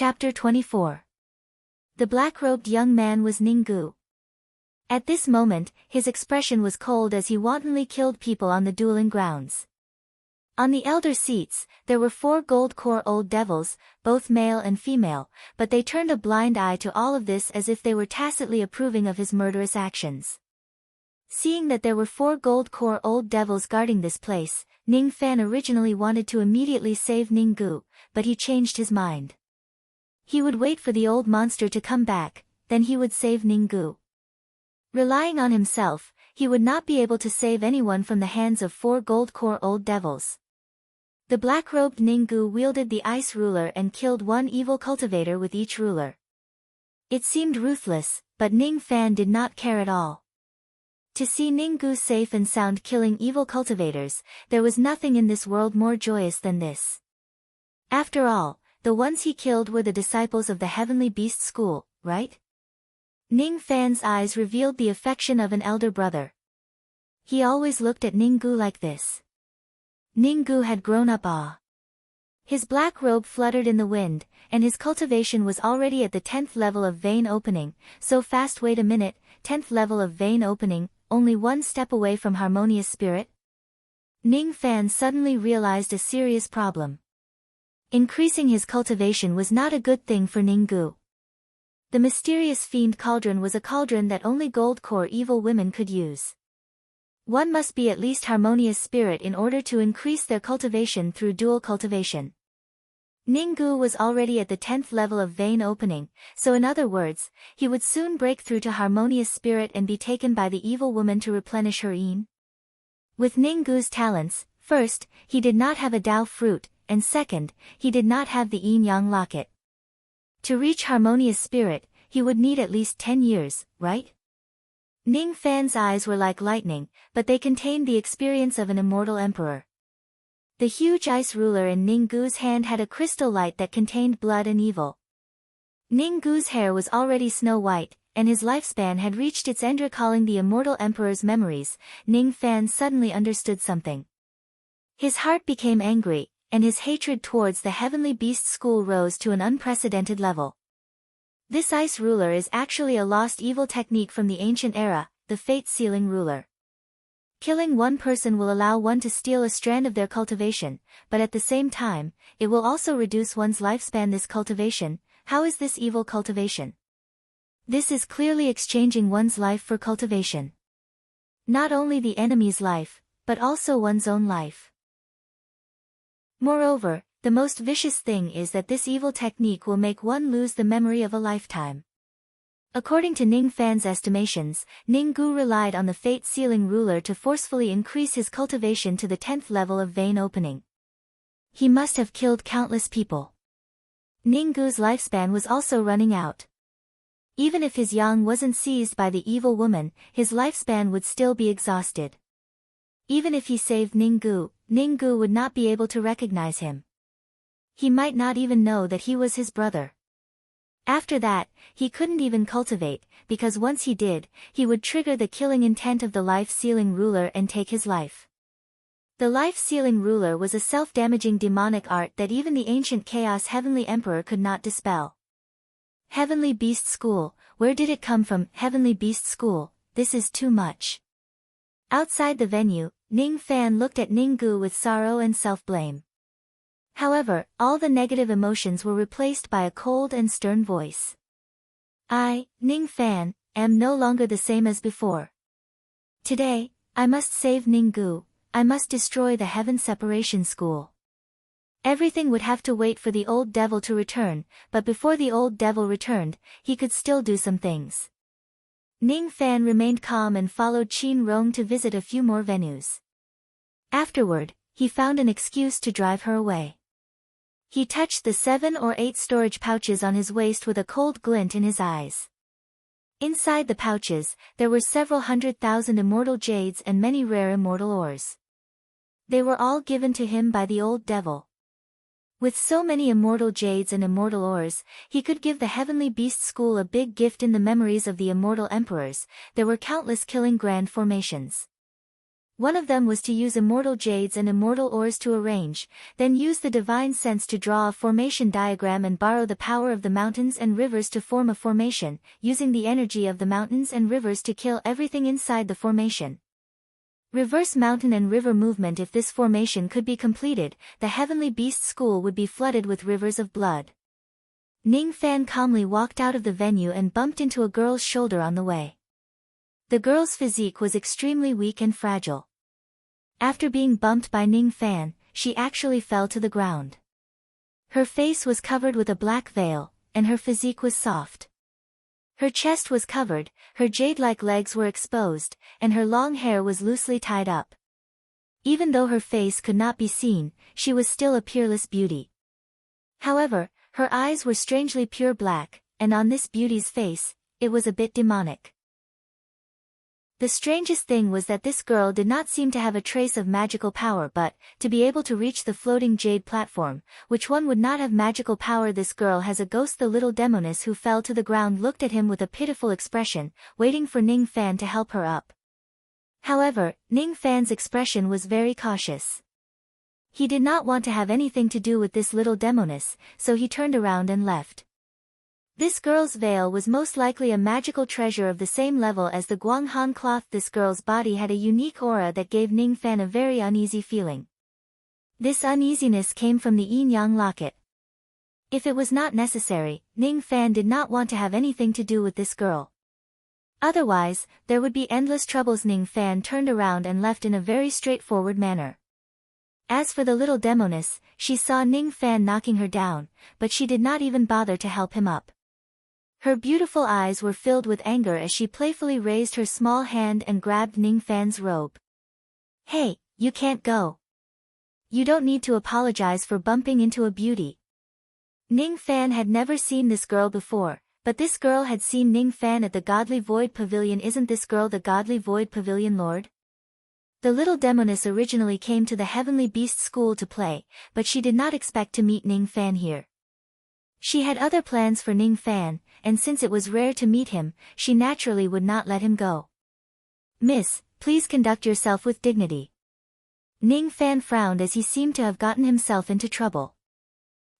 Chapter 24. The black-robed young man was Ninggu. At this moment, his expression was cold as he wantonly killed people on the dueling grounds. On the elder seats, there were 4 gold-core old devils, both male and female, but they turned a blind eye to all of this as if they were tacitly approving of his murderous actions. Seeing that there were 4 gold-core old devils guarding this place, Ning Fan originally wanted to immediately save Ninggu, but he changed his mind. He would wait for the old monster to come back, then he would save Ninggu. Relying on himself, he would not be able to save anyone from the hands of 4 gold-core old devils. The black-robed Ninggu wielded the ice ruler and killed 1 evil cultivator with each ruler. It seemed ruthless, but Ning Fan did not care at all. To see Ninggu safe and sound killing evil cultivators, there was nothing in this world more joyous than this. After all, the ones he killed were the disciples of the Heavenly Beast School, right? Ning Fan's eyes revealed the affection of an elder brother. He always looked at Ninggu like this. Ninggu had grown up awe. His black robe fluttered in the wind, and his cultivation was already at the 10th level of vein opening, so fast. Wait a minute, 10th level of vein opening, only 1 step away from harmonious spirit? Ning Fan suddenly realized a serious problem. Increasing his cultivation was not a good thing for Ninggu. The mysterious fiend cauldron was a cauldron that only gold-core evil women could use. One must be at least harmonious spirit in order to increase their cultivation through dual cultivation. Ninggu was already at the 10th level of vein opening, so in other words, he would soon break through to harmonious spirit and be taken by the evil woman to replenish her yin. With Ninggu's talents, first, he did not have a Dao fruit, and second, he did not have the yin-yang locket. To reach harmonious spirit, he would need at least 10 years, right? Ning Fan's eyes were like lightning, but they contained the experience of an immortal emperor. The huge ice ruler in Ninggu's hand had a crystal light that contained blood and evil. Ninggu's hair was already snow-white, and his lifespan had reached its end. Recalling the immortal emperor's memories, Ning Fan suddenly understood something. His heart became angry, and his hatred towards the Heavenly Beast School rose to an unprecedented level. This ice ruler is actually a lost evil technique from the ancient era, the fate-sealing ruler. Killing 1 person will allow one to steal a strand of their cultivation, but at the same time, it will also reduce one's lifespan. This cultivation, how is this evil cultivation? This is clearly exchanging one's life for cultivation. Not only the enemy's life, but also one's own life. Moreover, the most vicious thing is that this evil technique will make one lose the memory of a lifetime. According to Ning Fan's estimations, Ninggu relied on the fate-sealing ruler to forcefully increase his cultivation to the 10th level of vein opening. He must have killed countless people. Ninggu's lifespan was also running out. Even if his yang wasn't seized by the evil woman, his lifespan would still be exhausted. Even if he saved Ninggu, Ninggu would not be able to recognize him. He might not even know that he was his brother. After that, he couldn't even cultivate, because once he did, he would trigger the killing intent of the life-sealing ruler and take his life. The life-sealing ruler was a self-damaging demonic art that even the ancient Chaos Heavenly Emperor could not dispel. Heavenly Beast School, where did it come from? Heavenly Beast School, this is too much. Outside the venue, Ning Fan looked at Ninggu with sorrow and self-blame. However, all the negative emotions were replaced by a cold and stern voice. I, Ning Fan, am no longer the same as before. Today, I must save Ninggu, I must destroy the Heaven Separation School. Everything would have to wait for the old devil to return, but before the old devil returned, he could still do some things. Ning Fan remained calm and followed Qin Rong to visit a few more venues. Afterward, he found an excuse to drive her away. He touched the 7 or 8 storage pouches on his waist with a cold glint in his eyes. Inside the pouches, there were several 100,000 immortal jades and many rare immortal ores. They were all given to him by the old devil. With so many immortal jades and immortal ores, he could give the Heavenly Beast School a big gift. In the memories of the immortal emperors, there were countless killing grand formations. One of them was to use immortal jades and immortal ores to arrange, then use the divine sense to draw a formation diagram and borrow the power of the mountains and rivers to form a formation, using the energy of the mountains and rivers to kill everything inside the formation. Reverse mountain and river movement. If this formation could be completed, the heavenly beast school would be flooded with rivers of blood. Ning Fan calmly walked out of the venue and bumped into a girl's shoulder on the way. The girl's physique was extremely weak and fragile. After being bumped by Ning Fan, she actually fell to the ground. Her face was covered with a black veil, and her physique was soft. Her chest was covered, her jade-like legs were exposed, and her long hair was loosely tied up. Even though her face could not be seen, she was still a peerless beauty. However, her eyes were strangely pure black, and on this beauty's face, it was a bit demonic. The strangest thing was that this girl did not seem to have a trace of magical power, but, to be able to reach the floating jade platform, which one would not have magical power. This girl has a ghost. The little demoness who fell to the ground looked at him with a pitiful expression, waiting for Ning Fan to help her up. However, Ning Fan's expression was very cautious. He did not want to have anything to do with this little demoness, so he turned around and left. This girl's veil was most likely a magical treasure of the same level as the Guanghan cloth. This girl's body had a unique aura that gave Ning Fan a very uneasy feeling. This uneasiness came from the yin-yang locket. If it was not necessary, Ning Fan did not want to have anything to do with this girl. Otherwise, there would be endless troubles. Ning Fan turned around and left in a very straightforward manner. As for the little demoness, she saw Ning Fan knocking her down, but she did not even bother to help him up. Her beautiful eyes were filled with anger as she playfully raised her small hand and grabbed Ning Fan's robe. "Hey, you can't go. You don't need to apologize for bumping into a beauty." Ning Fan had never seen this girl before, but this girl had seen Ning Fan at the Godly Void Pavilion. Isn't this girl the Godly Void Pavilion Lord? The little demoness originally came to the Heavenly Beast School to play, but she did not expect to meet Ning Fan here. She had other plans for Ning Fan, and since it was rare to meet him, she naturally would not let him go. "Miss, please conduct yourself with dignity." Ning Fan frowned as he seemed to have gotten himself into trouble.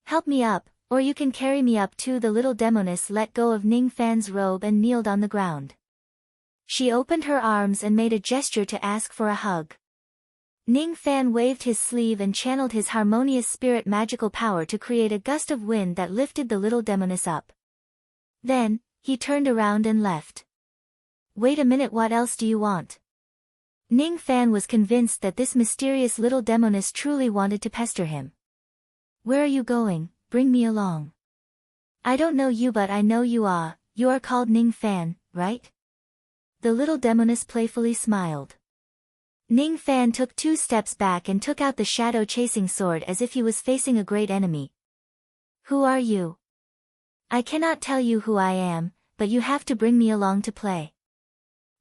"Help me up, or you can carry me up too." The little demoness let go of Ning Fan's robe and kneeled on the ground. She opened her arms and made a gesture to ask for a hug. Ning Fan waved his sleeve and channeled his harmonious spirit magical power to create a gust of wind that lifted the little demoness up. Then, he turned around and left. "Wait a minute, what else do you want?" Ning Fan was convinced that this mysterious little demoness truly wanted to pester him. "Where are you going? Bring me along." "I don't know you, but I know you are. You are called Ning Fan, right?" The little demoness playfully smiled. Ning Fan took 2 steps back and took out the shadow-chasing sword as if he was facing a great enemy. "Who are you?" "I cannot tell you who I am, but you have to bring me along to play.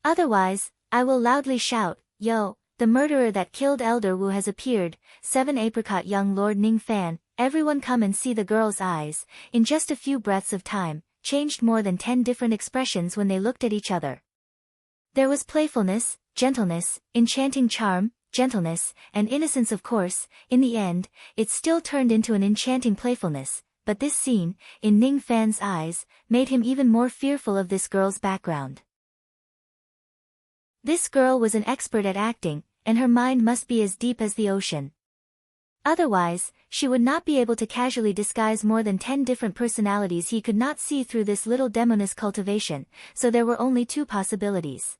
Otherwise, I will loudly shout, 'Yo, the murderer that killed Elder Wu has appeared.'" 7 Apricot Young Lord Ning Fan, everyone come and see. The girl's eyes, in just a few breaths of time, changed more than 10 different expressions when they looked at each other. There was playfulness, gentleness, enchanting charm, gentleness, and innocence. Of course, in the end, it still turned into an enchanting playfulness, but this scene, in Ning Fan's eyes, made him even more fearful of this girl's background. This girl was an expert at acting, and her mind must be as deep as the ocean. Otherwise, she would not be able to casually disguise more than 10 different personalities. He could not see through this little demoness cultivation, so there were only 2 possibilities.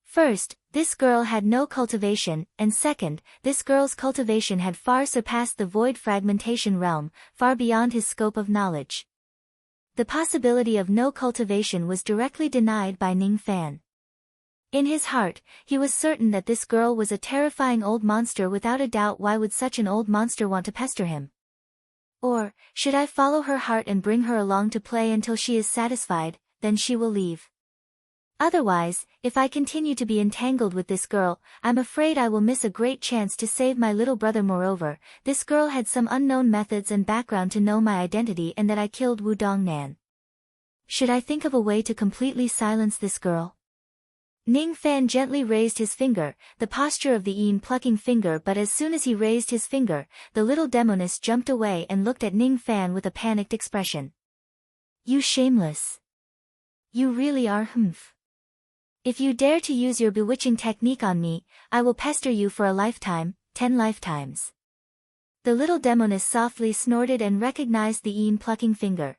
First, this girl had no cultivation, and second, this girl's cultivation had far surpassed the void fragmentation realm, far beyond his scope of knowledge. The possibility of no cultivation was directly denied by Ning Fan. In his heart, he was certain that this girl was a terrifying old monster. Without a doubt, why would such an old monster want to pester him? Or, should I follow her heart and bring her along to play until she is satisfied, then she will leave. Otherwise, if I continue to be entangled with this girl, I'm afraid I will miss a great chance to save my little brother. Moreover, this girl had some unknown methods and background to know my identity and that I killed Wu Dongnan. Should I think of a way to completely silence this girl? Ning Fan gently raised his finger, the posture of the Yin plucking finger, but as soon as he raised his finger, the little demoness jumped away and looked at Ning Fan with a panicked expression. You shameless. You really are humph. If you dare to use your bewitching technique on me, I will pester you for a lifetime, 10 lifetimes. The little demoness softly snorted and recognized the Yin plucking finger.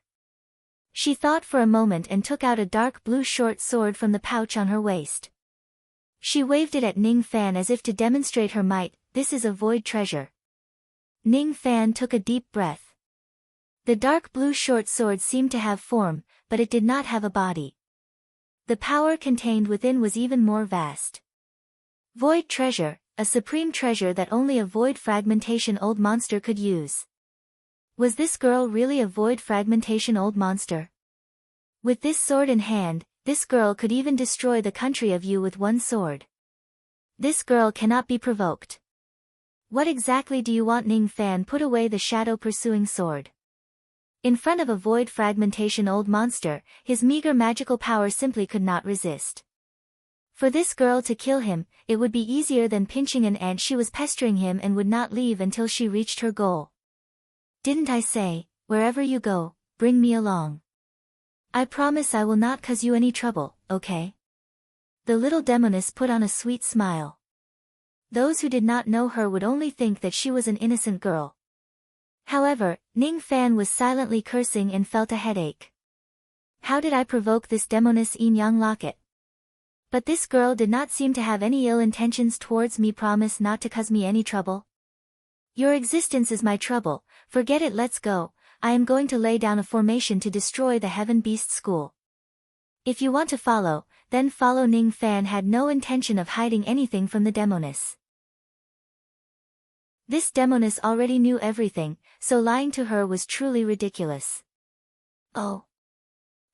She thought for a moment and took out a dark blue short sword from the pouch on her waist. She waved it at Ning Fan as if to demonstrate her might. This is a void treasure. Ning Fan took a deep breath. The dark blue short sword seemed to have form, but it did not have a body. The power contained within was even more vast. Void treasure, a supreme treasure that only a void fragmentation old monster could use. Was this girl really a void fragmentation old monster? With this sword in hand, this girl could even destroy the country of you with one sword. This girl cannot be provoked. What exactly do you want? Ning Fan put away the shadow-pursuing sword. In front of a void fragmentation old monster, his meager magical power simply could not resist. For this girl to kill him, it would be easier than pinching an ant. She was pestering him and would not leave until she reached her goal. Didn't I say, wherever you go, bring me along? I promise I will not cause you any trouble, okay? The little demoness put on a sweet smile. Those who did not know her would only think that she was an innocent girl. However, Ning Fan was silently cursing and felt a headache. How did I provoke this demoness Yin Yang Locket? But this girl did not seem to have any ill intentions towards me. Promise not to cause me any trouble. Your existence is my trouble, forget it. Let's go. I am going to lay down a formation to destroy the Heaven Beast School. If you want to follow, then follow. Ning Fan had no intention of hiding anything from the demoness. This demoness already knew everything, so lying to her was truly ridiculous. Oh.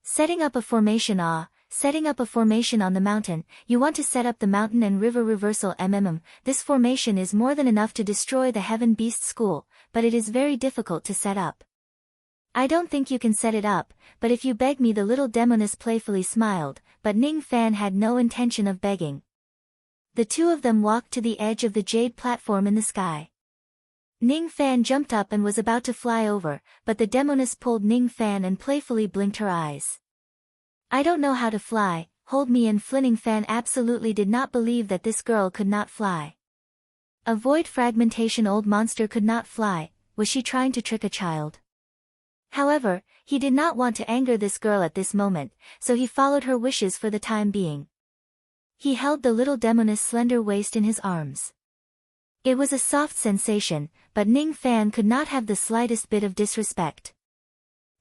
Setting up a formation. Setting up a formation on the mountain. You want to set up the mountain and river reversal. This formation is more than enough to destroy the Heaven Beast School, but it is very difficult to set up. I don't think you can set it up, but if you beg me. The little demoness playfully smiled, but Ning Fan had no intention of begging. The two of them walked to the edge of the jade platform in the sky. Ning Fan jumped up and was about to fly over, but the demoness pulled Ning Fan and playfully blinked her eyes. I don't know how to fly, hold me in. Ning Fan absolutely did not believe that this girl could not fly. A void fragmentation old monster could not fly. Was she trying to trick a child? However, he did not want to anger this girl at this moment, so he followed her wishes for the time being. He held the little demoness' slender waist in his arms. It was a soft sensation, but Ning Fan could not have the slightest bit of disrespect.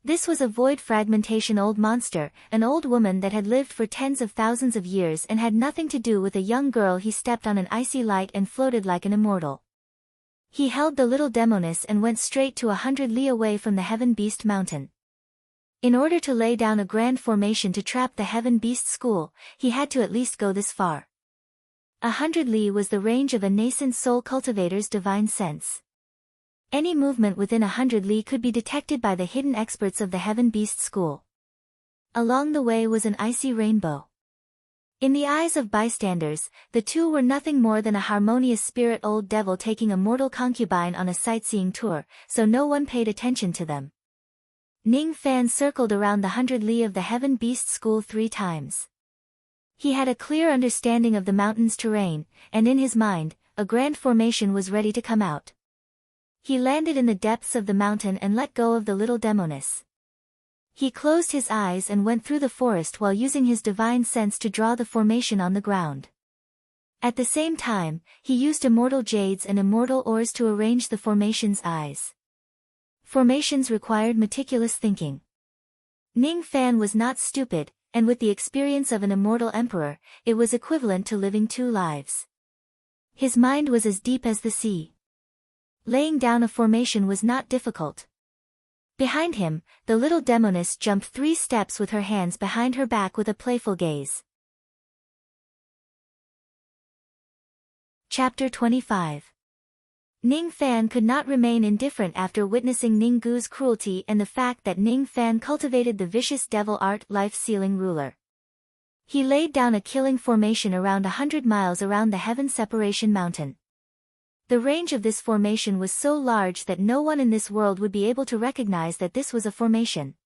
This was a void fragmentation old monster, an old woman that had lived for tens of thousands of years and had nothing to do with a young girl. He stepped on an icy light and floated like an immortal. He held the little demoness and went straight to 100 li away from the Heaven Beast Mountain. In order to lay down a grand formation to trap the Heaven Beast School, he had to at least go this far. 100 li was the range of a nascent soul cultivator's divine sense. Any movement within 100 li could be detected by the hidden experts of the Heaven Beast School. Along the way was an icy rainbow. In the eyes of bystanders, the two were nothing more than a harmonious spirit old devil taking a mortal concubine on a sightseeing tour, so no one paid attention to them. Ning Fan circled around the 100 li of the Heaven Beast School 3 times. He had a clear understanding of the mountain's terrain, and in his mind, a grand formation was ready to come out. He landed in the depths of the mountain and let go of the little demoness. He closed his eyes and went through the forest while using his divine sense to draw the formation on the ground. At the same time, he used immortal jades and immortal ores to arrange the formation's eyes. Formations required meticulous thinking. Ning Fan was not stupid, and with the experience of an immortal emperor, it was equivalent to living 2 lives. His mind was as deep as the sea. Laying down a formation was not difficult. Behind him, the little demoness jumped 3 steps with her hands behind her back with a playful gaze. Chapter 25. Ning Fan could not remain indifferent after witnessing Ning Gu's cruelty and the fact that Ning Fan cultivated the vicious devil art life-sealing ruler. He laid down a killing formation around 100 miles around the Heaven Separation Mountain. The range of this formation was so large that no one in this world would be able to recognize that this was a formation.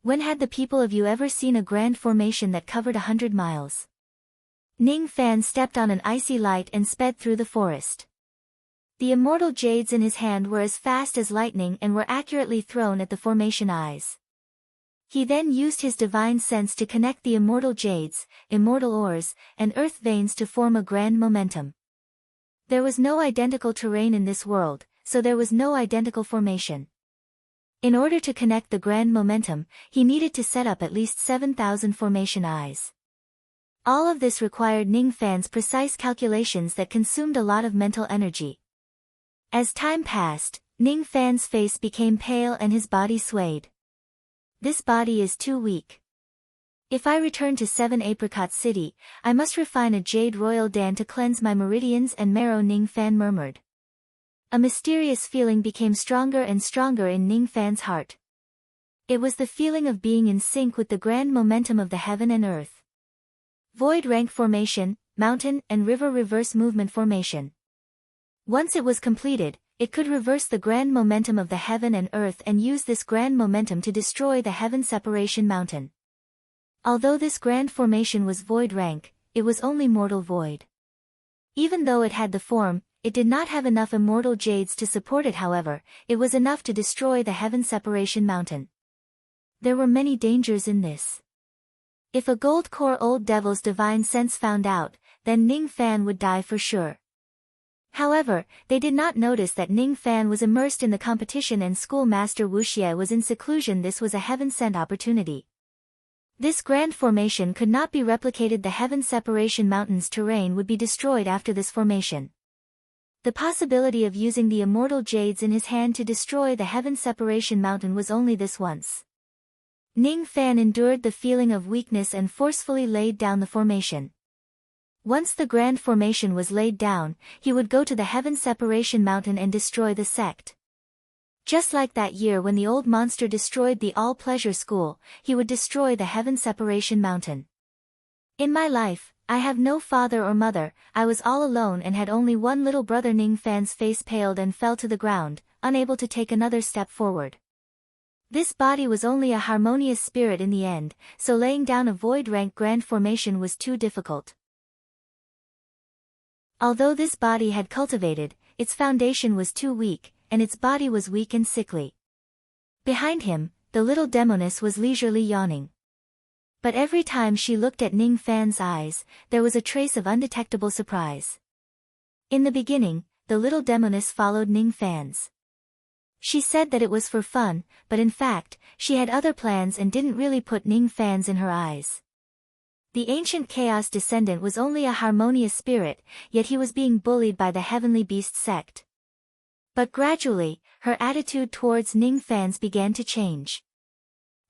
When had the people of you ever seen a grand formation that covered 100 miles? Ning Fan stepped on an icy light and sped through the forest. The immortal jades in his hand were as fast as lightning and were accurately thrown at the formation eyes. He then used his divine sense to connect the immortal jades, immortal ores, and earth veins to form a grand momentum. There was no identical terrain in this world, so there was no identical formation. In order to connect the grand momentum, he needed to set up at least 7,000 formation eyes. All of this required Ning Fan's precise calculations that consumed a lot of mental energy. As time passed, Ning Fan's face became pale and his body swayed. This body is too weak. If I return to 7 Apricot City, I must refine a jade royal dan to cleanse my meridians and marrow, Ning Fan murmured. A mysterious feeling became stronger and stronger in Ning Fan's heart. It was the feeling of being in sync with the grand momentum of the heaven and earth. Void rank formation, mountain and river reverse movement formation. Once it was completed, it could reverse the grand momentum of the heaven and earth and use this grand momentum to destroy the Heaven Separation Mountain. Although this grand formation was void rank, it was only mortal void. Even though it had the form, it did not have enough immortal jades to support it. However, it was enough to destroy the Heaven Separation Mountain. There were many dangers in this. If a gold core old devil's divine sense found out, then Ning Fan would die for sure. However, they did not notice that Ning Fan was immersed in the competition and schoolmaster Wu Xie was in seclusion. This was a heaven-sent opportunity. This grand formation could not be replicated. The Heaven Separation Mountain's terrain would be destroyed after this formation. The possibility of using the immortal jades in his hand to destroy the Heaven Separation Mountain was only this once. Ning Fan endured the feeling of weakness and forcefully laid down the formation. Once the grand formation was laid down, he would go to the Heaven Separation Mountain and destroy the sect. Just like that year when the old monster destroyed the all-pleasure school, he would destroy the Heaven Separation Mountain. In my life, I have no father or mother, I was all alone and had only one little brother. Ning Fan's face paled and fell to the ground, unable to take another step forward. This body was only a harmonious spirit in the end, so laying down a void rank grand formation was too difficult. Although this body had cultivated, its foundation was too weak, and its body was weak and sickly. Behind him, the little demoness was leisurely yawning. But every time she looked at Ning Fan's eyes, there was a trace of undetectable surprise. In the beginning, the little demoness followed Ning Fan's. She said that it was for fun, but in fact, she had other plans and didn't really put Ning Fan's in her eyes. The ancient Chaos descendant was only a harmonious spirit, yet he was being bullied by the Heavenly Beast sect. But gradually, her attitude towards Ning Fan's began to change.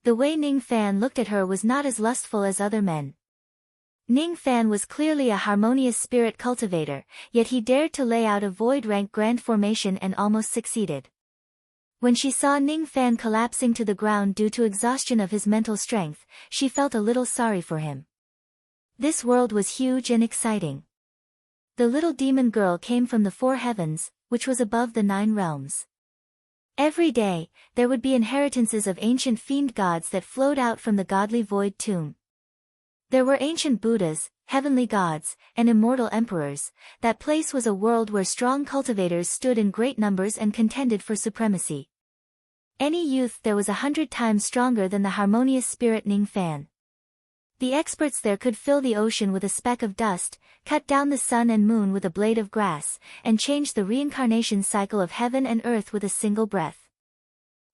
The way Ning Fan looked at her was not as lustful as other men. Ning Fan was clearly a harmonious spirit cultivator, yet he dared to lay out a void rank grand formation and almost succeeded. When she saw Ning Fan collapsing to the ground due to exhaustion of his mental strength, she felt a little sorry for him. This world was huge and exciting. The little demon girl came from the 4 heavens, which was above the 9 realms. Every day, there would be inheritances of ancient fiend gods that flowed out from the godly void tomb. There were ancient Buddhas, heavenly gods, and immortal emperors. That place was a world where strong cultivators stood in great numbers and contended for supremacy. Any youth there was 100 times stronger than the harmonious spirit Ning Fan. The experts there could fill the ocean with a speck of dust, cut down the sun and moon with a blade of grass, and change the reincarnation cycle of heaven and earth with a single breath.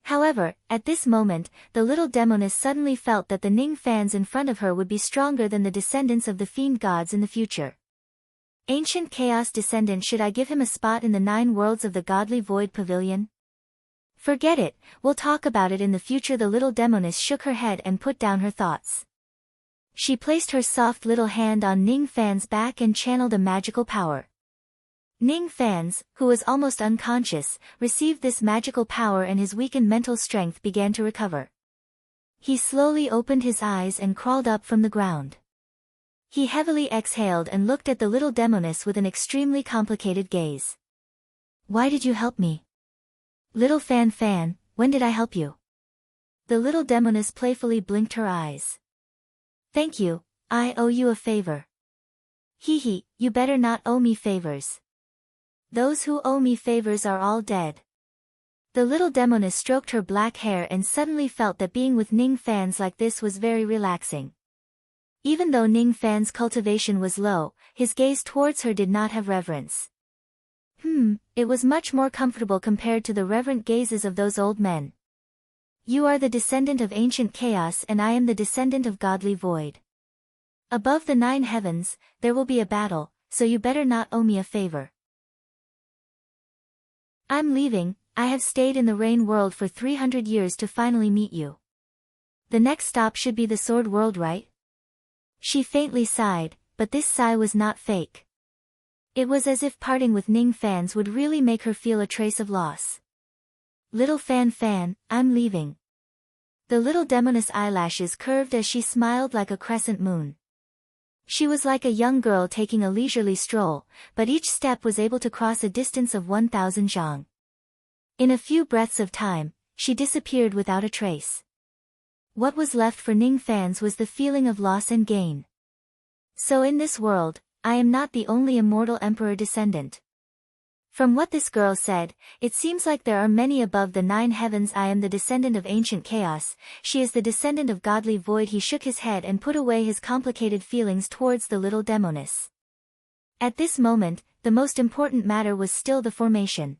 However, at this moment, the little demoness suddenly felt that the Ning Fans in front of her would be stronger than the descendants of the fiend gods in the future. Ancient Chaos descendant, should I give him a spot in the 9 worlds of the godly void pavilion? Forget it, we'll talk about it in the future. The little demoness shook her head and put down her thoughts. She placed her soft little hand on Ning Fan's back and channeled a magical power. Ning Fan's, who was almost unconscious, received this magical power and his weakened mental strength began to recover. He slowly opened his eyes and crawled up from the ground. He heavily exhaled and looked at the little demoness with an extremely complicated gaze. Why did you help me? Little Fan Fan, when did I help you? The little demoness playfully blinked her eyes. Thank you, I owe you a favor. Hee hee, you better not owe me favors. Those who owe me favors are all dead. The little demoness stroked her black hair and suddenly felt that being with Ning Fan's like this was very relaxing. Even though Ning Fan's cultivation was low, his gaze towards her did not have reverence. It was much more comfortable compared to the reverent gazes of those old men. You are the descendant of ancient chaos and I am the descendant of godly void. Above the 9 heavens, there will be a battle, so you better not owe me a favor. I'm leaving, I have stayed in the rain world for 300 years to finally meet you. The next stop should be the sword world, right? She faintly sighed, but this sigh was not fake. It was as if parting with Ning Fan's would really make her feel a trace of loss. Little Fan Fan, I'm leaving. The little demoness eyelashes curved as she smiled like a crescent moon. She was like a young girl taking a leisurely stroll, but each step was able to cross a distance of 1,000 zhang. In a few breaths of time, she disappeared without a trace. What was left for Ning Fan's was the feeling of loss and gain. So in this world, I am not the only immortal emperor descendant. From what this girl said, it seems like there are many above the 9 heavens. I am the descendant of ancient chaos, she is the descendant of godly void. He shook his head and put away his complicated feelings towards the little demoness. At this moment, the most important matter was still the formation.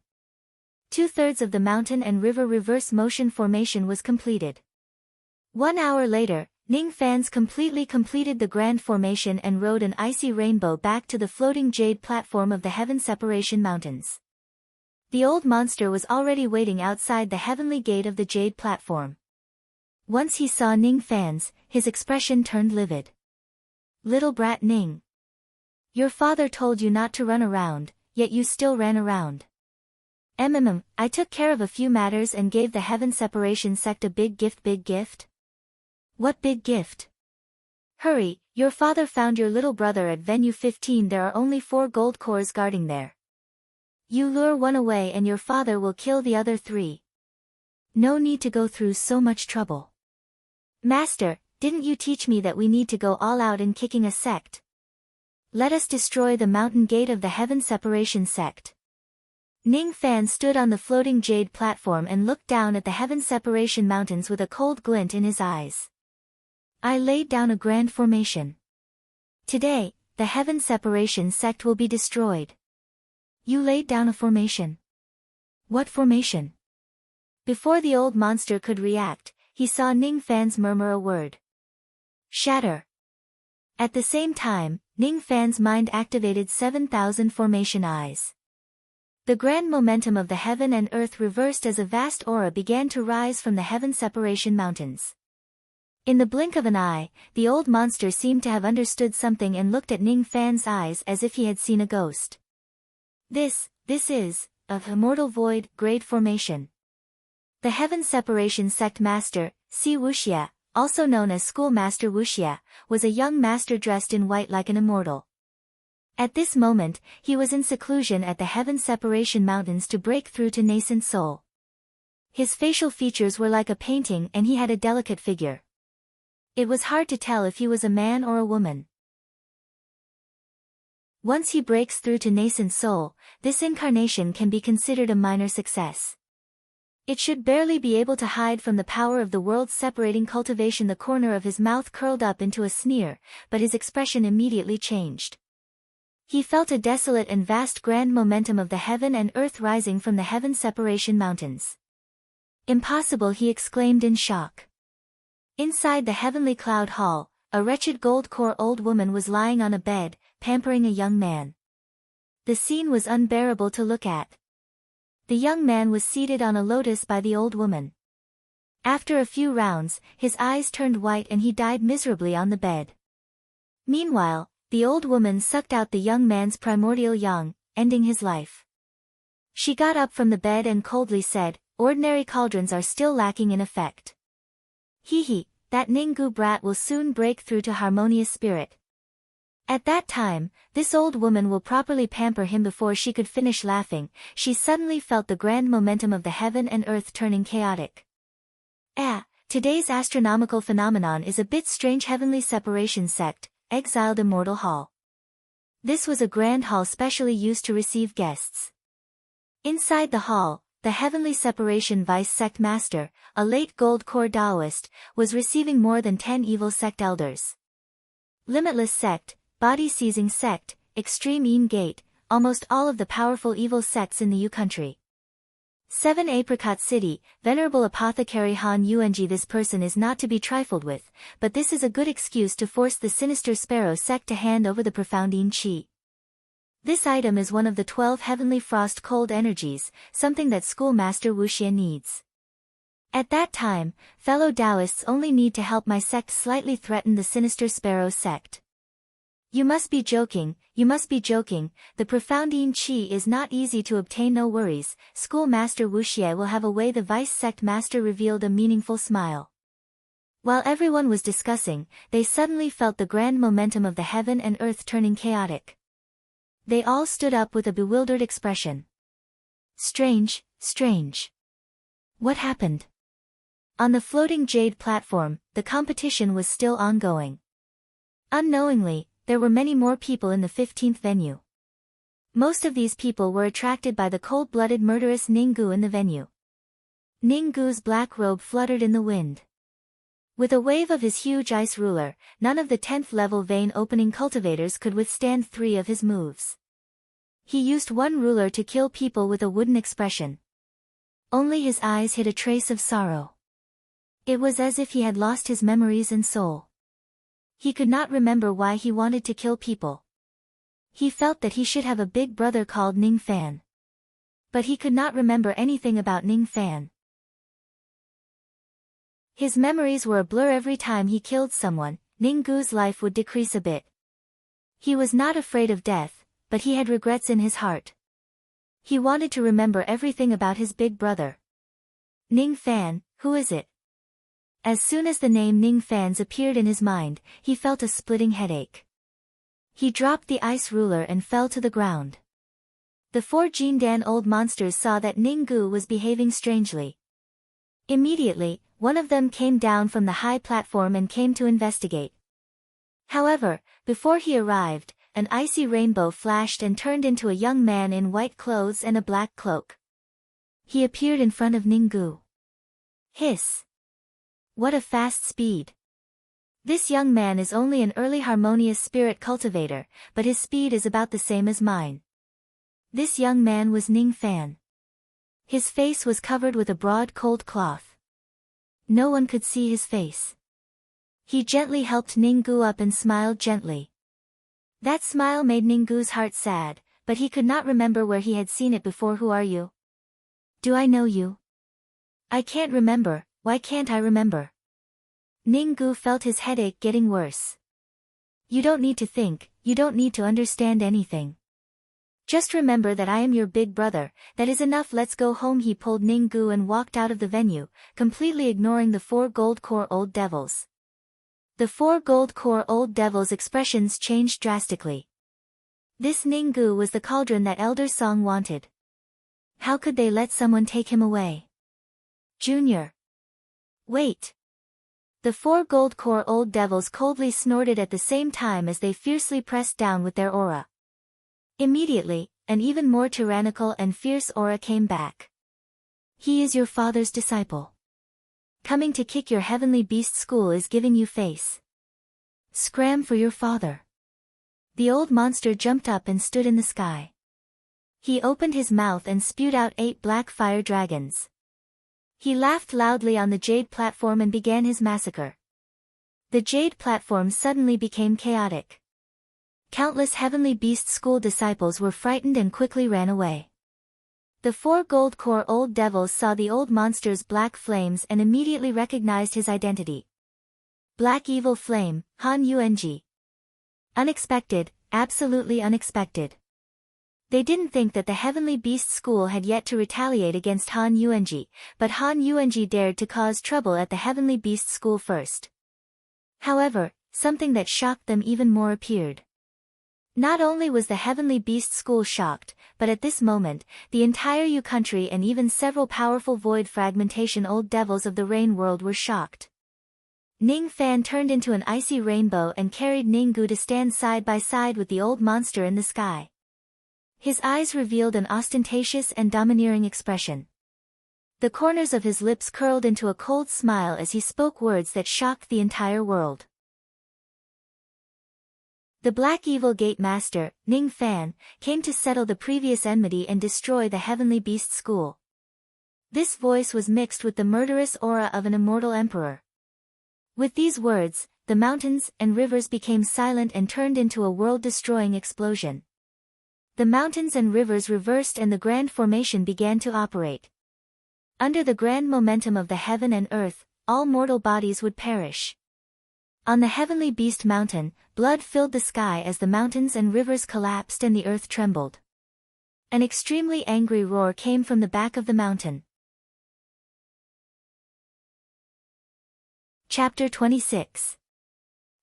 2/3 of the mountain and river reverse motion formation was completed. 1 hour later, Ning Fan's completely completed the grand formation and rode an icy rainbow back to the floating jade platform of the Heaven Separation Mountains. The old monster was already waiting outside the heavenly gate of the jade platform. Once he saw Ning Fan's, his expression turned livid. Little brat Ning. Your father told you not to run around, yet you still ran around. I took care of a few matters and gave the Heaven Separation sect a big gift. Big gift? What big gift? Hurry, your father found your little brother at Venue 15. There are only 4 gold cores guarding there. You lure one away and your father will kill the other 3. No need to go through so much trouble. Master, didn't you teach me that we need to go all out in kicking a sect? Let us destroy the mountain gate of the Heaven Separation sect. Ning Fan stood on the floating jade platform and looked down at the Heaven Separation Mountains with a cold glint in his eyes. I laid down a grand formation. Today, the Heaven Separation sect will be destroyed. You laid down a formation. What formation? Before the old monster could react, he saw Ning Fan's murmur a word. Shatter. At the same time, Ning Fan's mind activated 7,000 formation eyes. The grand momentum of the heaven and earth reversed as a vast aura began to rise from the Heaven Separation Mountains. In the blink of an eye, the old monster seemed to have understood something and looked at Ning Fan's eyes as if he had seen a ghost. This is, of immortal void, grade formation. The Heaven Separation sect master, Si Wuxia, also known as Schoolmaster Wuxia, was a young master dressed in white like an immortal. At this moment, he was in seclusion at the Heaven Separation Mountains to break through to nascent soul. His facial features were like a painting and he had a delicate figure. It was hard to tell if he was a man or a woman. Once he breaks through to nascent soul, this incarnation can be considered a minor success. It should barely be able to hide from the power of the world's separating cultivation. The corner of his mouth curled up into a sneer, but his expression immediately changed. He felt a desolate and vast grand momentum of the heaven and earth rising from the Heaven Separation Mountains. Impossible, he exclaimed in shock. Inside the heavenly cloud hall, a wretched gold-core old woman was lying on a bed, pampering a young man. The scene was unbearable to look at. The young man was seated on a lotus by the old woman. After a few rounds, his eyes turned white and he died miserably on the bed. Meanwhile, the old woman sucked out the young man's primordial yang, ending his life. She got up from the bed and coldly said, "Ordinary cauldrons are still lacking in effect. Hee hee, that Ninggu brat will soon break through to harmonious spirit." At that time, this old woman will properly pamper him before she could finish laughing. She suddenly felt the grand momentum of the heaven and earth turning chaotic. Today's astronomical phenomenon is a bit strange. Heavenly separation sect, exiled immortal hall. This was a grand hall specially used to receive guests. Inside the hall, the heavenly separation vice sect master, a late gold core Taoist, was receiving more than 10 evil sect elders. Limitless sect, body-seizing sect, extreme Yin gate, almost all of the powerful evil sects in the U country. 7 Apricot City, Venerable Apothecary Han Yuanji. This person is not to be trifled with, but this is a good excuse to force the sinister Sparrow sect to hand over the profound Yin Qi. This item is one of the 12 heavenly frost cold energies, something that schoolmaster Wuxia needs. At that time, fellow Taoists only need to help my sect slightly threaten the sinister Sparrow sect. You must be joking, the profound Yin Qi is not easy to obtain. No worries, Schoolmaster Wuxia will have a way. The vice sect master revealed a meaningful smile. While everyone was discussing, they suddenly felt the grand momentum of the heaven and earth turning chaotic. They all stood up with a bewildered expression. Strange. What happened? On the floating jade platform, the competition was still ongoing. Unknowingly, there were many more people in the 15th venue. Most of these people were attracted by the cold-blooded murderous Ninggu in the venue. Ninggu's black robe fluttered in the wind. With a wave of his huge ice ruler, none of the 10th level vein opening cultivators could withstand 3 of his moves. He used one ruler to kill people with a wooden expression. Only his eyes hid a trace of sorrow. It was as if he had lost his memories and soul. He could not remember why he wanted to kill people. He felt that he should have a big brother called Ning Fan. But he could not remember anything about Ning Fan. His memories were a blur. Every time he killed someone, Ninggu's life would decrease a bit. He was not afraid of death, but he had regrets in his heart. He wanted to remember everything about his big brother. Ning Fan, who is it? As soon as the name Ning Fan's appeared in his mind, he felt a splitting headache. He dropped the ice ruler and fell to the ground. The 4 Jindan old monsters saw that Ninggu was behaving strangely. Immediately, one of them came down from the high platform and came to investigate. However, before he arrived, an icy rainbow flashed and turned into a young man in white clothes and a black cloak. He appeared in front of Ninggu. Hiss! What a fast speed! This young man is only an early harmonious spirit cultivator, but his speed is about the same as mine. This young man was Ning Fan. His face was covered with a broad cold cloth. No one could see his face. He gently helped Ninggu up and smiled gently. That smile made Ninggu's heart sad, but he could not remember where he had seen it before. Who are you? Do I know you? I can't remember. Why can't I remember? Ninggu felt his headache getting worse. You don't need to think, you don't need to understand anything. Just remember that I am your big brother, that is enough. Let's go home. He pulled Ninggu and walked out of the venue, completely ignoring the 4 gold core old devils. The 4 gold core old devils' expressions changed drastically. This Ninggu was the cauldron that Elder Song wanted. How could they let someone take him away? Junior. Wait. The 4 gold core old devils coldly snorted at the same time as they fiercely pressed down with their aura. Immediately, an even more tyrannical and fierce aura came back. He is your father's disciple. Coming to kick your heavenly beast school is giving you face. Scram for your father. The old monster jumped up and stood in the sky. He opened his mouth and spewed out 8 black fire dragons. He laughed loudly on the jade platform and began his massacre. The jade platform suddenly became chaotic. Countless heavenly beast school disciples were frightened and quickly ran away. The 4 gold core old devils saw the old monster's black flames and immediately recognized his identity. Black evil flame, Han Yuanji. Unexpected, absolutely unexpected. They didn't think that the Heavenly Beast School had yet to retaliate against Han Yuanji, but Han Yuanji dared to cause trouble at the Heavenly Beast School first. However, something that shocked them even more appeared. Not only was the Heavenly Beast School shocked, but at this moment, the entire Yu country and even several powerful void fragmentation old devils of the rain world were shocked. Ning Fan turned into an icy rainbow and carried Ninggu to stand side by side with the old monster in the sky. His eyes revealed an ostentatious and domineering expression. The corners of his lips curled into a cold smile as he spoke words that shocked the entire world. The Black Evil Gate Master, Ning Fan, came to settle the previous enmity and destroy the Heavenly Beast School. This voice was mixed with the murderous aura of an immortal emperor. With these words, the mountains and rivers became silent and turned into a world-destroying explosion. The mountains and rivers reversed and the grand formation began to operate. Under the grand momentum of the heaven and earth, all mortal bodies would perish. On the Heavenly Beast Mountain, blood filled the sky as the mountains and rivers collapsed and the earth trembled. An extremely angry roar came from the back of the mountain. Chapter 26.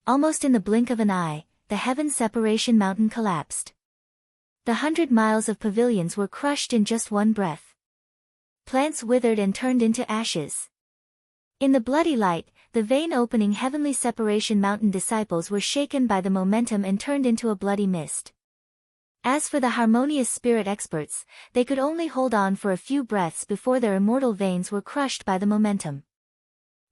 Almost in the blink of an eye, the Heaven Separation Mountain collapsed. The 100 miles of pavilions were crushed in just one breath. Plants withered and turned into ashes. In the bloody light, the vein-opening Heavenly Separation Mountain disciples were shaken by the momentum and turned into a bloody mist. As for the harmonious spirit experts, they could only hold on for a few breaths before their immortal veins were crushed by the momentum.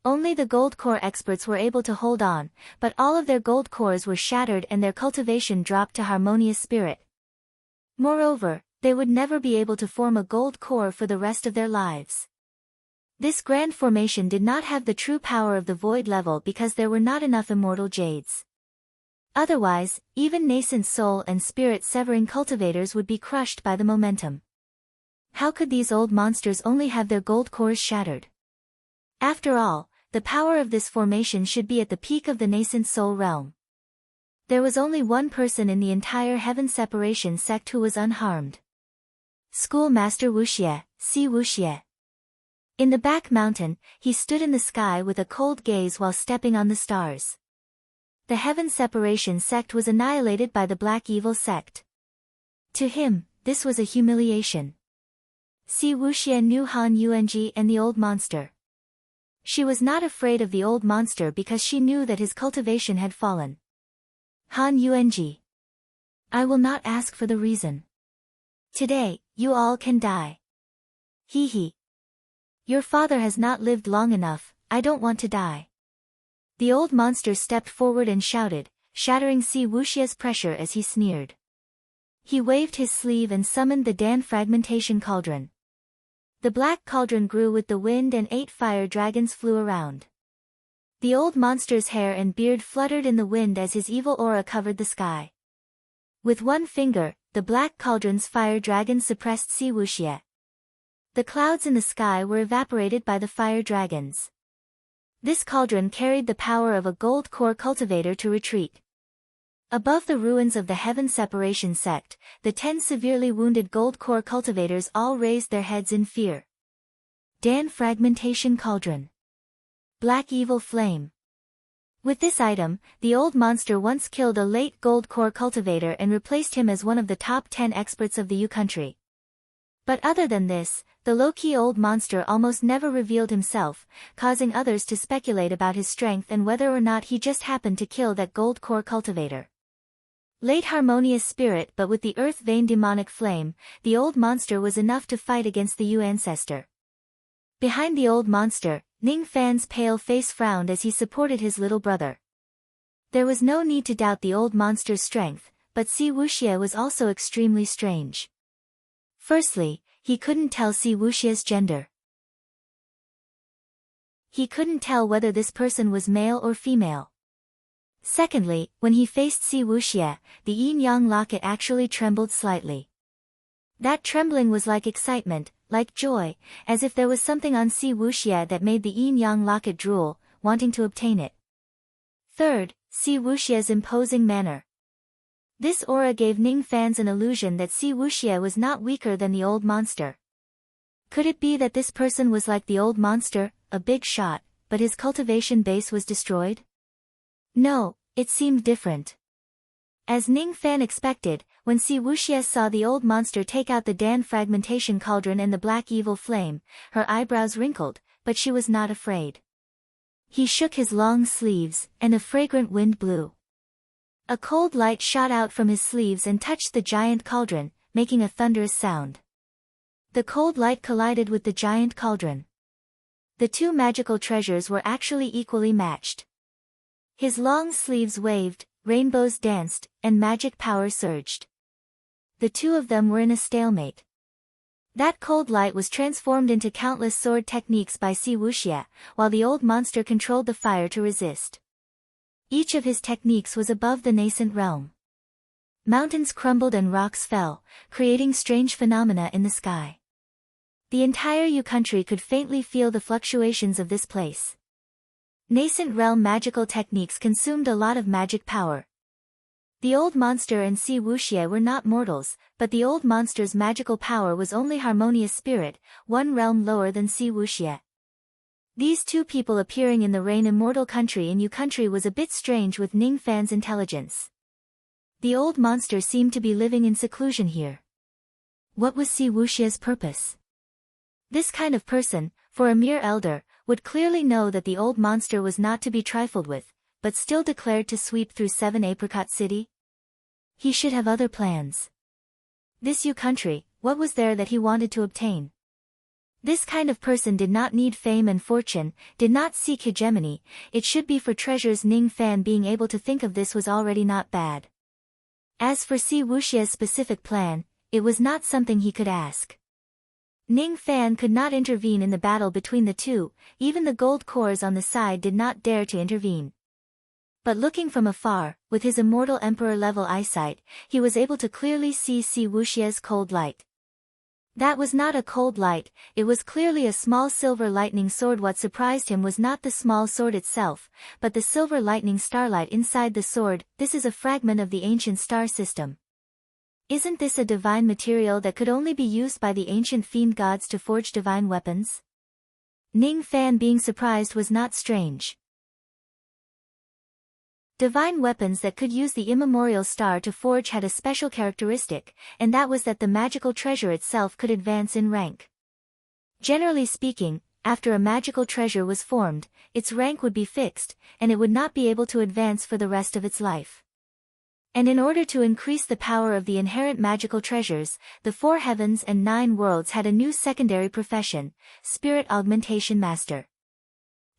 Only the gold core experts were able to hold on, but all of their gold cores were shattered and their cultivation dropped to harmonious spirit. Moreover, they would never be able to form a gold core for the rest of their lives. This grand formation did not have the true power of the void level because there were not enough immortal jades. Otherwise, even nascent soul and spirit severing cultivators would be crushed by the momentum. How could these old monsters only have their gold cores shattered? After all, the power of this formation should be at the peak of the nascent soul realm. There was only one person in the entire Heaven Separation sect who was unharmed. Schoolmaster Wuxie, Si Wuxie. In the back mountain, he stood in the sky with a cold gaze while stepping on the stars. The Heaven Separation sect was annihilated by the Black Evil sect. To him, this was a humiliation. Si Wuxie knew Han Yuanji and the old monster. She was not afraid of the old monster because she knew that his cultivation had fallen. Han Yuanji. I will not ask for the reason. Today, you all can die. Hee hee. Your father has not lived long enough, I don't want to die. The old monster stepped forward and shouted, shattering Si Wuxie's pressure as he sneered. He waved his sleeve and summoned the Dan Fragmentation Cauldron. The black cauldron grew with the wind and 8 fire dragons flew around. The old monster's hair and beard fluttered in the wind as his evil aura covered the sky. With one finger, the black cauldron's fire dragon suppressed Si Wuxie. The clouds in the sky were evaporated by the fire dragons. This cauldron carried the power of a gold core cultivator to retreat. Above the ruins of the Heaven Separation sect, the 10 severely wounded gold core cultivators all raised their heads in fear. Dan Fragmentation Cauldron. Black Evil Flame. With this item, the old monster once killed a late gold core cultivator and replaced him as one of the top 10 experts of the Yu country. But other than this, the low-key old monster almost never revealed himself, causing others to speculate about his strength and whether or not he just happened to kill that gold core cultivator. Late harmonious spirit but with the earth vein demonic flame, the old monster was enough to fight against the Yu ancestor. Behind the old monster, Ning Fan's pale face frowned as he supported his little brother. There was no need to doubt the old monster's strength, but Si Wuxie was also extremely strange. Firstly, he couldn't tell Si Wuxie's gender. He couldn't tell whether this person was male or female. Secondly, when he faced Si Wuxie, the yin-yang locket actually trembled slightly. That trembling was like excitement, like joy, as if there was something on Si Wuxie that made the yin-yang locket drool, wanting to obtain it. Third, Si Wuxie's imposing manner. This aura gave Ning fans an illusion that Si Wuxie was not weaker than the old monster. Could it be that this person was like the old monster, a big shot, but his cultivation base was destroyed? No, it seemed different. As Ning Fan expected, when Si Wuxie saw the old monster take out the Dan fragmentation cauldron and the black evil flame, her eyebrows wrinkled, but she was not afraid. He shook his long sleeves, and a fragrant wind blew. A cold light shot out from his sleeves and touched the giant cauldron, making a thunderous sound. The cold light collided with the giant cauldron. The two magical treasures were actually equally matched. His long sleeves waved, rainbows danced, and magic power surged. The two of them were in a stalemate. That cold light was transformed into countless sword techniques by Si Wuxie, while the old monster controlled the fire to resist. Each of his techniques was above the nascent realm. Mountains crumbled and rocks fell, creating strange phenomena in the sky. The entire Yu country could faintly feel the fluctuations of this place. Nascent realm magical techniques consumed a lot of magic power. The old monster and Si Wuxie were not mortals, but the old monster's magical power was only harmonious spirit, one realm lower than Si Wuxie. These two people appearing in the Rain Immortal country in Yu country was a bit strange with Ning Fan's intelligence. The old monster seemed to be living in seclusion here. What was Si Wuxie's purpose? This kind of person, for a mere elder, would clearly know that the old monster was not to be trifled with, but still declared to sweep through 7 Apricot City? He should have other plans. This Yu country, what was there that he wanted to obtain? This kind of person did not need fame and fortune, did not seek hegemony, it should be for treasures. Ning Fan being able to think of this was already not bad. As for Si Wuxie's specific plan, it was not something he could ask. Ning Fan could not intervene in the battle between the two, even the gold cores on the side did not dare to intervene. But looking from afar, with his immortal emperor-level eyesight, he was able to clearly see Si Wuxie's cold light. That was not a cold light, it was clearly a small silver lightning sword. What surprised him was not the small sword itself, but the silver lightning starlight inside the sword. This is a fragment of the ancient star system. Isn't this a divine material that could only be used by the ancient fiend gods to forge divine weapons? Ning Fan being surprised was not strange. Divine weapons that could use the immemorial star to forge had a special characteristic, and that was that the magical treasure itself could advance in rank. Generally speaking, after a magical treasure was formed, its rank would be fixed, and it would not be able to advance for the rest of its life. And in order to increase the power of the inherent magical treasures, the 4 heavens and 9 worlds had a new secondary profession, Spirit Augmentation Master.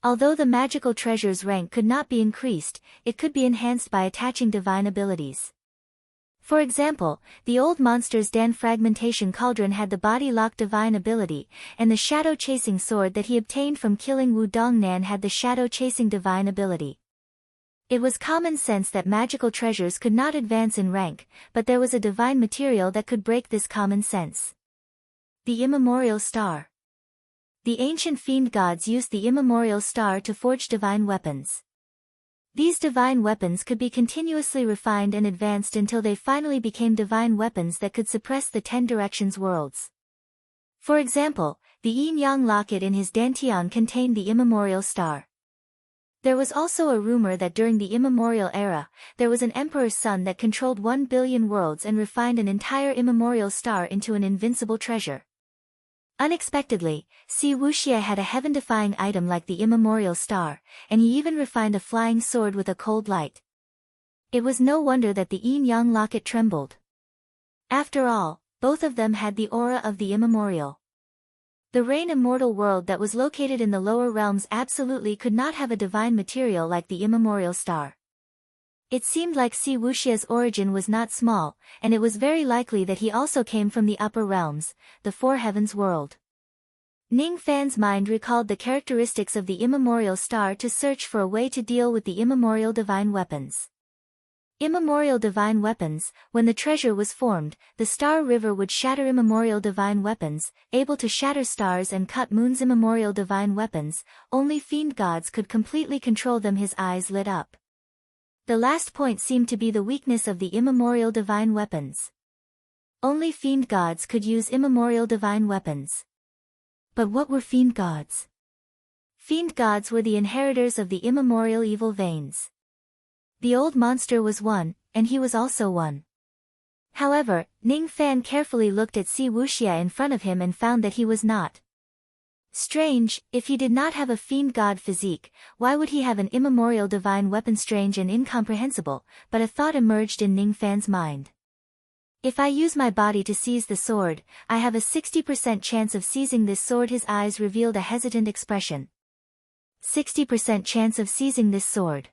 Although the magical treasure's rank could not be increased, it could be enhanced by attaching divine abilities. For example, the old monster's Dan fragmentation cauldron had the body-lock divine ability, and the shadow-chasing sword that he obtained from killing Wu Dongnan had the shadow-chasing divine ability. It was common sense that magical treasures could not advance in rank, but there was a divine material that could break this common sense. The immemorial star. The ancient fiend gods used the immemorial star to forge divine weapons. These divine weapons could be continuously refined and advanced until they finally became divine weapons that could suppress the 10 directions worlds. For example, the yin-yang locket in his dantian contained the immemorial star. There was also a rumor that during the immemorial era, there was an emperor's son that controlled 1 billion worlds and refined an entire immemorial star into an invincible treasure. Unexpectedly, Si Wuxie had a heaven-defying item like the immemorial star, and he even refined a flying sword with a cold light. It was no wonder that the yin-yang locket trembled. After all, both of them had the aura of the immemorial. The Rain Immortal world that was located in the lower realms absolutely could not have a divine material like the immemorial star. It seemed like Si Wuxie's origin was not small, and it was very likely that he also came from the upper realms, the 4 heavens world. Ning Fan's mind recalled the characteristics of the immemorial star to search for a way to deal with the immemorial divine weapons. Immemorial divine weapons, when the treasure was formed, the star river would shatter immemorial divine weapons, able to shatter stars and cut moons. Immemorial divine weapons, only fiend gods could completely control them. His eyes lit up. The last point seemed to be the weakness of the immemorial divine weapons. Only fiend gods could use immemorial divine weapons. But what were fiend gods? Fiend gods were the inheritors of the immemorial evil veins. The old monster was one, and he was also one. However, Ning Fan carefully looked at Si Wuxia in front of him and found that he was not. Strange, if he did not have a fiend god physique, why would he have an immemorial divine weapon? Strange and incomprehensible, but a thought emerged in Ning Fan's mind. If I use my body to seize the sword, I have a 60% chance of seizing this sword. His eyes revealed a hesitant expression. 60% chance of seizing this sword.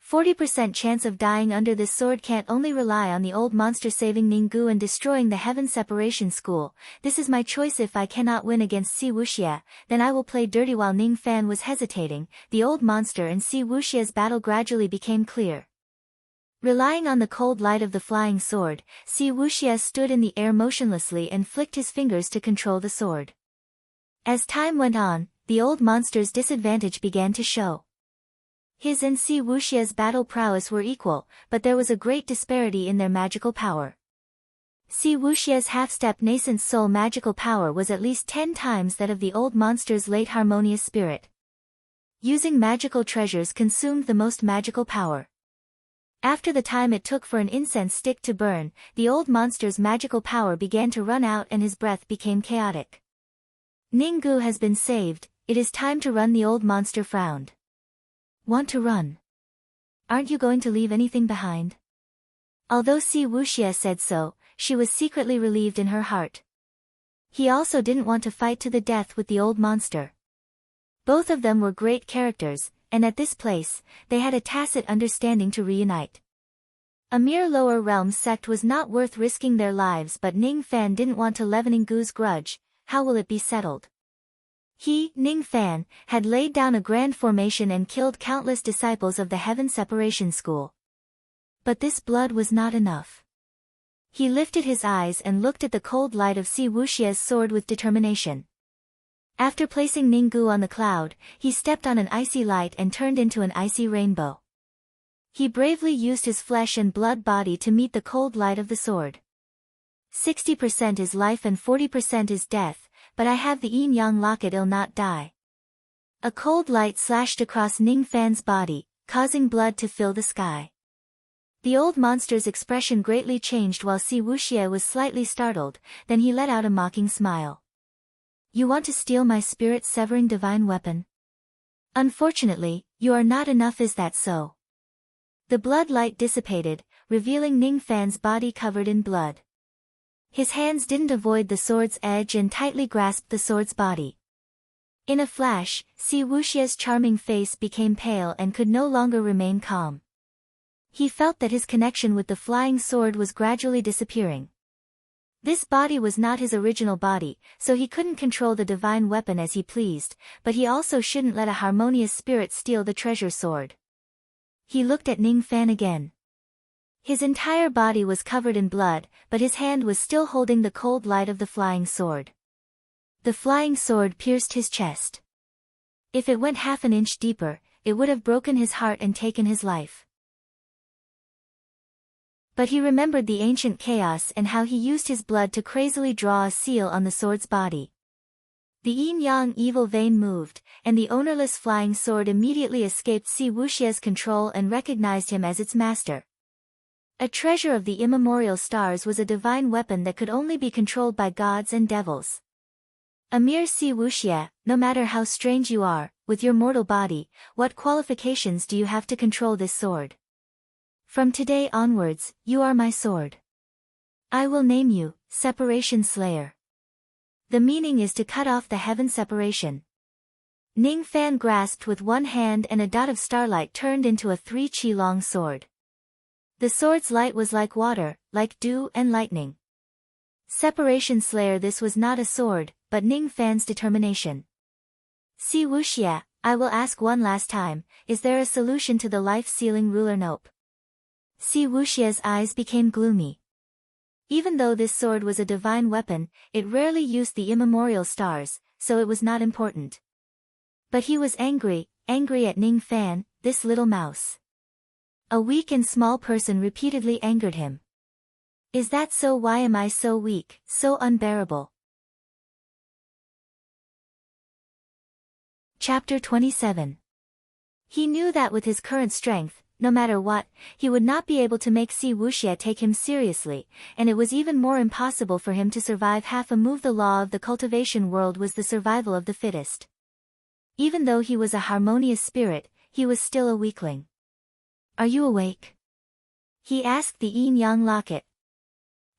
40% chance of dying under this sword. Can't only rely on the old monster saving Ninggu and destroying the Heaven Separation School. This is my choice. If I cannot win against Si Wuxia, then I will play dirty. While Ning Fan was hesitating, the old monster and Si Wuxia's battle gradually became clear. Relying on the cold light of the flying sword, Si Wuxia stood in the air motionlessly and flicked his fingers to control the sword. As time went on, the old monster's disadvantage began to show. His and Si Wuxia's battle prowess were equal, but there was a great disparity in their magical power. Si Wuxia's half-step nascent soul magical power was at least 10 times that of the old monster's late harmonious spirit. Using magical treasures consumed the most magical power. After the time it took for an incense stick to burn, the old monster's magical power began to run out and his breath became chaotic. Ninggu has been saved, it is time to run. The old monster frowned. Want to run? Aren't you going to leave anything behind? Although Si Wuxia said so, she was secretly relieved in her heart. He also didn't want to fight to the death with the old monster. Both of them were great characters, and at this place, they had a tacit understanding to reunite. A mere lower realm sect was not worth risking their lives, but Ning Fan didn't want to leaven Ninggu's grudge. How will it be settled? He, Ning Fan, had laid down a grand formation and killed countless disciples of the Heaven Separation School. But this blood was not enough. He lifted his eyes and looked at the cold light of Si Wuxia's sword with determination. After placing Ninggu on the cloud, he stepped on an icy light and turned into an icy rainbow. He bravely used his flesh and blood body to meet the cold light of the sword. 60% is life and 40% is death, but I have the yin-yang locket. I'll not die. A cold light slashed across Ning Fan's body, causing blood to fill the sky. The old monster's expression greatly changed while Si Wuxia was slightly startled, then he let out a mocking smile. You want to steal my spirit-severing divine weapon? Unfortunately, you are not enough. Is that so? The blood light dissipated, revealing Ning Fan's body covered in blood. His hands didn't avoid the sword's edge and tightly grasped the sword's body. In a flash, Si Wuxia's charming face became pale and could no longer remain calm. He felt that his connection with the flying sword was gradually disappearing. This body was not his original body, so he couldn't control the divine weapon as he pleased, but he also shouldn't let a harmonious spirit steal the treasure sword. He looked at Ning Fan again. His entire body was covered in blood, but his hand was still holding the cold light of the flying sword. The flying sword pierced his chest. If it went half an inch deeper, it would have broken his heart and taken his life. But he remembered the ancient chaos and how he used his blood to crazily draw a seal on the sword's body. The yin-yang evil vein moved, and the ownerless flying sword immediately escaped Si Wuxia's control and recognized him as its master. A treasure of the immemorial stars was a divine weapon that could only be controlled by gods and devils. A mere Si Wuxia, no matter how strange you are, with your mortal body, what qualifications do you have to control this sword? From today onwards, you are my sword. I will name you, Separation Slayer. The meaning is to cut off the heaven separation. Ning Fan grasped with one hand and a dot of starlight turned into a 3-chi-long sword. The sword's light was like water, like dew and lightning. Separation Slayer. This was not a sword, but Ning Fan's determination. Si Wuxia, I will ask one last time, is there a solution to the life-sealing ruler? Nope. Si Wuxia's eyes became gloomy. Even though this sword was a divine weapon, it rarely used the immemorial stars, so it was not important. But he was angry at Ning Fan, this little mouse. A weak and small person repeatedly angered him. Is that so? Why am I so weak, so unbearable? Chapter 27. He knew that with his current strength, no matter what, he would not be able to make Si Wuxia take him seriously, and it was even more impossible for him to survive half a move. The law of the cultivation world was the survival of the fittest. Even though he was a harmonious spirit, he was still a weakling. "Are you awake?" he asked the yin-yang locket.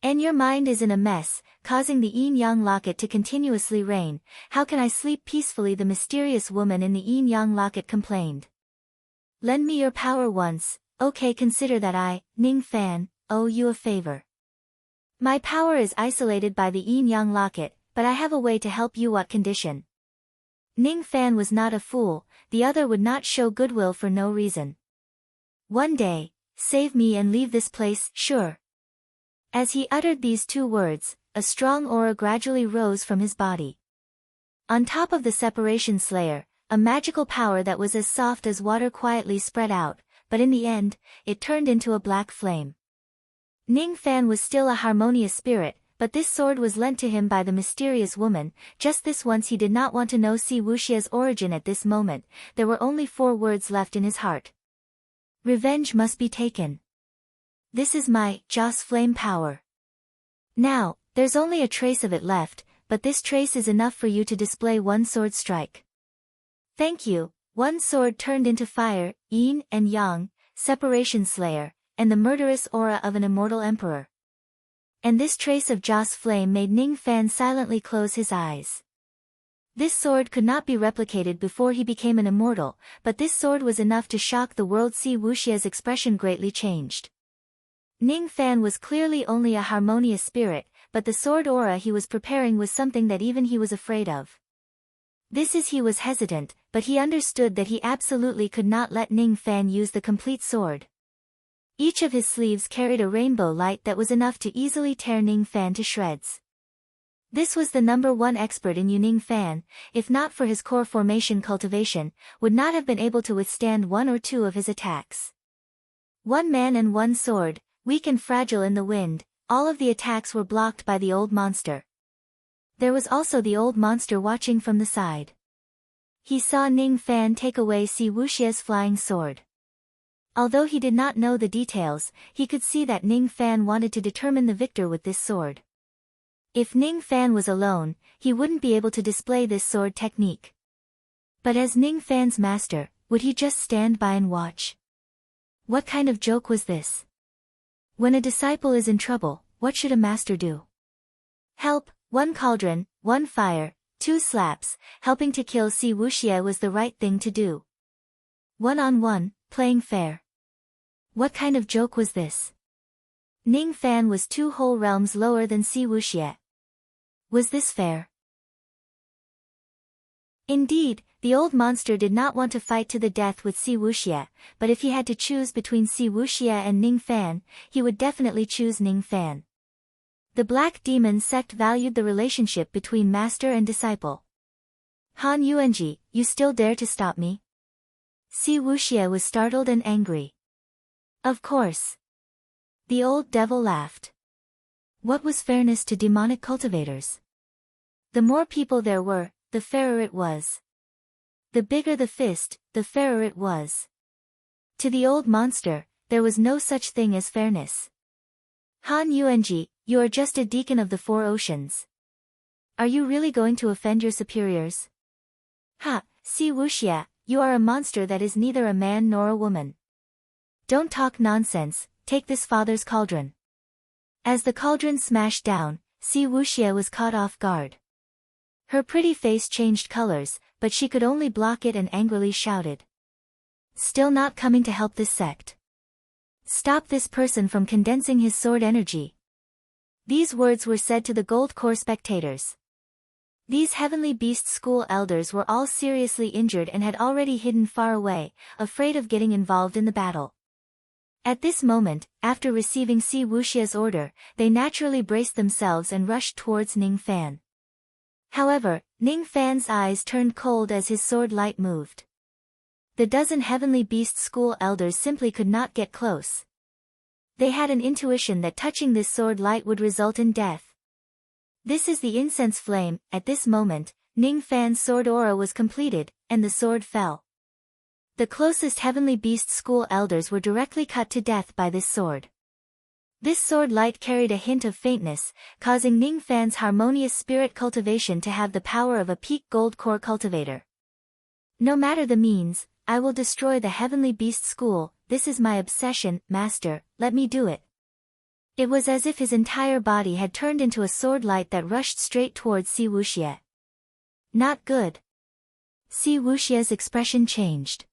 "And your mind is in a mess, causing the yin-yang locket to continuously rain. How can I sleep peacefully?" the mysterious woman in the yin-yang locket complained. "Lend me your power once, okay? Consider that I, Ning Fan, owe you a favor. My power is isolated by the yin-yang locket, but I have a way to help you." "What condition?" Ning Fan was not a fool, the other would not show goodwill for no reason. "One day, save me and leave this place." "Sure." As he uttered these two words, a strong aura gradually rose from his body. On top of the separation slayer, a magical power that was as soft as water quietly spread out, but in the end, it turned into a black flame. Ning Fan was still a harmonious spirit, but this sword was lent to him by the mysterious woman. Just this once he did not want to know Si Wuxia's origin at this moment. There were only 4 words left in his heart. Revenge must be taken. This is my Joss flame power. Now, there's only a trace of it left, but this trace is enough for you to display one sword strike. Thank you. One sword turned into fire, yin and yang, separation slayer, and the murderous aura of an immortal emperor. And this trace of Joss flame made Ning Fan silently close his eyes. This sword could not be replicated before he became an immortal, but this sword was enough to shock the world. Si Wuxia's expression greatly changed. Ning Fan was clearly only a harmonious spirit, but the sword aura he was preparing was something that even he was afraid of. He was hesitant, but he understood that he absolutely could not let Ning Fan use the complete sword. Each of his sleeves carried a rainbow light that was enough to easily tear Ning Fan to shreds. This was the #1 expert in Ning Fan, if not for his core formation cultivation, would not have been able to withstand 1 or 2 of his attacks. One man and one sword, weak and fragile in the wind, all of the attacks were blocked by the old monster. There was also the old monster watching from the side. He saw Ning Fan take away Si Wuxia's flying sword. Although he did not know the details, he could see that Ning Fan wanted to determine the victor with this sword. If Ning Fan was alone, he wouldn't be able to display this sword technique. But as Ning Fan's master, would he just stand by and watch? What kind of joke was this? When a disciple is in trouble, what should a master do? Help, 1 cauldron, 1 fire, 2 slaps, helping to kill Si Wuxia was the right thing to do. 1-on-1, playing fair. What kind of joke was this? Ning Fan was 2 whole realms lower than Si Wuxia. Was this fair? Indeed, the old monster did not want to fight to the death with Si Wuxia, but if he had to choose between Si Wuxia and Ning Fan, he would definitely choose Ning Fan. The Black Demon sect valued the relationship between master and disciple. Han Yuanji, you still dare to stop me? Si Wuxia was startled and angry. Of course. The old devil laughed. What was fairness to demonic cultivators? The more people there were, the fairer it was. The bigger the fist, the fairer it was. To the old monster, there was no such thing as fairness. Han Yuanji, you are just a deacon of the 4 oceans. Are you really going to offend your superiors? Ha, Si Wuxia, you are a monster that is neither a man nor a woman. Don't talk nonsense, take this father's cauldron. As the cauldron smashed down, Si Wuxia was caught off guard. Her pretty face changed colors, but she could only block it and angrily shouted. Still not coming to help this sect. Stop this person from condensing his sword energy. These words were said to the Gold Core spectators. These Heavenly Beast School elders were all seriously injured and had already hidden far away, afraid of getting involved in the battle. At this moment, after receiving Si Wuxia's order, they naturally braced themselves and rushed towards Ning Fan. However, Ning Fan's eyes turned cold as his sword light moved. The dozen Heavenly Beast School elders simply could not get close. They had an intuition that touching this sword light would result in death. This is the incense flame. At this moment, Ning Fan's sword aura was completed, and the sword fell. The closest heavenly beast school elders were directly cut to death by this sword. This sword light carried a hint of faintness, causing Ning Fan's harmonious spirit cultivation to have the power of a peak gold core cultivator. No matter the means, I will destroy the heavenly beast school. This is my obsession, master, let me do it. It was as if his entire body had turned into a sword light that rushed straight towards Si Wuxie. Not good. Si Wuxie's expression changed.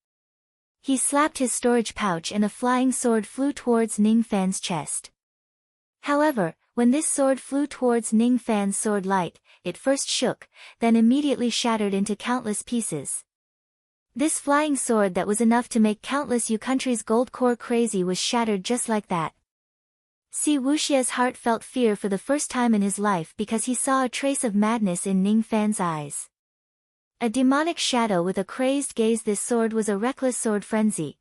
He slapped his storage pouch and a flying sword flew towards Ning Fan's chest. However, when this sword flew towards Ning Fan's sword light, it first shook, then immediately shattered into countless pieces. This flying sword that was enough to make countless countries' gold core crazy was shattered just like that. Si Wuxie's heart felt fear for the first time in his life because he saw a trace of madness in Ning Fan's eyes. A demonic shadow with a crazed gaze. This sword was a reckless sword frenzy.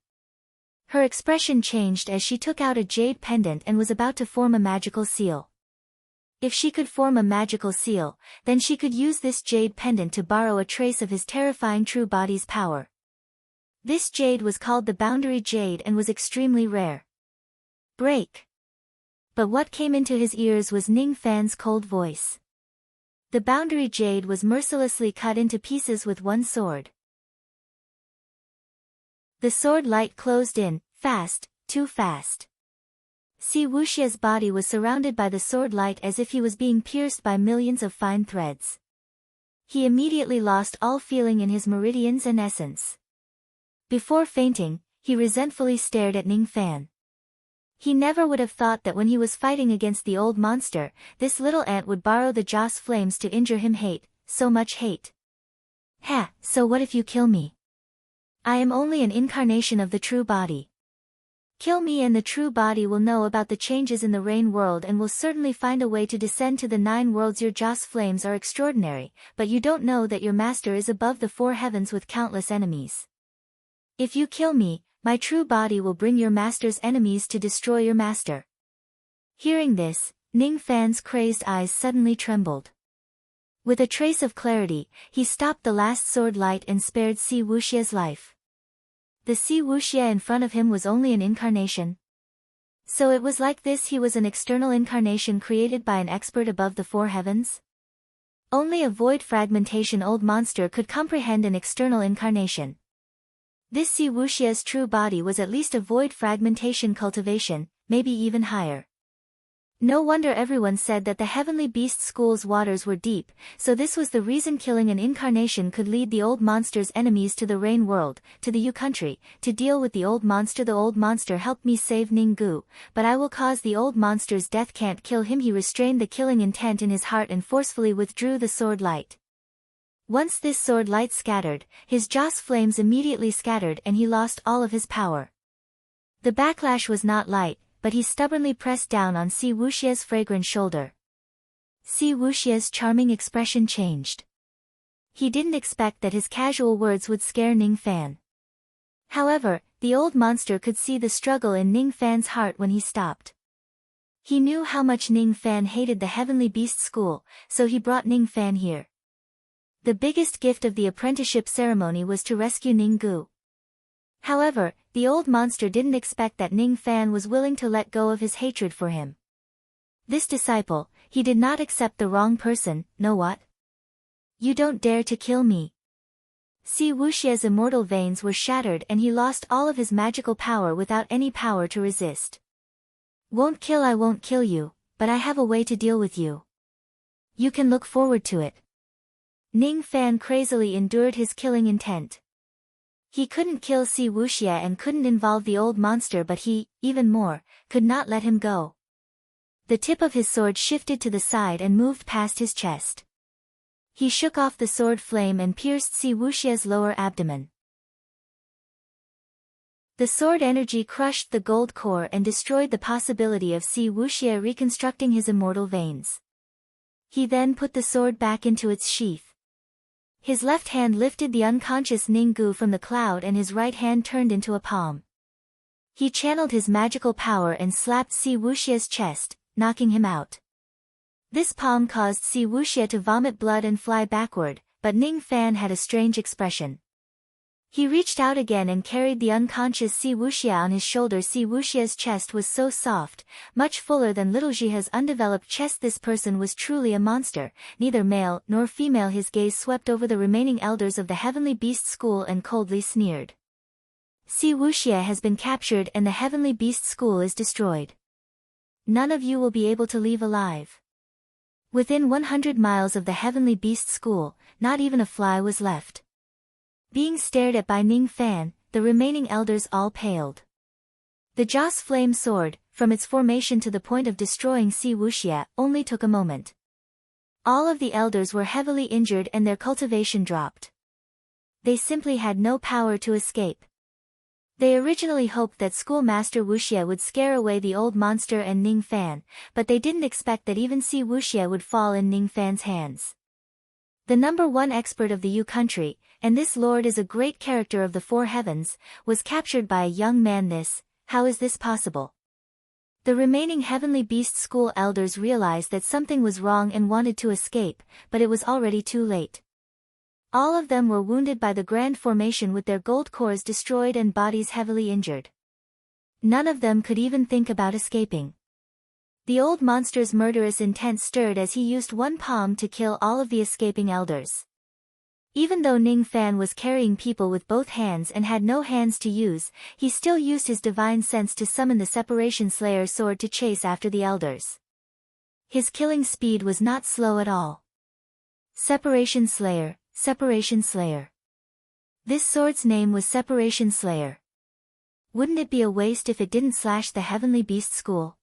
Her expression changed as she took out a jade pendant and was about to form a magical seal. If she could form a magical seal, then she could use this jade pendant to borrow a trace of his terrifying true body's power. This jade was called the Boundary Jade and was extremely rare. Break. But what came into his ears was Ning Fan's cold voice. The Boundary Jade was mercilessly cut into pieces with one sword. The sword light closed in, fast, too fast. Si Wuxie's body was surrounded by the sword light as if he was being pierced by millions of fine threads. He immediately lost all feeling in his meridians and essence. Before fainting, he resentfully stared at Ning Fan. He never would have thought that when he was fighting against the old monster, this little ant would borrow the Joss flames to injure him. Hate, so much hate. Ha, so what if you kill me? I am only an incarnation of the true body. Kill me and the true body will know about the changes in the rain world and will certainly find a way to descend to the 9 worlds. Your Joss flames are extraordinary, but you don't know that your master is above the 4 heavens with countless enemies. If you kill me, my true body will bring your master's enemies to destroy your master. Hearing this, Ning Fan's crazed eyes suddenly trembled. With a trace of clarity, he stopped the last sword light and spared Si Wuxie's life. The Si Wuxie in front of him was only an incarnation. So it was like this: he was an external incarnation created by an expert above the 4 heavens? Only a void fragmentation old monster could comprehend an external incarnation. This Si Wuxie's true body was at least a void fragmentation cultivation, maybe even higher. No wonder everyone said that the heavenly beast school's waters were deep, so this was the reason killing an incarnation could lead the old monster's enemies to the rain world, to the country, to deal with the old monster. The old monster helped me save Ninggu, but I will cause the old monster's death. Can't kill him. He restrained the killing intent in his heart and forcefully withdrew the sword light. Once this sword light scattered, his Joss flames immediately scattered and he lost all of his power. The backlash was not light, but he stubbornly pressed down on Si Wuxie's fragrant shoulder. Si Wuxie's charming expression changed. He didn't expect that his casual words would scare Ning Fan. However, the old monster could see the struggle in Ning Fan's heart when he stopped. He knew how much Ning Fan hated the heavenly beast school, so he brought Ning Fan here. The biggest gift of the apprenticeship ceremony was to rescue Ninggu. However, the old monster didn't expect that Ning Fan was willing to let go of his hatred for him. This disciple, he did not accept the wrong person. Know what? You don't dare to kill me. Si Wuxie's immortal veins were shattered and he lost all of his magical power without any power to resist. Won't kill. I won't kill you, but I have a way to deal with you. You can look forward to it. Ning Fan crazily endured his killing intent. He couldn't kill Si Wuxie and couldn't involve the old monster, but he, even more, could not let him go. The tip of his sword shifted to the side and moved past his chest. He shook off the sword flame and pierced Si Wuxie's lower abdomen. The sword energy crushed the gold core and destroyed the possibility of Si Wuxie reconstructing his immortal veins. He then put the sword back into its sheath. His left hand lifted the unconscious Ninggu from the cloud and his right hand turned into a palm. He channeled his magical power and slapped Si Wuxie's chest, knocking him out. This palm caused Si Wuxie to vomit blood and fly backward, but Ning Fan had a strange expression. He reached out again and carried the unconscious Si Wuxia on his shoulder. Si Wuxia's chest was so soft, much fuller than little Jihe's undeveloped chest. This person was truly a monster, neither male nor female. His gaze swept over the remaining elders of the Heavenly Beast School and coldly sneered. Si Wuxia has been captured and the Heavenly Beast School is destroyed. None of you will be able to leave alive. Within 100 miles of the Heavenly Beast School, not even a fly was left. Being stared at by Ning Fan, the remaining elders all paled. The Joss flame sword, from its formation to the point of destroying Si Wuxia, only took a moment. All of the elders were heavily injured and their cultivation dropped. They simply had no power to escape. They originally hoped that Schoolmaster Wuxia would scare away the old monster and Ning Fan, but they didn't expect that even Si Wuxia would fall in Ning Fan's hands. The #1 expert of the Yu country, and this lord is a great character of the four heavens, was captured by a young man. How is this possible? The remaining Heavenly Beast School elders realized that something was wrong and wanted to escape, but it was already too late. All of them were wounded by the grand formation with their gold cores destroyed and bodies heavily injured. None of them could even think about escaping. The old monster's murderous intent stirred as he used one palm to kill all of the escaping elders. Even though Ning Fan was carrying people with both hands and had no hands to use, he still used his divine sense to summon the Separation Slayer sword to chase after the elders. His killing speed was not slow at all. Separation Slayer, Separation Slayer. This sword's name was Separation Slayer. Wouldn't it be a waste if it didn't slash the Heavenly Beast School?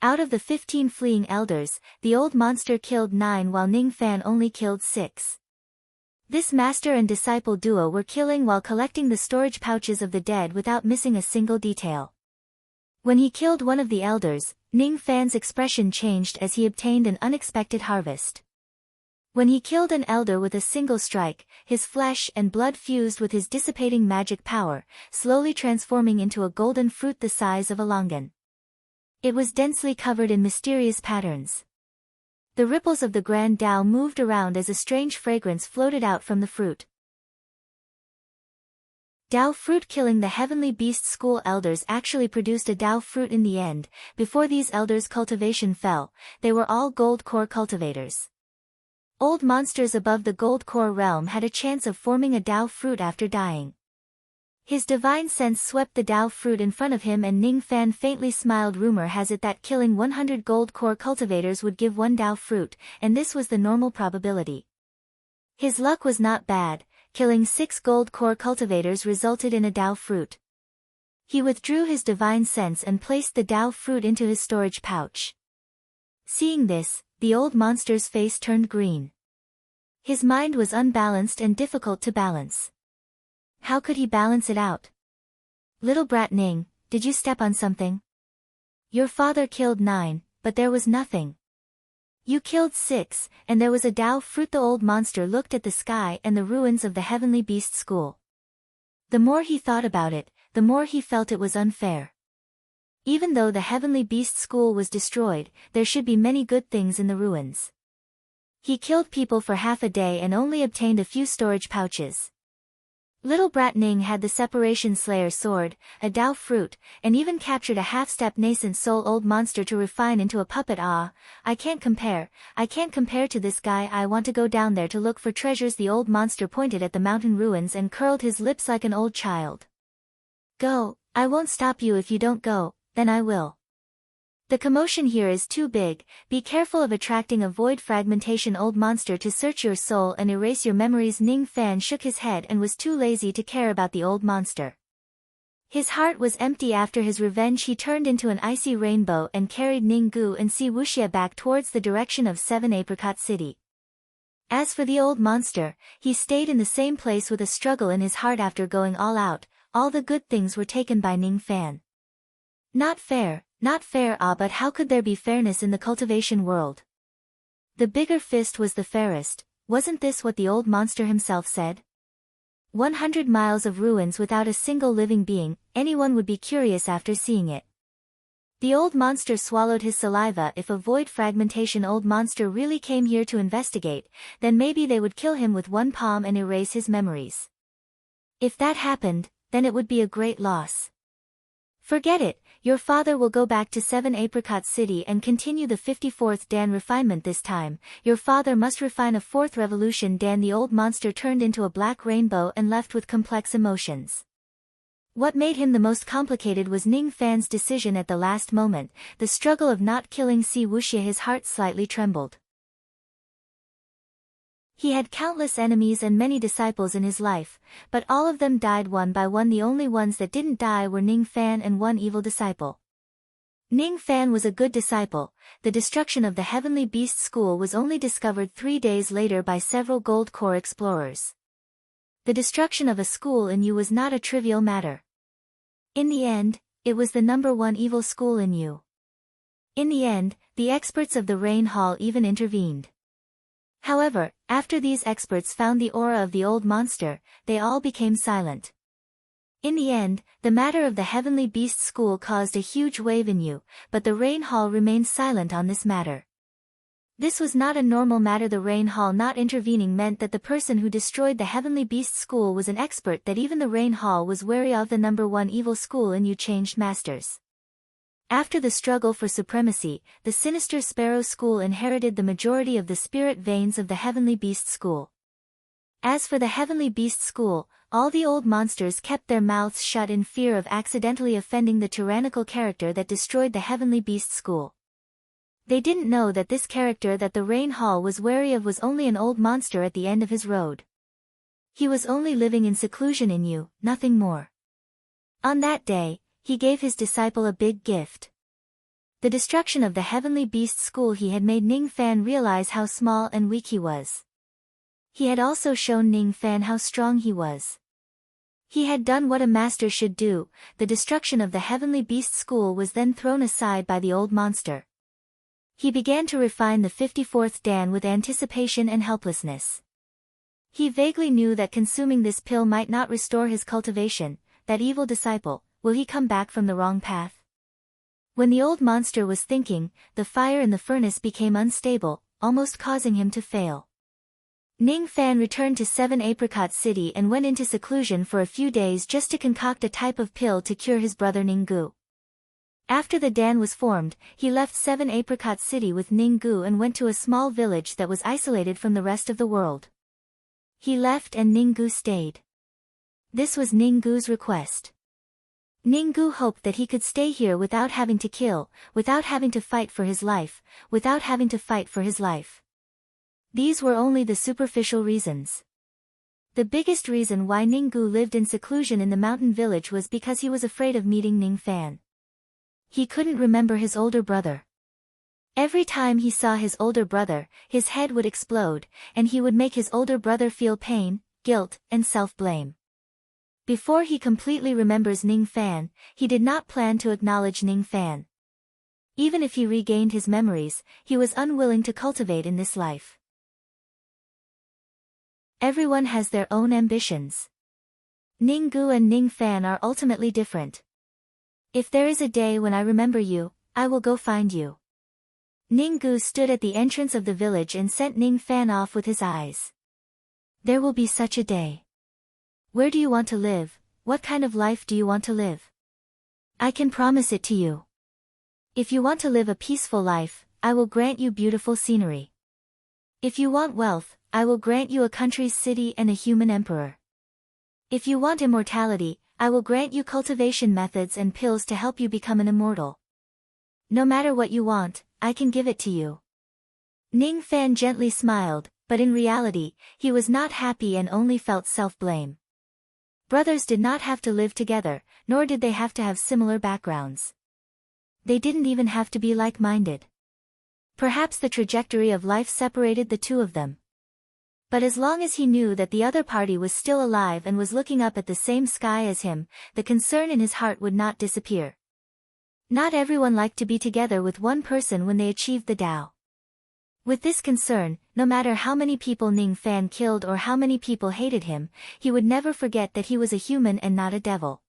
Out of the 15 fleeing elders, the old monster killed 9 while Ning Fan only killed 6. This master and disciple duo were killing while collecting the storage pouches of the dead without missing a single detail. When he killed one of the elders, Ning Fan's expression changed as he obtained an unexpected harvest. When he killed an elder with a single strike, his flesh and blood fused with his dissipating magic power, slowly transforming into a golden fruit the size of a longan. It was densely covered in mysterious patterns. The ripples of the Grand Dao moved around as a strange fragrance floated out from the fruit. Dao fruit. Killing the Heavenly Beast School elders actually produced a Dao fruit in the end. Before these elders' cultivation fell, they were all gold core cultivators. Old monsters above the gold core realm had a chance of forming a Dao fruit after dying. His divine sense swept the Dao fruit in front of him and Ning Fan faintly smiled. Rumor has it that killing 100 gold core cultivators would give 1 Dao fruit, and this was the normal probability. His luck was not bad, killing 6 gold core cultivators resulted in a Dao fruit. He withdrew his divine sense and placed the Dao fruit into his storage pouch. Seeing this, the old monster's face turned green. His mind was unbalanced and difficult to balance. How could he balance it out? Little brat Ning, did you step on something? Your father killed 9, but there was nothing. You killed 6, and there was a Dao fruit. The old monster looked at the sky and the ruins of the Heavenly Beast School. The more he thought about it, the more he felt it was unfair. Even though the Heavenly Beast School was destroyed, there should be many good things in the ruins. He killed people for half a day and only obtained a few storage pouches. Little brat Ning had the Separation Slayer sword, a Dao fruit, and even captured a half-step nascent soul old monster to refine into a puppet. I can't compare to this guy. I want to go down there to look for treasures. The old monster pointed at the mountain ruins and curled his lips like an old child. Go, I won't stop you. If you don't go, then I will. The commotion here is too big. Be careful of attracting a void fragmentation old monster to search your soul and erase your memories. Ning Fan shook his head and was too lazy to care about the old monster. His heart was empty. After his revenge he turned into an icy rainbow and carried Ning Gu and Si Wuxia back towards the direction of 7 Apricot City. As for the old monster, he stayed in the same place with a struggle in his heart. After going all out, all the good things were taken by Ning Fan. Not fair, but how could there be fairness in the cultivation world? The bigger fist was the fairest, wasn't this what the old monster himself said? 100 miles of ruins without a single living being, anyone would be curious after seeing it. The old monster swallowed his saliva. If a void fragmentation old monster really came here to investigate, then maybe they would kill him with one palm and erase his memories. If that happened, then it would be a great loss. Forget it, your father will go back to 7 Apricot City and continue the 54th Dan refinement this time. Your father must refine a 4th revolution. Dan. The old monster turned into a black rainbow and left with complex emotions. What made him the most complicated was Ning Fan's decision at the last moment, the struggle of not killing Si Wuxia. His heart slightly trembled. He had countless enemies and many disciples in his life, but all of them died one by one. The only ones that didn't die were Ning Fan and one evil disciple. Ning Fan was a good disciple. The destruction of the Heavenly Beast School was only discovered 3 days later by several Gold Core explorers. The destruction of a school in Yu was not a trivial matter. In the end, it was the #1 evil school in Yu. In the end, the experts of the Rain Hall even intervened. However, after these experts found the aura of the old monster, they all became silent. In the end, the matter of the Heavenly Beast School caused a huge wave in Yu, but the Rain Hall remained silent on this matter. This was not a normal matter. The Rain Hall not intervening meant that the person who destroyed the Heavenly Beast School was an expert that even the Rain Hall was wary of. The #1 evil school in Yu changed masters. After the struggle for supremacy, the sinister Sparrow School inherited the majority of the spirit veins of the Heavenly Beast School. As for the Heavenly Beast School, all the old monsters kept their mouths shut in fear of accidentally offending the tyrannical character that destroyed the Heavenly Beast School. They didn't know that this character that the Rain Hall was wary of was only an old monster at the end of his road. He was only living in seclusion in Yu, nothing more. On that day, he gave his disciple a big gift. The destruction of the Heavenly Beast School. He had made Ning Fan realize how small and weak he was. He had also shown Ning Fan how strong he was. He had done what a master should do. The destruction of the Heavenly Beast School was then thrown aside by the old monster. He began to refine the 54th Dan with anticipation and helplessness. He vaguely knew that consuming this pill might not restore his cultivation. That evil disciple, will he come back from the wrong path? When the old monster was thinking, the fire in the furnace became unstable, almost causing him to fail. Ning Fan returned to 7 Apricot City and went into seclusion for a few days just to concoct a type of pill to cure his brother Ninggu. After the Dan was formed, he left 7 Apricot City with Ninggu and went to a small village that was isolated from the rest of the world. He left and Ninggu stayed. This was Ninggu's request. Ninggu hoped that he could stay here without having to kill, without having to fight for his life, without having to fight for his life. These were only the superficial reasons. The biggest reason why Ninggu lived in seclusion in the mountain village was because he was afraid of meeting Ning Fan. He couldn't remember his older brother. Every time he saw his older brother, his head would explode, and he would make his older brother feel pain, guilt, and self-blame. Before he completely remembers Ning Fan, he did not plan to acknowledge Ning Fan. Even if he regained his memories, he was unwilling to cultivate in this life. Everyone has their own ambitions. Ninggu and Ning Fan are ultimately different. If there is a day when I remember you, I will go find you. Ninggu stood at the entrance of the village and sent Ning Fan off with his eyes. There will be such a day. Where do you want to live? What kind of life do you want to live? I can promise it to you. If you want to live a peaceful life, I will grant you beautiful scenery. If you want wealth, I will grant you a country's city and a human emperor. If you want immortality, I will grant you cultivation methods and pills to help you become an immortal. No matter what you want, I can give it to you. Ning Fan gently smiled, but in reality, he was not happy and only felt self-blame. Brothers did not have to live together, nor did they have to have similar backgrounds. They didn't even have to be like-minded. Perhaps the trajectory of life separated the two of them. But as long as he knew that the other party was still alive and was looking up at the same sky as him, the concern in his heart would not disappear. Not everyone liked to be together with one person when they achieved the Tao. With this concern, no matter how many people Ning Fan killed or how many people hated him, he would never forget that he was a human and not a devil.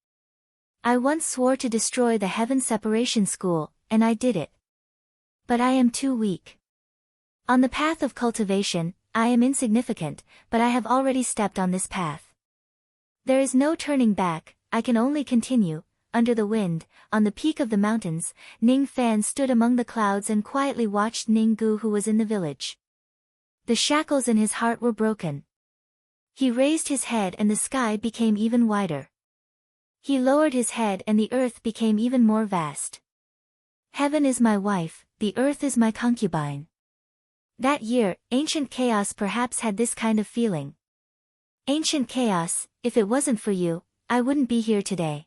I once swore to destroy the Heaven Separation School, and I did it. But I am too weak. On the path of cultivation, I am insignificant, but I have already stepped on this path. There is no turning back, I can only continue. Under the wind, on the peak of the mountains, Ning Fan stood among the clouds and quietly watched Ning Gu, who was in the village. The shackles in his heart were broken. He raised his head and the sky became even wider. He lowered his head and the earth became even more vast. Heaven is my wife, the earth is my concubine. That year, ancient chaos perhaps had this kind of feeling. Ancient chaos, if it wasn't for you, I wouldn't be here today.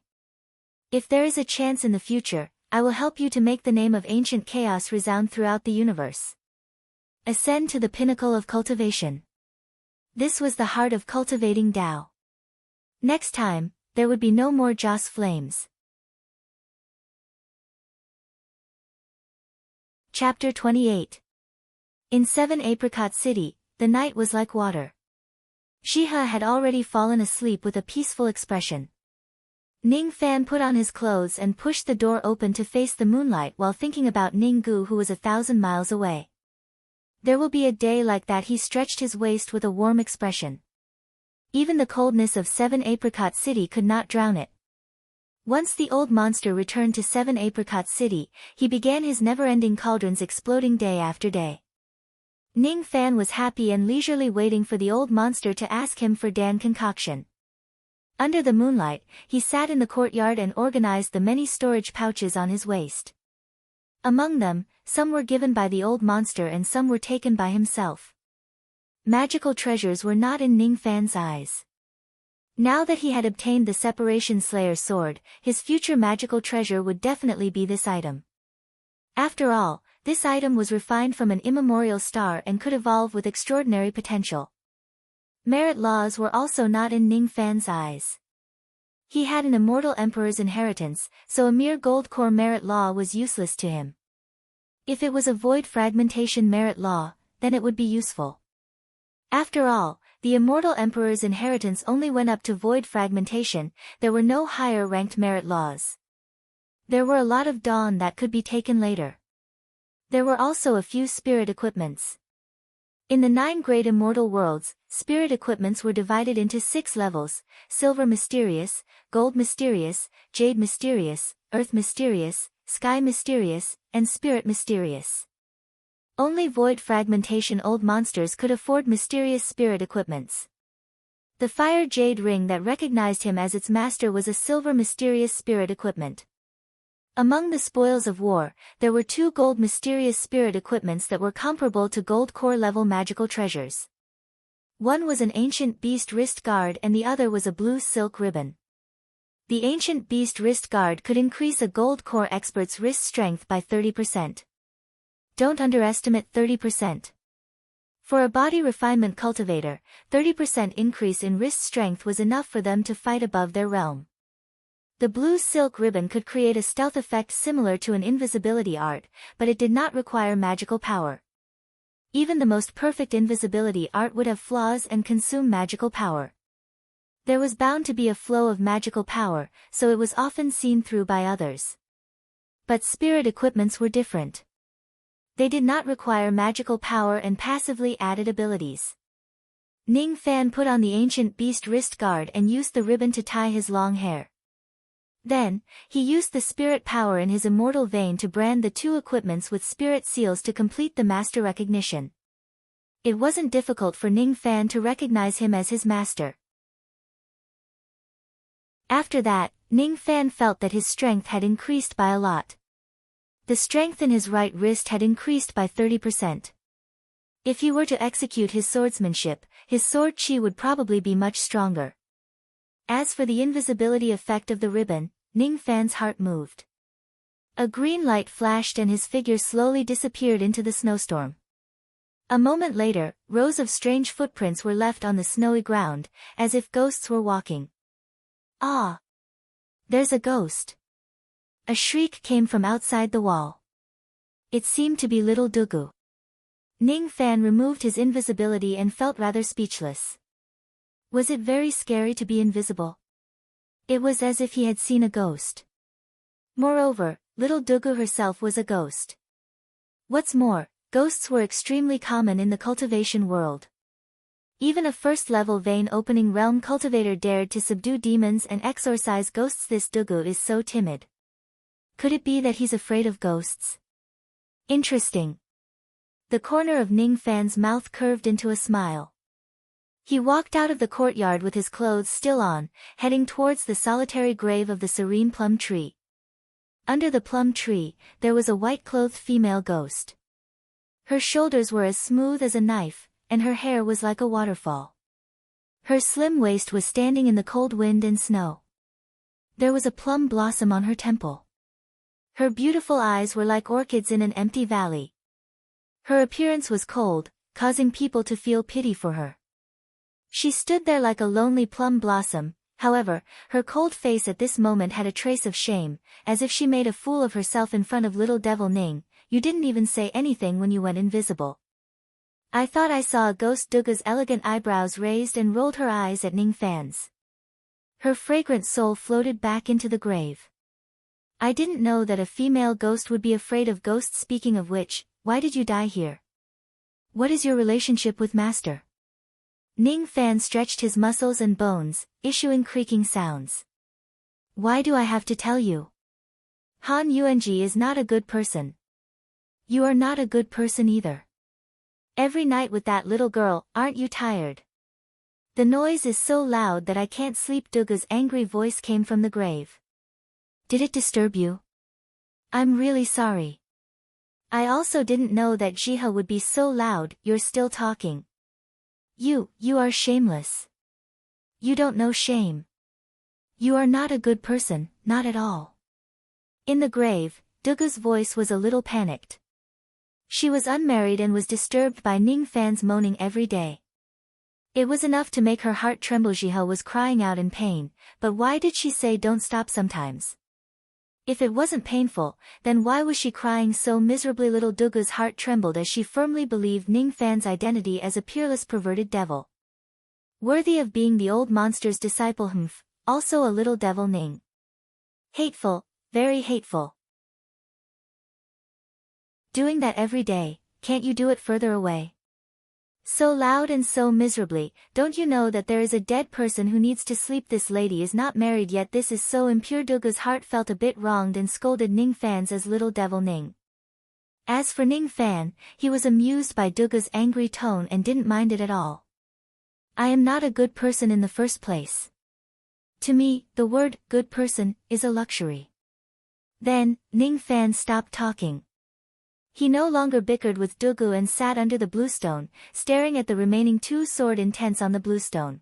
If there is a chance in the future, I will help you to make the name of ancient chaos resound throughout the universe. Ascend to the pinnacle of cultivation. This was the heart of cultivating Tao. Next time, there would be no more Joss flames. Chapter 28. In 7 Apricot City, the night was like water. Shiha had already fallen asleep with a peaceful expression. Ning Fan put on his clothes and pushed the door open to face the moonlight while thinking about Ning Gu, who was 1,000 miles away. There will be a day like that. He stretched his waist with a warm expression. Even the coldness of 7 Apricot City could not drown it. Once the old monster returned to 7 Apricot City, he began his never-ending cauldrons exploding day after day. Ning Fan was happy and leisurely waiting for the old monster to ask him for Dan concoction. Under the moonlight, he sat in the courtyard and organized the many storage pouches on his waist. Among them, some were given by the old monster and some were taken by himself. Magical treasures were not in Ning Fan's eyes. Now that he had obtained the Separation Slayer sword, his future magical treasure would definitely be this item. After all, this item was refined from an immemorial star and could evolve with extraordinary potential. Merit laws were also not in Ning Fan's eyes. He had an immortal emperor's inheritance, so a mere gold core merit law was useless to him. If it was a void fragmentation merit law, then it would be useful. After all, the immortal emperor's inheritance only went up to void fragmentation. There were no higher ranked merit laws. There were a lot of dawn that could be taken later. There were also a few spirit equipments. In the 9 great immortal worlds, spirit equipments were divided into 6 levels: Silver Mysterious, Gold Mysterious, Jade Mysterious, Earth Mysterious, Sky Mysterious, and Spirit Mysterious. Only void fragmentation old monsters could afford mysterious spirit equipments. The Fire Jade Ring that recognized him as its master was a Silver Mysterious spirit equipment. Among the spoils of war, there were 2 gold mysterious spirit equipments that were comparable to gold core level magical treasures. One was an ancient beast wrist guard and the other was a blue silk ribbon. The ancient beast wrist guard could increase a gold core expert's wrist strength by 30%. Don't underestimate 30%. For a body refinement cultivator, 30% increase in wrist strength was enough for them to fight above their realm. The blue silk ribbon could create a stealth effect similar to an invisibility art, but it did not require magical power. Even the most perfect invisibility art would have flaws and consume magical power. There was bound to be a flow of magical power, so it was often seen through by others. But spirit equipments were different. They did not require magical power and passively added abilities. Ning Fan put on the ancient beast wrist guard and used the ribbon to tie his long hair. Then, he used the spirit power in his immortal vein to brand the 2 equipments with spirit seals to complete the master recognition. It wasn't difficult for Ning Fan to recognize him as his master. After that, Ning Fan felt that his strength had increased by a lot. The strength in his right wrist had increased by 30%. If he were to execute his swordsmanship, his sword chi would probably be much stronger. As for the invisibility effect of the ribbon, Ning Fan's heart moved. A green light flashed and his figure slowly disappeared into the snowstorm. A moment later, rows of strange footprints were left on the snowy ground, as if ghosts were walking. Ah! There's a ghost! A shriek came from outside the wall. It seemed to be little Dugu. Ning Fan removed his invisibility and felt rather speechless. Was it very scary to be invisible? It was as if he had seen a ghost. Moreover, little Dugu herself was a ghost. What's more, ghosts were extremely common in the cultivation world. Even a first-level vein-opening realm cultivator dared to subdue demons and exorcise ghosts. This Dugu is so timid. Could it be that he's afraid of ghosts? Interesting. The corner of Ning Fan's mouth curved into a smile. He walked out of the courtyard with his clothes still on, heading towards the solitary grave of the serene plum tree. Under the plum tree, there was a white-clothed female ghost. Her shoulders were as smooth as a knife, and her hair was like a waterfall. Her slim waist was standing in the cold wind and snow. There was a plum blossom on her temple. Her beautiful eyes were like orchids in an empty valley. Her appearance was cold, causing people to feel pity for her. She stood there like a lonely plum blossom. However, her cold face at this moment had a trace of shame, as if she made a fool of herself in front of little devil Ning. You didn't even say anything when you went invisible. I thought I saw a ghost. Duga's elegant eyebrows raised and rolled her eyes at Ning Fan's. Her fragrant soul floated back into the grave. I didn't know that a female ghost would be afraid of ghosts. Speaking of which, why did you die here? What is your relationship with Master? Ning Fan stretched his muscles and bones, issuing creaking sounds. Why do I have to tell you? Han Yuanji is not a good person. You are not a good person either. Every night with that little girl, aren't you tired? The noise is so loud that I can't sleep. Duga's angry voice came from the grave. Did it disturb you? I'm really sorry. I also didn't know that Jiha would be so loud. You're still talking. You are shameless. You don't know shame. You are not a good person, not at all. In the grave, Duga's voice was a little panicked. She was unmarried and was disturbed by Ning Fan's moaning every day. It was enough to make her heart tremble. Jiha was crying out in pain, but why did she say don't stop sometimes? If it wasn't painful, then why was she crying so miserably? Little Duga's heart trembled as she firmly believed Ning Fan's identity as a peerless perverted devil. Worthy of being the old monster's disciple. Also a little devil Ning. Hateful, very hateful. Doing that every day, can't you do it further away? So loud and so miserably. Don't you know that there is a dead person who needs to sleep? This lady is not married yet. This is so impure. Duga's heart felt a bit wronged and scolded Ning Fan's as little devil Ning. As for Ning Fan, he was amused by Duga's angry tone and didn't mind it at all. I am not a good person in the first place. To me, the word good person is a luxury. Then, Ning Fan stopped talking. He no longer bickered with Dugu and sat under the bluestone, staring at the remaining 2 sword intents on the bluestone.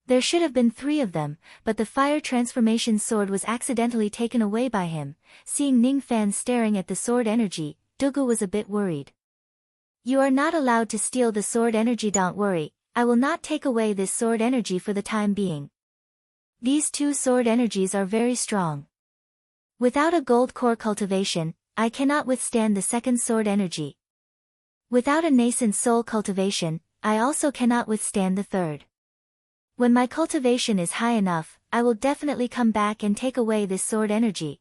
There should have been 3 of them, but the fire transformation sword was accidentally taken away by him. Seeing Ning Fan staring at the sword energy, Dugu was a bit worried. You are not allowed to steal the sword energy. Don't worry, I will not take away this sword energy for the time being. These 2 sword energies are very strong. Without a gold core cultivation, I cannot withstand the second sword energy. Without a nascent soul cultivation, I also cannot withstand the third. When my cultivation is high enough, I will definitely come back and take away this sword energy.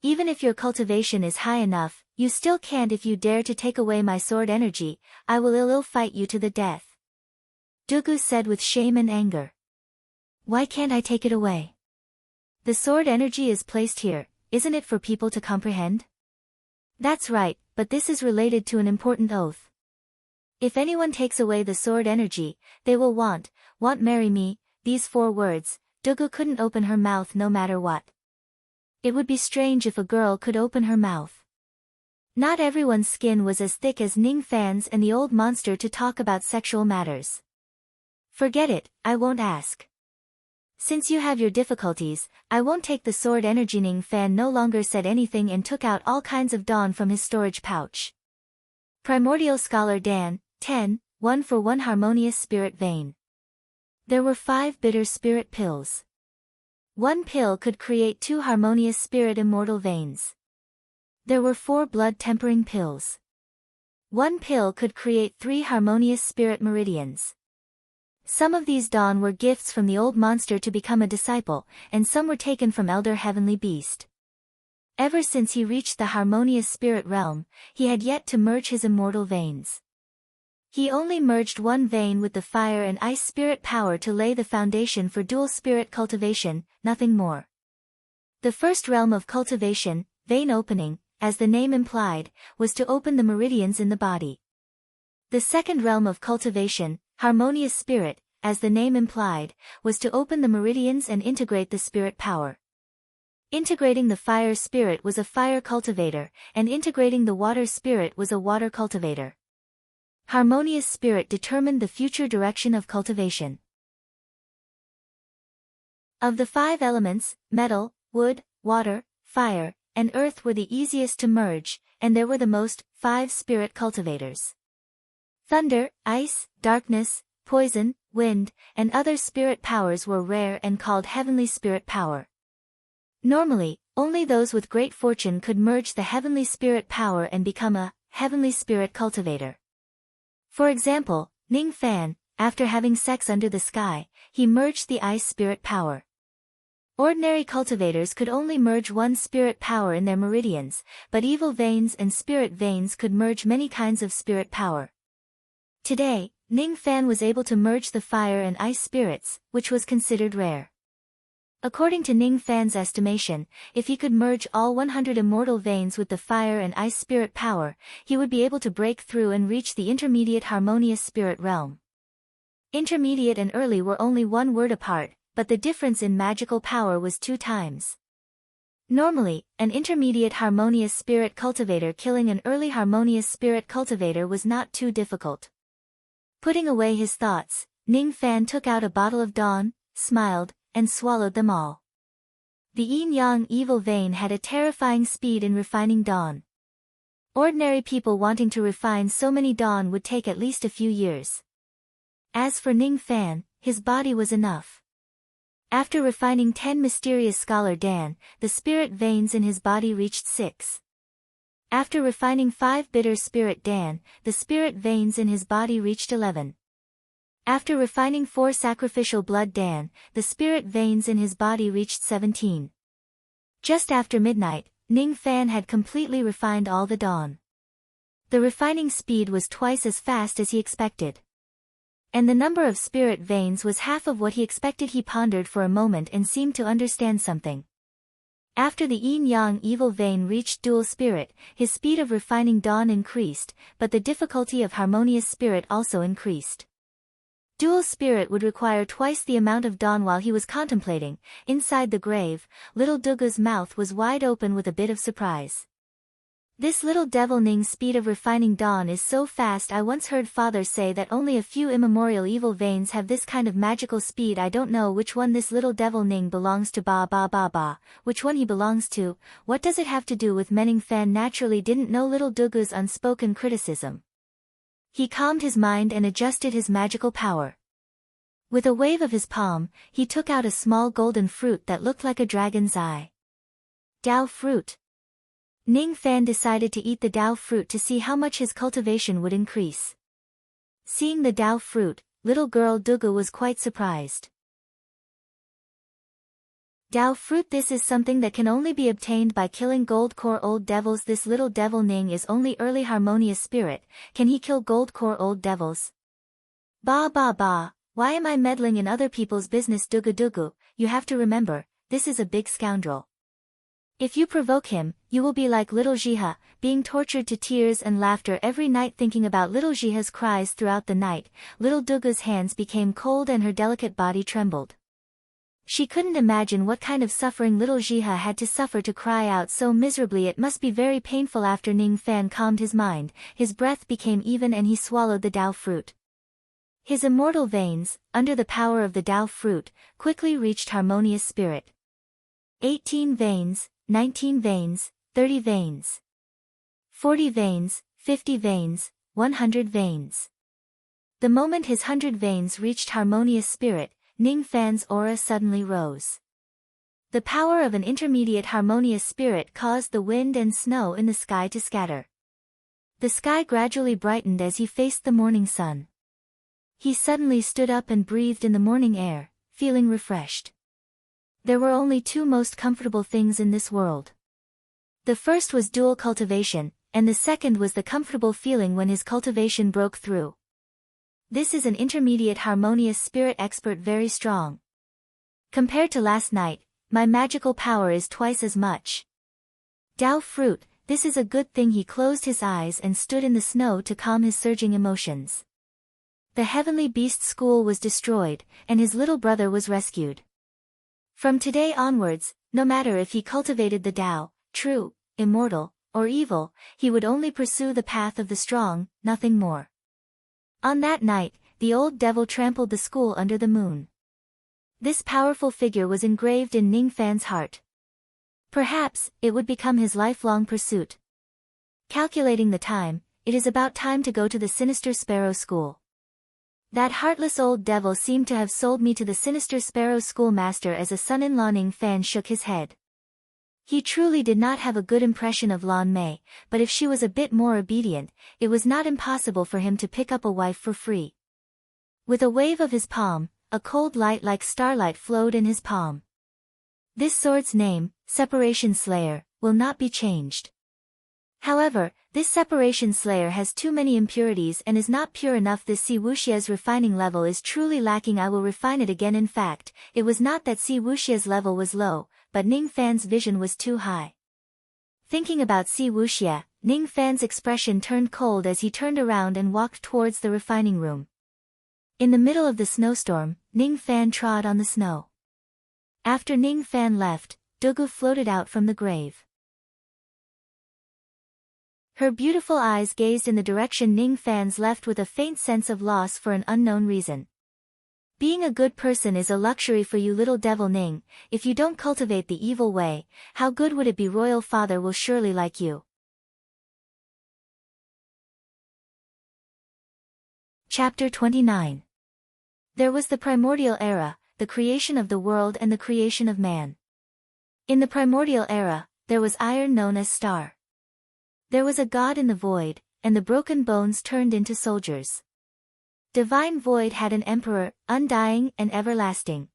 Even if your cultivation is high enough, you still can't. If you dare to take away my sword energy, I will ill fight you to the death. Dugu said with shame and anger. Why can't I take it away? The sword energy is placed here, isn't it for people to comprehend? That's right, but this is related to an important oath. If anyone takes away the sword energy, they will want marry me. These 4 words, Dugu couldn't open her mouth no matter what. It would be strange if a girl could open her mouth. Not everyone's skin was as thick as Ning Fan's and the old monster to talk about sexual matters. Forget it, I won't ask. Since you have your difficulties, I won't take the sword energy. Ning Fan no longer said anything and took out all kinds of dawn from his storage pouch. Primordial Scholar Dan, 10, 1 for 1 harmonious spirit vein. There were 5 bitter spirit pills. 1 pill could create 2 harmonious spirit immortal veins. There were 4 blood tempering pills. 1 pill could create 3 harmonious spirit meridians. Some of these dawn were gifts from the old monster to become a disciple, and some were taken from Elder Heavenly Beast. Ever since he reached the harmonious spirit realm, he had yet to merge his immortal veins. He only merged one vein with the fire and ice spirit power to lay the foundation for dual spirit cultivation, nothing more. The first realm of cultivation, vein opening, as the name implied, was to open the meridians in the body. The second realm of cultivation, harmonious spirit, as the name implied, was to open the meridians and integrate the spirit power. Integrating the fire spirit was a fire cultivator, and integrating the water spirit was a water cultivator. Harmonious spirit determined the future direction of cultivation. Of the 5 elements, metal, wood, water, fire, and earth were the easiest to merge, and there were the most 5 spirit cultivators. Thunder, ice, darkness, poison, wind, and other spirit powers were rare and called heavenly spirit power. Normally, only those with great fortune could merge the heavenly spirit power and become a heavenly spirit cultivator. For example, Ning Fan, after having sex under the sky, he merged the ice spirit power. Ordinary cultivators could only merge one spirit power in their meridians, but evil veins and spirit veins could merge many kinds of spirit power. Today, Ning Fan was able to merge the fire and ice spirits, which was considered rare. According to Ning Fan's estimation, if he could merge all 100 immortal veins with the fire and ice spirit power, he would be able to break through and reach the intermediate harmonious spirit realm. Intermediate and early were only one word apart, but the difference in magical power was 2 times. Normally, an intermediate harmonious spirit cultivator killing an early harmonious spirit cultivator was not too difficult. Putting away his thoughts, Ning Fan took out a bottle of dawn, smiled, and swallowed them all. The yin-yang evil vein had a terrifying speed in refining dawn. Ordinary people wanting to refine so many dawn would take at least a few years. As for Ning Fan, his body was enough. After refining 10 mysterious scholar Dan, the spirit veins in his body reached 6. After refining 5 bitter spirit Dan, the spirit veins in his body reached 11. After refining 4 sacrificial blood Dan, the spirit veins in his body reached 17. Just after midnight, Ning Fan had completely refined all the dawn. The refining speed was twice as fast as he expected. And the number of spirit veins was half of what he expected. He pondered for a moment and seemed to understand something. After the yin-yang evil vein reached dual spirit, his speed of refining dawn increased, but the difficulty of harmonious spirit also increased. Dual spirit would require twice the amount of dawn. While he was contemplating, inside the grave, little Duga's mouth was wide open with a bit of surprise. This little devil Ning's speed of refining dawn is so fast. I once heard father say that only a few immemorial evil veins have this kind of magical speed. I don't know which one this little devil Ning belongs to. Which one he belongs to. What does it have to do with Ning Fan naturally didn't know little Duga's unspoken criticism. He calmed his mind and adjusted his magical power. With a wave of his palm, he took out a small golden fruit that looked like a dragon's eye. Dao fruit. Ning Fan decided to eat the Dao fruit to see how much his cultivation would increase. Seeing the Dao fruit, little girl Duga was quite surprised. Dao fruit. This is something that can only be obtained by killing gold core old devils. This little devil Ning is only early harmonious spirit. Can he kill gold core old devils? Ba. Why am I meddling in other people's business? Dugu, you have to remember, this is a big scoundrel. If you provoke him, you will be like little Jiha, being tortured to tears and laughter every night. Thinking about little Jiha's cries throughout the night, little Duga's hands became cold and her delicate body trembled. She couldn't imagine what kind of suffering little Jiha had to suffer to cry out so miserably. It must be very painful. After Ning Fan calmed his mind, his breath became even and he swallowed the Dao fruit. His immortal veins, under the power of the Dao fruit, quickly reached harmonious spirit. 18 veins, 19 veins, 30 veins, 40 veins, 50 veins, 100 veins. The moment his 100 veins reached harmonious spirit, Ning Fan's aura suddenly rose. The power of an intermediate harmonious spirit caused the wind and snow in the sky to scatter. The sky gradually brightened as he faced the morning sun. He suddenly stood up and breathed in the morning air, feeling refreshed. There were only 2 most comfortable things in this world. The first was dual cultivation, and the second was the comfortable feeling when his cultivation broke through. This is an intermediate harmonious spirit expert, very strong. Compared to last night, my magical power is twice as much. Dao fruit, this is a good thing. He closed his eyes and stood in the snow to calm his surging emotions. The heavenly beast school was destroyed, and his little brother was rescued. From today onwards, no matter if he cultivated the Tao, true, immortal, or evil, he would only pursue the path of the strong, nothing more. On that night, the old devil trampled the school under the moon. This powerful figure was engraved in Ning Fan's heart. Perhaps, it would become his lifelong pursuit. Calculating the time, it is about time to go to the sinister sparrow school. That heartless old devil seemed to have sold me to the sinister sparrow schoolmaster as a son-in-law. Ning Fan shook his head. He truly did not have a good impression of Lan Mei, but if she was a bit more obedient, it was not impossible for him to pick up a wife for free. With a wave of his palm, a cold light like starlight flowed in his palm. This sword's name, Separation Slayer, will not be changed. However, this Separation Slayer has too many impurities and is not pure enough. This Si Wuxia's refining level is truly lacking. I will refine it again. In fact, it was not that Si Wuxia's level was low, but Ning Fan's vision was too high. Thinking about Si Wuxia, Ning Fan's expression turned cold as he turned around and walked towards the refining room. In the middle of the snowstorm, Ning Fan trod on the snow. After Ning Fan left, Dugu floated out from the grave. Her beautiful eyes gazed in the direction Ning Fan's left with a faint sense of loss for an unknown reason. Being a good person is a luxury for you, little devil Ning. If you don't cultivate the evil way, how good would it be? Royal father will surely like you. Chapter 29. There was the primordial era, the creation of the world and the creation of man. In the primordial era, there was iron known as star. There was a god in the void, and the broken bones turned into soldiers. Divine void had an emperor, undying and everlasting.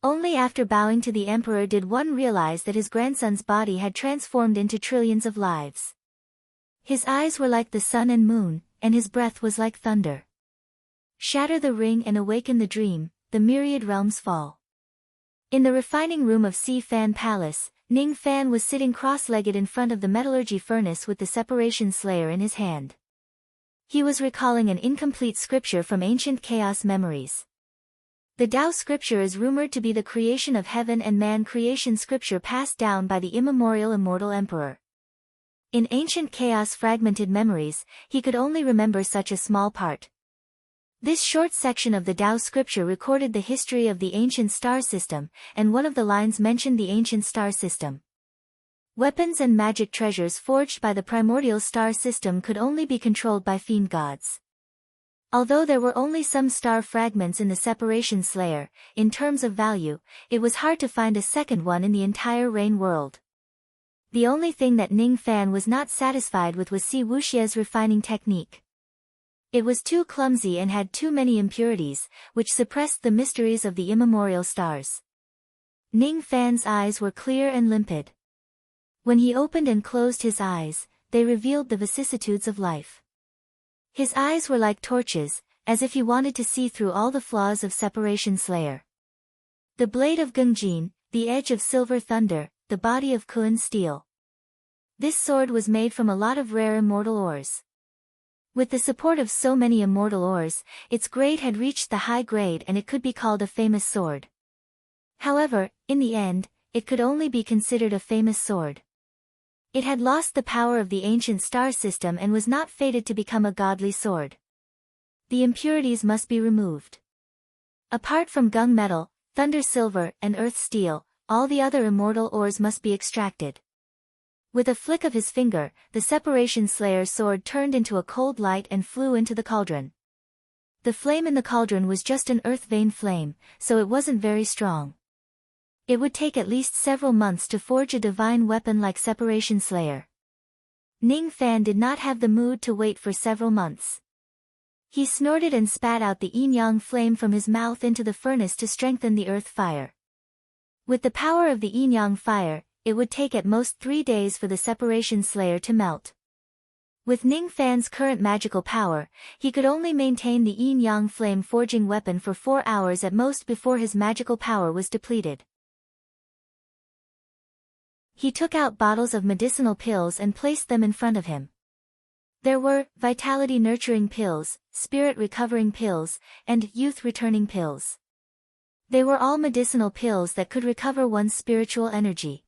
Only after bowing to the emperor did one realize that his grandson's body had transformed into trillions of lives. His eyes were like the sun and moon, and his breath was like thunder. Shatter the ring and awaken the dream, the myriad realms fall. In the refining room of Si Fan Palace, Ning Fan was sitting cross-legged in front of the metallurgy furnace with the Separation Slayer in his hand. He was recalling an incomplete scripture from ancient chaos memories. The Tao scripture is rumored to be the creation of heaven and man creation scripture passed down by the immemorial immortal emperor. In ancient chaos fragmented memories, he could only remember such a small part. This short section of the Tao scripture recorded the history of the ancient star system, and one of the lines mentioned the ancient star system. Weapons and magic treasures forged by the primordial star system could only be controlled by fiend gods. Although there were only some star fragments in the Separation Slayer, in terms of value, it was hard to find a second one in the entire Rain world. The only thing that Ning Fan was not satisfied with was Si Wuxia's refining technique. It was too clumsy and had too many impurities, which suppressed the mysteries of the immemorial stars. Ning Fan's eyes were clear and limpid. When he opened and closed his eyes, they revealed the vicissitudes of life. His eyes were like torches, as if he wanted to see through all the flaws of Separation Slayer. The blade of Gungjin, the edge of silver thunder, the body of Kun steel. This sword was made from a lot of rare immortal ores. With the support of so many immortal ores, its grade had reached the high grade and it could be called a famous sword. However, in the end, it could only be considered a famous sword. It had lost the power of the ancient star system and was not fated to become a godly sword. The impurities must be removed. Apart from Gung metal, thunder silver, and earth steel, all the other immortal ores must be extracted. With a flick of his finger, the Separation Slayer's sword turned into a cold light and flew into the cauldron. The flame in the cauldron was just an earth vein flame, so it wasn't very strong. It would take at least several months to forge a divine weapon like Separation Slayer. Ning Fan did not have the mood to wait for several months. He snorted and spat out the yin-yang flame from his mouth into the furnace to strengthen the earth fire. With the power of the yin-yang fire, it would take at most 3 days for the Separation Slayer to melt. With Ning Fan's current magical power, he could only maintain the yin-yang flame-forging weapon for 4 hours at most before his magical power was depleted. He took out bottles of medicinal pills and placed them in front of him. There were vitality-nurturing pills, spirit-recovering pills, and youth-returning pills. They were all medicinal pills that could recover one's spiritual energy.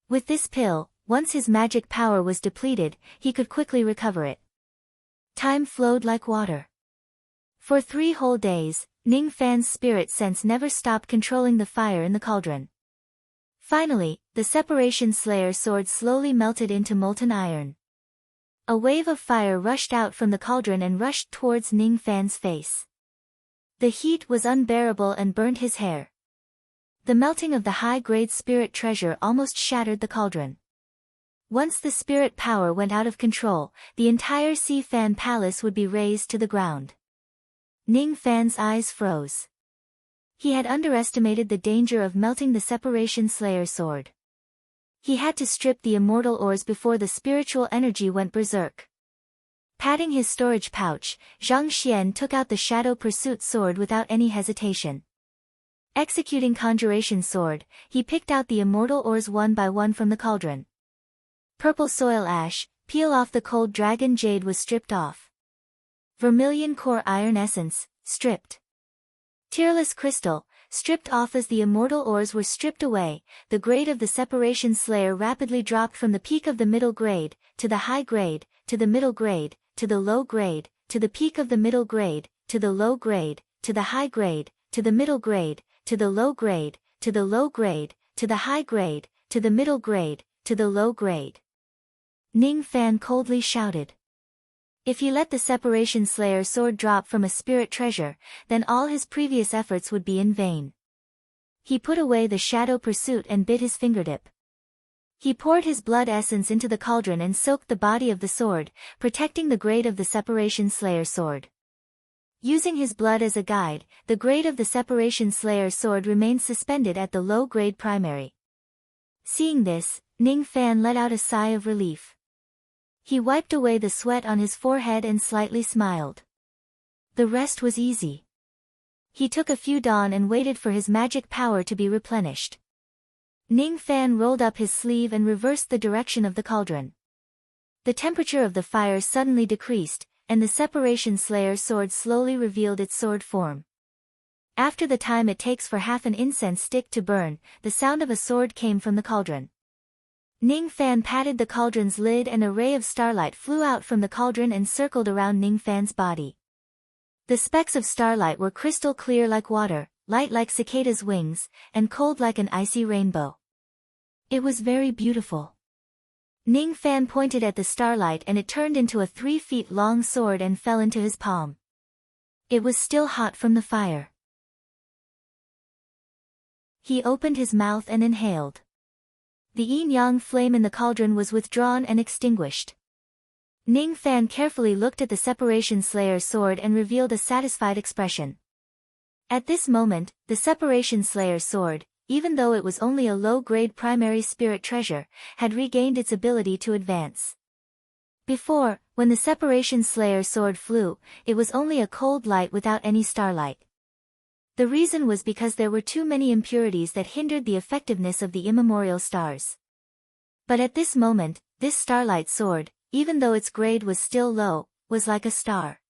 With this pill, once his magic power was depleted, he could quickly recover it. Time flowed like water. For 3 whole days, Ning Fan's spirit sense never stopped controlling the fire in the cauldron. Finally, the Separation Slayer sword slowly melted into molten iron. A wave of fire rushed out from the cauldron and rushed towards Ning Fan's face. The heat was unbearable and burned his hair. The melting of the high-grade spirit treasure almost shattered the cauldron. Once the spirit power went out of control, the entire Si Fan palace would be razed to the ground. Ning Fan's eyes froze. He had underestimated the danger of melting the Separation Slayer sword. He had to strip the immortal ores before the spiritual energy went berserk. Patting his storage pouch, Zhang Xian took out the Shadow Pursuit sword without any hesitation. Executing Conjuration Sword, he picked out the immortal ores one by one from the cauldron. Purple Soil Ash, Peel Off the Cold Dragon Jade was stripped off. Vermilion Core Iron Essence, stripped. Tearless Crystal, stripped off. As the immortal ores were stripped away, the grade of the Separation Slayer rapidly dropped from the peak of the middle grade, to the high grade, to the middle grade, to the low grade, to the peak of the middle grade, to the low grade, to the high grade, to the middle grade, to the low grade, to the low grade, to the high grade, to the middle grade, to the low grade. Ning Fan coldly shouted. If he let the Separation Slayer sword drop from a spirit treasure, then all his previous efforts would be in vain. He put away the Shadow Pursuit and bit his fingertip. He poured his blood essence into the cauldron and soaked the body of the sword, protecting the grade of the Separation Slayer sword. Using his blood as a guide, the grade of the Separation Slayer sword remained suspended at the low-grade primary. Seeing this, Ning Fan let out a sigh of relief. He wiped away the sweat on his forehead and slightly smiled. The rest was easy. He took a few dawn and waited for his magic power to be replenished. Ning Fan rolled up his sleeve and reversed the direction of the cauldron. The temperature of the fire suddenly decreased, and the Separation Slayer sword slowly revealed its sword form. After the time it takes for half an incense stick to burn, the sound of a sword came from the cauldron. Ning Fan patted the cauldron's lid and a ray of starlight flew out from the cauldron and circled around Ning Fan's body. The specks of starlight were crystal clear like water, light like cicada's wings, and cold like an icy rainbow. It was very beautiful. Ning Fan pointed at the starlight and it turned into a 3 feet long sword and fell into his palm. It was still hot from the fire. He opened his mouth and inhaled. The yin-yang flame in the cauldron was withdrawn and extinguished. Ning Fan carefully looked at the Separation Slayer sword and revealed a satisfied expression. At this moment, the Separation Slayer sword, even though it was only a low-grade primary spirit treasure, had regained its ability to advance. Before, when the Separation Slayer sword flew, it was only a cold light without any starlight. The reason was because there were too many impurities that hindered the effectiveness of the immemorial stars. But at this moment, this starlight sword, even though its grade was still low, was like a star.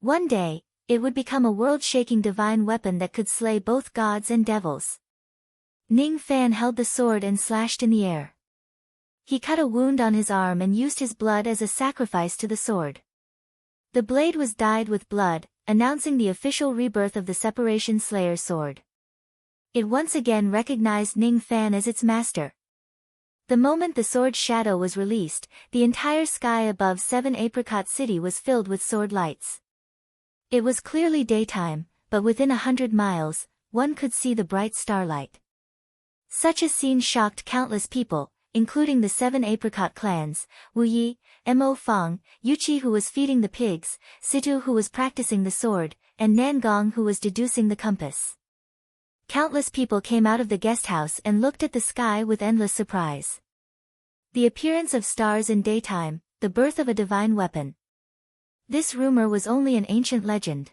One day, it would become a world-shaking divine weapon that could slay both gods and devils. Ning Fan held the sword and slashed in the air. He cut a wound on his arm and used his blood as a sacrifice to the sword. The blade was dyed with blood, announcing the official rebirth of the Separation Slayer sword. It once again recognized Ning Fan as its master. The moment the sword's shadow was released, the entire sky above 7 Apricot City was filled with sword lights. It was clearly daytime, but within 100 miles, one could see the bright starlight. Such a scene shocked countless people, including the 7 Apricot clans, Wu Yi, Mo Fang, Yuqi who was feeding the pigs, Situ who was practicing the sword, and Nangong who was deducing the compass. Countless people came out of the guest house and looked at the sky with endless surprise. The appearance of stars in daytime, the birth of a divine weapon. This rumor was only an ancient legend.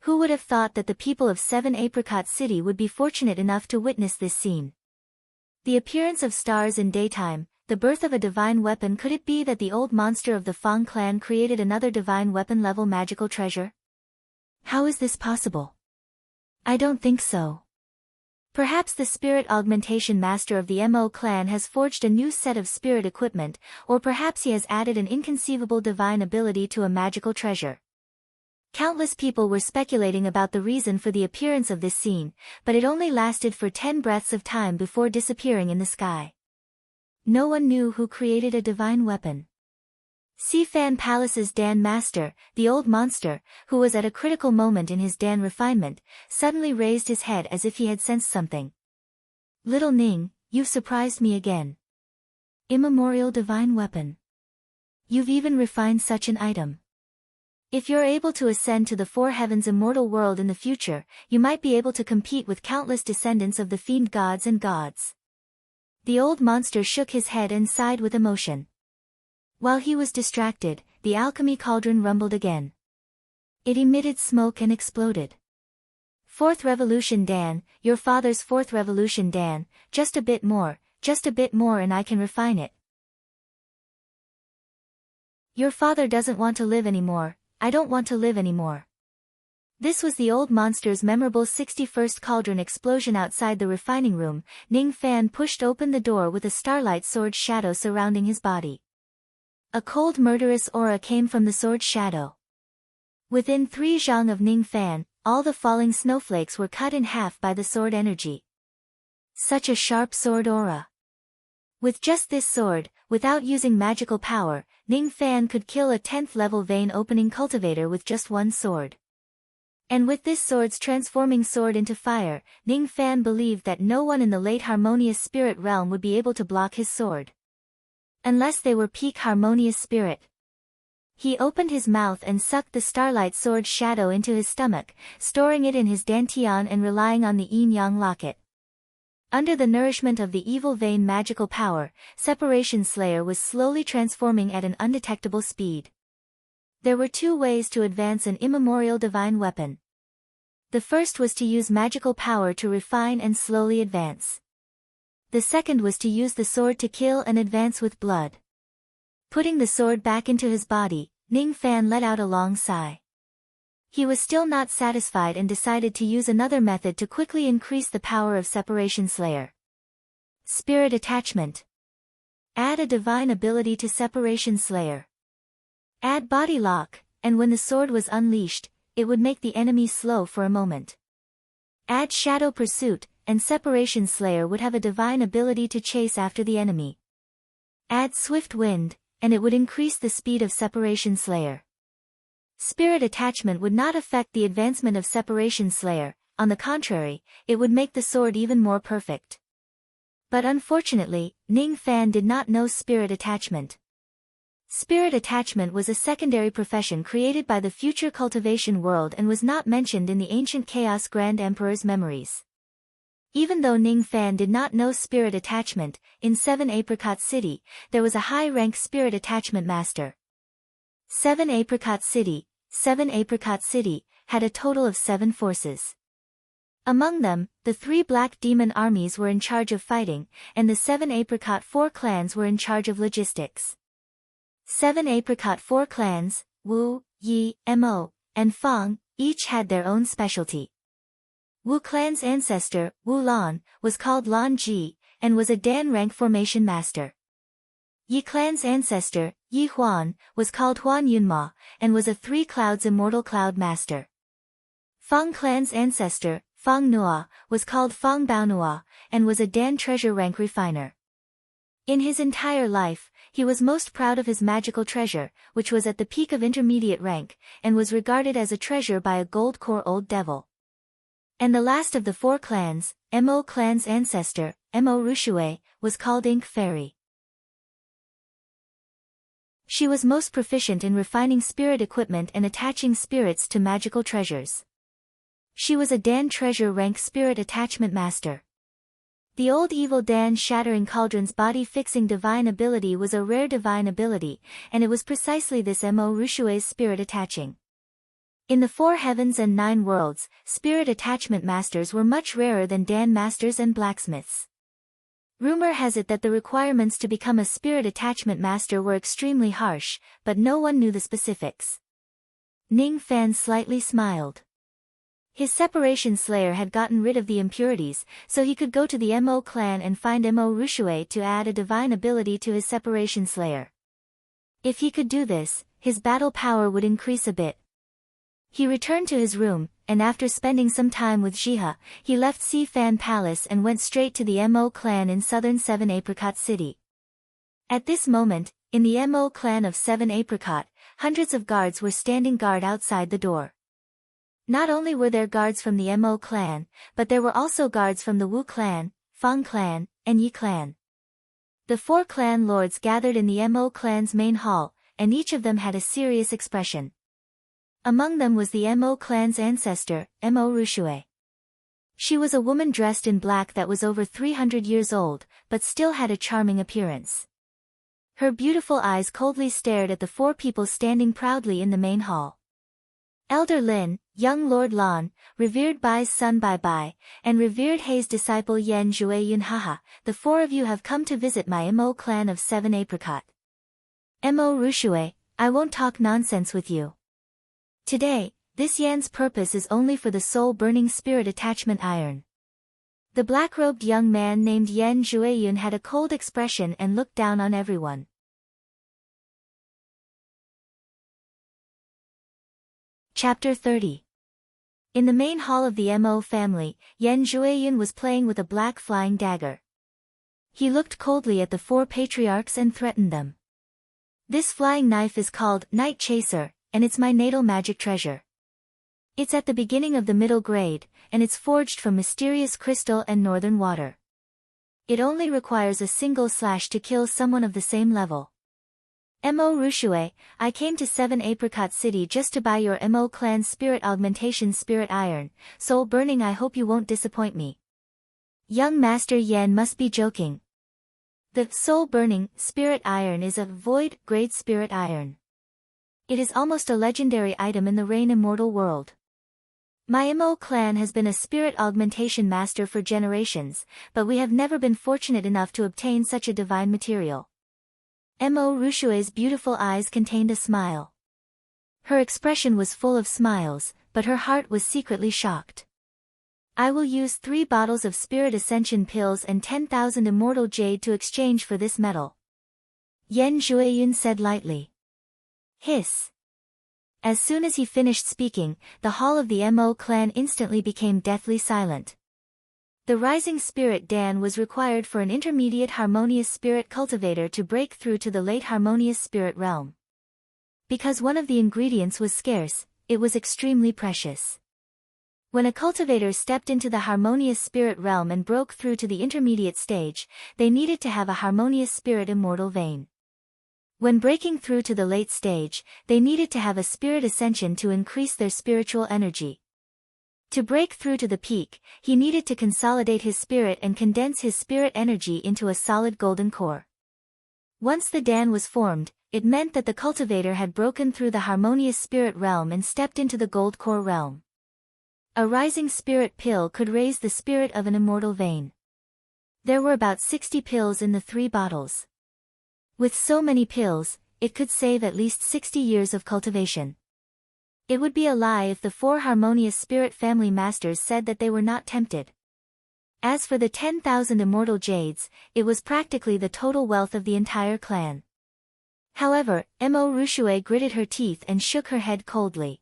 Who would have thought that the people of 7 Apricot City would be fortunate enough to witness this scene? The appearance of stars in daytime, the birth of a divine weapon. Could it be that the old monster of the Fang clan created another divine weapon-level magical treasure? How is this possible? I don't think so. Perhaps the spirit augmentation master of the Mo clan has forged a new set of spirit equipment, or perhaps he has added an inconceivable divine ability to a magical treasure. Countless people were speculating about the reason for the appearance of this scene, but it only lasted for 10 breaths of time before disappearing in the sky. No one knew who created a divine weapon. Sifan Palace's Dan Master, the old monster, who was at a critical moment in his Dan refinement, suddenly raised his head as if he had sensed something. Little Ning, you've surprised me again. Immemorial divine weapon. You've even refined such an item. If you're able to ascend to the 4 heavens immortal world in the future, you might be able to compete with countless descendants of the fiend gods and gods. The old monster shook his head and sighed with emotion. While he was distracted, the alchemy cauldron rumbled again. It emitted smoke and exploded. 4th Revolution Dan, your father's 4th Revolution Dan, just a bit more and I can refine it. Your father doesn't want to live anymore, I don't want to live anymore. This was the old monster's memorable 61st cauldron explosion outside the refining room. Ning Fan pushed open the door with a starlight sword shadow surrounding his body. A cold murderous aura came from the sword shadow. Within 3 zhang of Ning Fan, all the falling snowflakes were cut in half by the sword energy. Such a sharp sword aura. With just this sword, without using magical power, Ning Fan could kill a 10th level vein opening cultivator with just one sword. And with this sword's transforming sword into fire, Ning Fan believed that no one in the late harmonious spirit realm would be able to block his sword. Unless they were peak harmonious spirit. He opened his mouth and sucked the starlight sword shadow into his stomach, storing it in his dantian and relying on the yin-yang locket. Under the nourishment of the evil vein magical power, Separation Slayer was slowly transforming at an undetectable speed. There were 2 ways to advance an immemorial divine weapon. The first was to use magical power to refine and slowly advance. The second was to use the sword to kill and advance with blood. Putting the sword back into his body, Ning Fan let out a long sigh. He was still not satisfied and decided to use another method to quickly increase the power of Separation Slayer. Spirit Attachment. Add a divine ability to Separation Slayer. Add Body Lock, and when the sword was unleashed, it would make the enemy slow for a moment. Add Shadow Pursuit, and Separation Slayer would have a divine ability to chase after the enemy. Add Swift Wind, and it would increase the speed of Separation Slayer. Spirit Attachment would not affect the advancement of Separation Slayer, on the contrary, it would make the sword even more perfect. But unfortunately, Ning Fan did not know Spirit Attachment. Spirit Attachment was a secondary profession created by the future cultivation world and was not mentioned in the ancient Chaos Grand Emperor's memories. Even though Ning Fan did not know Spirit Attachment, in 7 Apricot City, there was a high-rank Spirit Attachment Master. 7 Apricot City had a total of 7 forces. Among them, the 3 Black Demon armies were in charge of fighting, and the 7 Apricot 4 clans were in charge of logistics. 7 Apricot 4 clans, Wu, Yi, Mo, and Fang, each had their own specialty. Wu clan's ancestor, Wu Lan, was called Lan Ji, and was a Dan rank formation master. Yi clan's ancestor, Yi Huan, was called Huan Yunma, and was a 3 clouds immortal cloud master. Fang clan's ancestor, Fang Nua, was called Fang Bao Nua, and was a Dan treasure rank refiner. In his entire life, he was most proud of his magical treasure, which was at the peak of intermediate rank, and was regarded as a treasure by a gold core old devil. And the last of the 4 clans, Mo clan's ancestor, Mo Rushue, was called Ink Fairy. She was most proficient in refining spirit equipment and attaching spirits to magical treasures. She was a Dan treasure rank spirit attachment master. The old evil Dan shattering cauldron's body-fixing divine ability was a rare divine ability, and it was precisely this Mo Rushue's spirit attaching. In the 4 heavens and 9 worlds, spirit attachment masters were much rarer than Dan masters and blacksmiths. Rumor has it that the requirements to become a spirit attachment master were extremely harsh, but no one knew the specifics. Ning Fan slightly smiled. His separation slayer had gotten rid of the impurities, so he could go to the Mo clan and find Mo Rushue to add a divine ability to his separation slayer. If he could do this, his battle power would increase a bit. He returned to his room, and after spending some time with Jiha, he left Si Fan Palace and went straight to the Mo clan in southern 7 Apricot City. At this moment, in the Mo clan of 7 Apricot, hundreds of guards were standing guard outside the door. Not only were there guards from the Mo clan, but there were also guards from the Wu clan, Fang clan, and Yi clan. The 4 clan lords gathered in the Mo clan's main hall, and each of them had a serious expression. Among them was the Mo clan's ancestor, Mo Rushue. She was a woman dressed in black that was over 300 years old, but still had a charming appearance. Her beautiful eyes coldly stared at the 4 people standing proudly in the main hall. Elder Lin, young Lord Lan, revered Bai's son Bai Bai, and revered Hei's disciple Yen Jueyun Haha, the 4 of you have come to visit my Mo clan of 7 Apricot. Mo Rushue, I won't talk nonsense with you. Today, this Yan's purpose is only for the soul-burning spirit attachment iron. The black-robed young man named Yen Jueyun had a cold expression and looked down on everyone. Chapter 30. In the main hall of the Mo family, Yen Jueyun was playing with a black flying dagger. He looked coldly at the 4 patriarchs and threatened them. This flying knife is called Night Chaser, and it's my natal magic treasure. It's at the beginning of the middle grade, and it's forged from mysterious crystal and northern water. It only requires a single slash to kill someone of the same level. Mo Rushue, I came to 7 Apricot City just to buy your Mo clan spirit augmentation spirit iron, soul burning. I hope you won't disappoint me. Young Master Yen must be joking. The soul burning spirit iron is a void grade spirit iron. It is almost a legendary item in the Rain Immortal world. My Mo clan has been a spirit augmentation master for generations, but we have never been fortunate enough to obtain such a divine material. Mo Rushue's beautiful eyes contained a smile. Her expression was full of smiles, but her heart was secretly shocked. I will use 3 bottles of spirit ascension pills and 10,000 immortal jade to exchange for this metal. Yen Jueyun said lightly. Hiss. As soon as he finished speaking, the hall of the Mo clan instantly became deathly silent. The rising spirit Dan was required for an intermediate harmonious spirit cultivator to break through to the late harmonious spirit realm. Because one of the ingredients was scarce, it was extremely precious. When a cultivator stepped into the harmonious spirit realm and broke through to the intermediate stage, they needed to have a harmonious spirit immortal vein. When breaking through to the late stage, they needed to have a spirit ascension to increase their spiritual energy. To break through to the peak, he needed to consolidate his spirit and condense his spirit energy into a solid golden core. Once the Dan was formed, it meant that the cultivator had broken through the harmonious spirit realm and stepped into the gold core realm. A rising spirit pill could raise the spirit of an immortal vein. There were about 60 pills in the 3 bottles. With so many pills, it could save at least 60 years of cultivation. It would be a lie if the 4 harmonious spirit family masters said that they were not tempted. As for the 10,000 immortal jades, it was practically the total wealth of the entire clan. However, Mo Rushue gritted her teeth and shook her head coldly.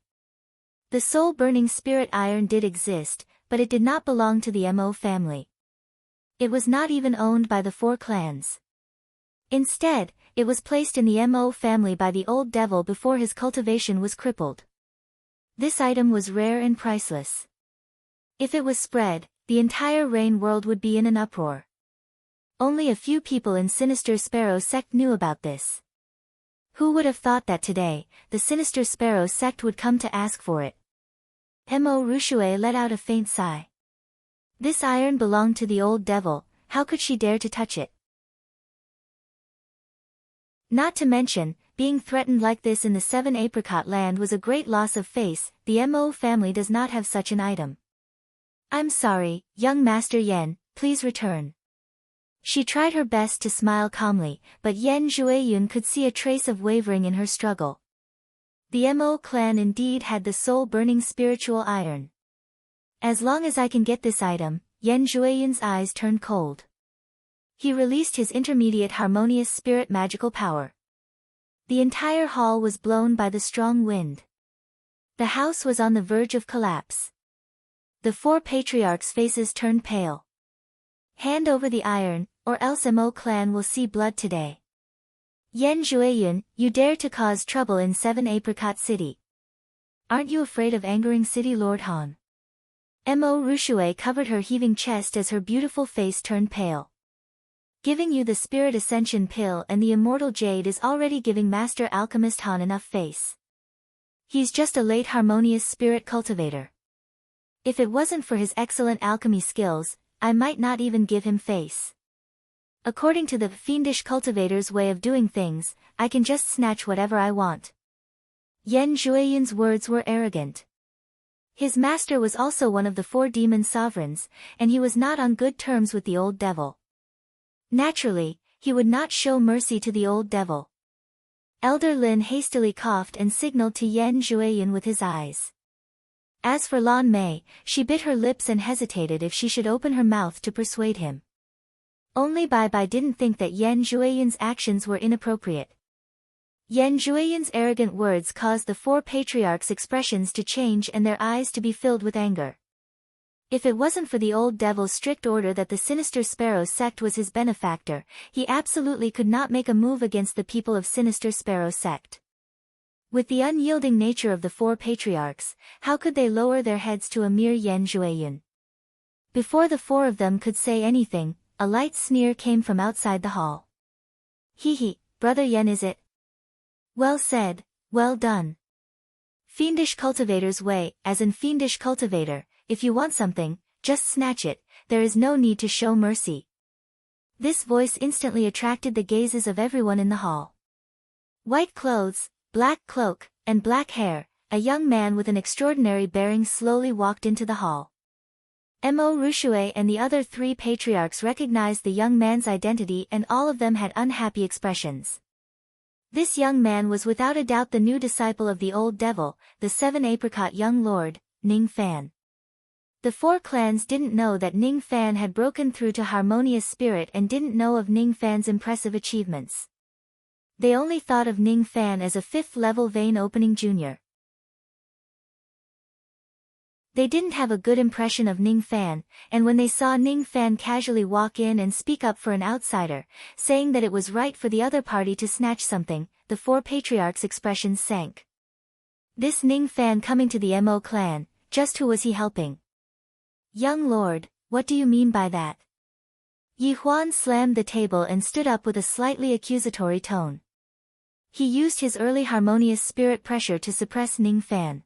The soul-burning spirit iron did exist, but it did not belong to the Mo family. It was not even owned by the 4 clans. Instead, it was placed in the Mo family by the old devil before his cultivation was crippled. This item was rare and priceless. If it was spread, the entire Rain world would be in an uproar. Only a few people in Sinister Sparrow sect knew about this. Who would have thought that today, the Sinister Sparrow sect would come to ask for it? Mo Rushue let out a faint sigh. This iron belonged to the old devil, how could she dare to touch it? Not to mention, being threatened like this in the Seven Apricot Land was a great loss of face. The Mo family does not have such an item. I'm sorry, young Master Yen, please return. She tried her best to smile calmly, but Yen Jueyun could see a trace of wavering in her struggle. The Mo clan indeed had the soul-burning spiritual iron. As long as I can get this item, Yen Jueyun's eyes turned cold. He released his intermediate harmonious spirit magical power. The entire hall was blown by the strong wind. The house was on the verge of collapse. The four patriarchs' faces turned pale. Hand over the iron, or else Mo clan will see blood today. Yen Jueyun, you dare to cause trouble in Seven Apricot City. Aren't you afraid of angering City Lord Han? Mo Rushue covered her heaving chest as her beautiful face turned pale. Giving you the Spirit Ascension pill and the Immortal Jade is already giving Master Alchemist Han enough face. He's just a late harmonious spirit cultivator. If it wasn't for his excellent alchemy skills, I might not even give him face. According to the fiendish cultivator's way of doing things, I can just snatch whatever I want. Yen Jueyun's words were arrogant. His master was also one of the four demon sovereigns, and he was not on good terms with the old devil. Naturally, he would not show mercy to the old devil. Elder Lin hastily coughed and signaled to Yen Jueyun with his eyes. As for Lan Mei, she bit her lips and hesitated if she should open her mouth to persuade him. Only Bai Bai didn't think that Yen Jueyun's actions were inappropriate. Yen Jueyun's arrogant words caused the four patriarchs' expressions to change and their eyes to be filled with anger. If it wasn't for the old devil's strict order that the Sinister Sparrow sect was his benefactor, he absolutely could not make a move against the people of Sinister Sparrow sect. With the unyielding nature of the four patriarchs, how could they lower their heads to a mere Yen Jueyun? Before the four of them could say anything, a light sneer came from outside the hall. Hee, brother Yen is it? Well said, well done. Fiendish cultivator's way, as in fiendish cultivator, if you want something, just snatch it, there is no need to show mercy. This voice instantly attracted the gazes of everyone in the hall. White clothes, black cloak, and black hair, a young man with an extraordinary bearing slowly walked into the hall. Mo Rushue and the other three patriarchs recognized the young man's identity and all of them had unhappy expressions. This young man was without a doubt the new disciple of the old devil, the Seven Apricot young lord, Ning Fan. The four clans didn't know that Ning Fan had broken through to harmonious spirit and didn't know of Ning Fan's impressive achievements. They only thought of Ning Fan as a fifth-level vein opening junior. They didn't have a good impression of Ning Fan, and when they saw Ning Fan casually walk in and speak up for an outsider, saying that it was right for the other party to snatch something, the four patriarchs' expressions sank. This Ning Fan coming to the Mo clan, just who was he helping? Young lord, what do you mean by that? Yi Huan slammed the table and stood up with a slightly accusatory tone. He used his early harmonious spirit pressure to suppress Ning Fan.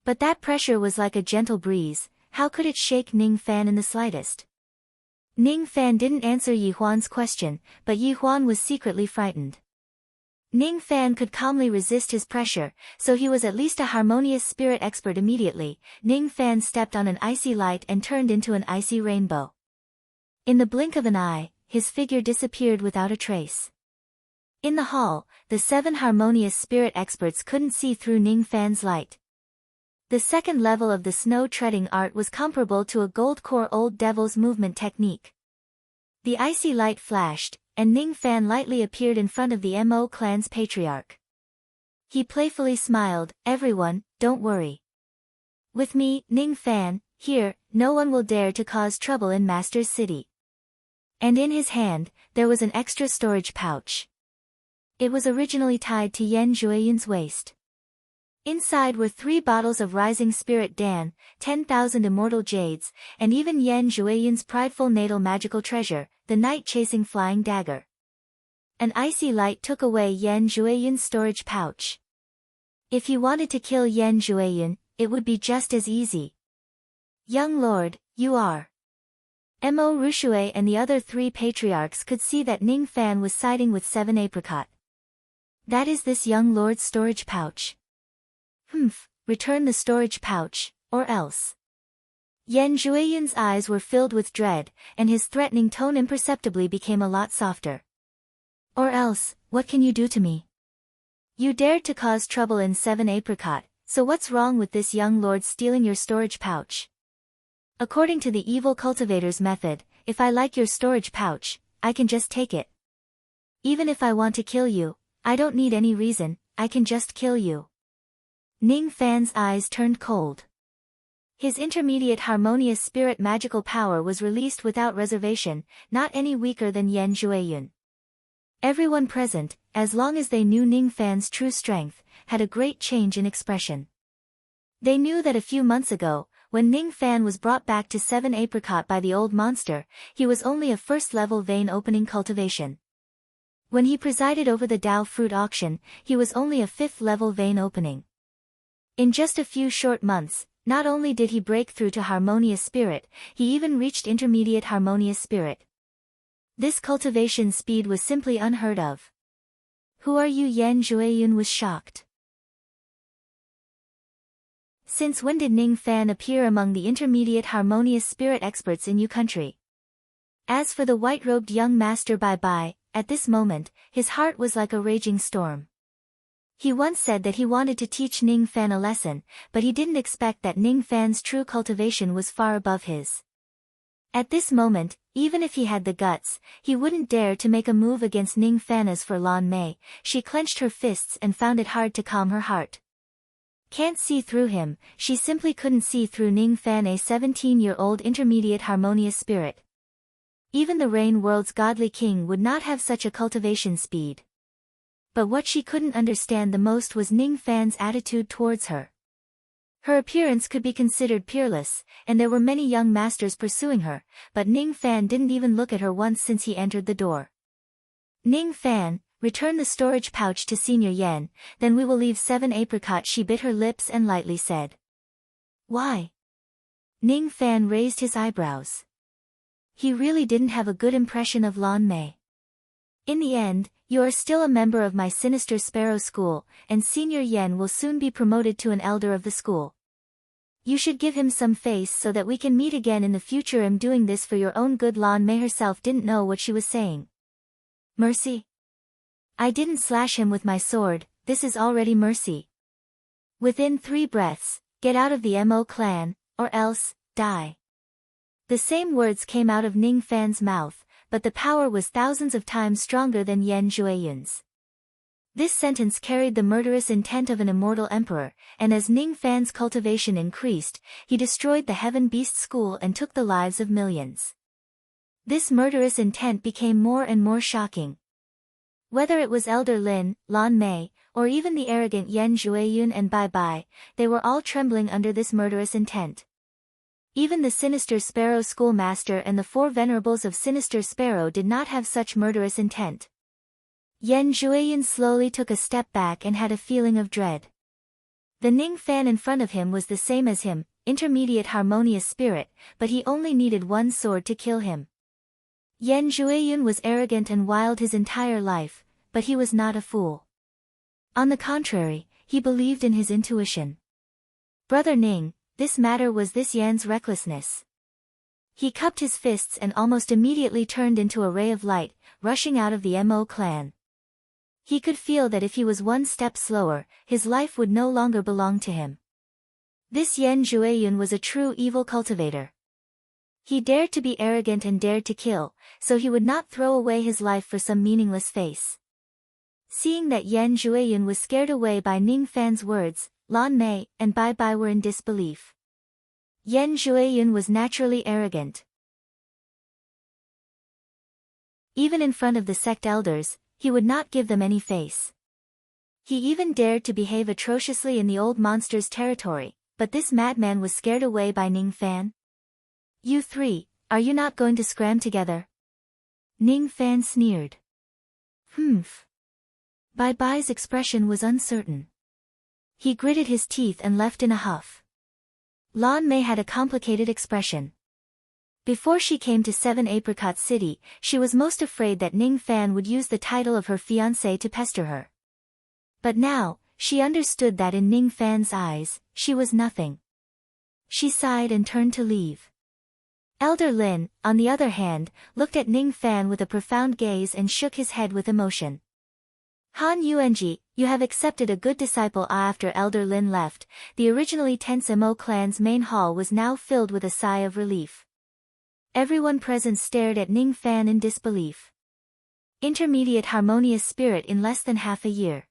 But that pressure was like a gentle breeze, how could it shake Ning Fan in the slightest? Ning Fan didn't answer Yi Huan's question, but Yi Huan was secretly frightened. Ning Fan could calmly resist his pressure, so he was at least a harmonious spirit expert immediately. Ning Fan stepped on an icy light and turned into an icy rainbow. In the blink of an eye, his figure disappeared without a trace. In the hall, the seven harmonious spirit experts couldn't see through Ning Fan's light. The second level of the snow-treading art was comparable to a gold-core old devil's movement technique. The icy light flashed, and Ning Fan lightly appeared in front of the Mo clan's patriarch. He playfully smiled, everyone, don't worry. With me, Ning Fan, here, no one will dare to cause trouble in Master's City. And in his hand, there was an extra storage pouch. It was originally tied to Yen Jueyun's waist. Inside were 3 bottles of Rising Spirit Dan, 10,000 immortal jades, and even Yen Jueyun's prideful natal magical treasure, the night-chasing flying dagger. An icy light took away Yen Jueyun's storage pouch. If he wanted to kill Yen Jueyun, it would be just as easy. Young lord, you are. Mo Rushui and the other 3 patriarchs could see that Ning Fan was siding with 7 Apricot. That is this young lord's storage pouch. Return the storage pouch, or else. Yan Zhuiyun's eyes were filled with dread, and his threatening tone imperceptibly became a lot softer. Or else, what can you do to me? You dared to cause trouble in 7 Apricot, so what's wrong with this young lord stealing your storage pouch? According to the evil cultivator's method, if I like your storage pouch, I can just take it. Even if I want to kill you, I don't need any reason, I can just kill you. Ning Fan's eyes turned cold. His intermediate harmonious spirit magical power was released without reservation, not any weaker than Yan Zhuiyun. Everyone present, as long as they knew Ning Fan's true strength, had a great change in expression. They knew that a few months ago, when Ning Fan was brought back to 7 Apricot by the old monster, he was only a first-level vein opening cultivation. When he presided over the Dao fruit auction, he was only a 5th-level vein opening. In just a few short months, not only did he break through to harmonious spirit, he even reached intermediate harmonious spirit. This cultivation speed was simply unheard of. Who are you? Yan Zhuiyun was shocked. Since when did Ning Fan appear among the intermediate harmonious spirit experts in Yu country? As for the white-robed young master Bai Bai, at this moment, his heart was like a raging storm. He once said that he wanted to teach Ning Fan a lesson, but he didn't expect that Ning Fan's true cultivation was far above his. At this moment, even if he had the guts, he wouldn't dare to make a move against Ning Fan. As for Lan Mei, she clenched her fists and found it hard to calm her heart. Can't see through him, she simply couldn't see through Ning Fan, a 17-year-old intermediate harmonious spirit. Even the Rain World's godly king would not have such a cultivation speed. But what she couldn't understand the most was Ning Fan's attitude towards her. Her appearance could be considered peerless, and there were many young masters pursuing her, but Ning Fan didn't even look at her once since he entered the door. Ning Fan, return the storage pouch to Senior Yan, then we will leave 7 Apricot. She bit her lips and lightly said. Why? Ning Fan raised his eyebrows. He really didn't have a good impression of Lan Mei. In the end, you are still a member of my Sinister Sparrow School, and Senior Yan will soon be promoted to an elder of the school. You should give him some face so that we can meet again in the future. I'm doing this for your own good. Lan Mei herself didn't know what she was saying. Mercy? I didn't slash him with my sword, this is already mercy. Within 3 breaths, get out of the Mo clan, or else, die. The same words came out of Ning Fan's mouth, but the power was thousands of times stronger than Yan Zhuiyun's. This sentence carried the murderous intent of an immortal emperor, and as Ning Fan's cultivation increased, he destroyed the Heaven Beast School and took the lives of millions. This murderous intent became more and more shocking. Whether it was Elder Lin, Lan Mei, or even the arrogant Yan Zhuiyun and Bai Bai, they were all trembling under this murderous intent. Even the Sinister Sparrow Schoolmaster and the 4 venerables of Sinister Sparrow did not have such murderous intent. Yan Zhuiyun slowly took a step back and had a feeling of dread. The Ning Fan in front of him was the same as him, intermediate harmonious spirit, but he only needed 1 sword to kill him. Yan Zhuiyun was arrogant and wild his entire life, but he was not a fool. On the contrary, he believed in his intuition. Brother Ning, this matter was this Yan's recklessness. He cupped his fists and almost immediately turned into a ray of light, rushing out of the Mo clan. He could feel that if he was 1 step slower, his life would no longer belong to him. This Yan Zhuiyun was a true evil cultivator. He dared to be arrogant and dared to kill, so he would not throw away his life for some meaningless face. Seeing that Yan Zhuiyun was scared away by Ning Fan's words, Lan Mei and Bai Bai were in disbelief. Yan Zhuiyun was naturally arrogant. Even in front of the sect elders, he would not give them any face. He even dared to behave atrociously in the old monster's territory, but this madman was scared away by Ning Fan. You 3, are you not going to scram together? Ning Fan sneered. Bai Bai's expression was uncertain. He gritted his teeth and left in a huff. Lan Mei had a complicated expression. Before she came to Seven Apricot City, she was most afraid that Ning Fan would use the title of her fiancé to pester her. But now, she understood that in Ning Fan's eyes, she was nothing. She sighed and turned to leave. Elder Lin, on the other hand, looked at Ning Fan with a profound gaze and shook his head with emotion. Han Yuanji, you have accepted a good disciple. After Elder Lin left, the originally tense Mo clan's main hall was now filled with a sigh of relief. Everyone present stared at Ning Fan in disbelief. Intermediate harmonious spirit in less than half a year.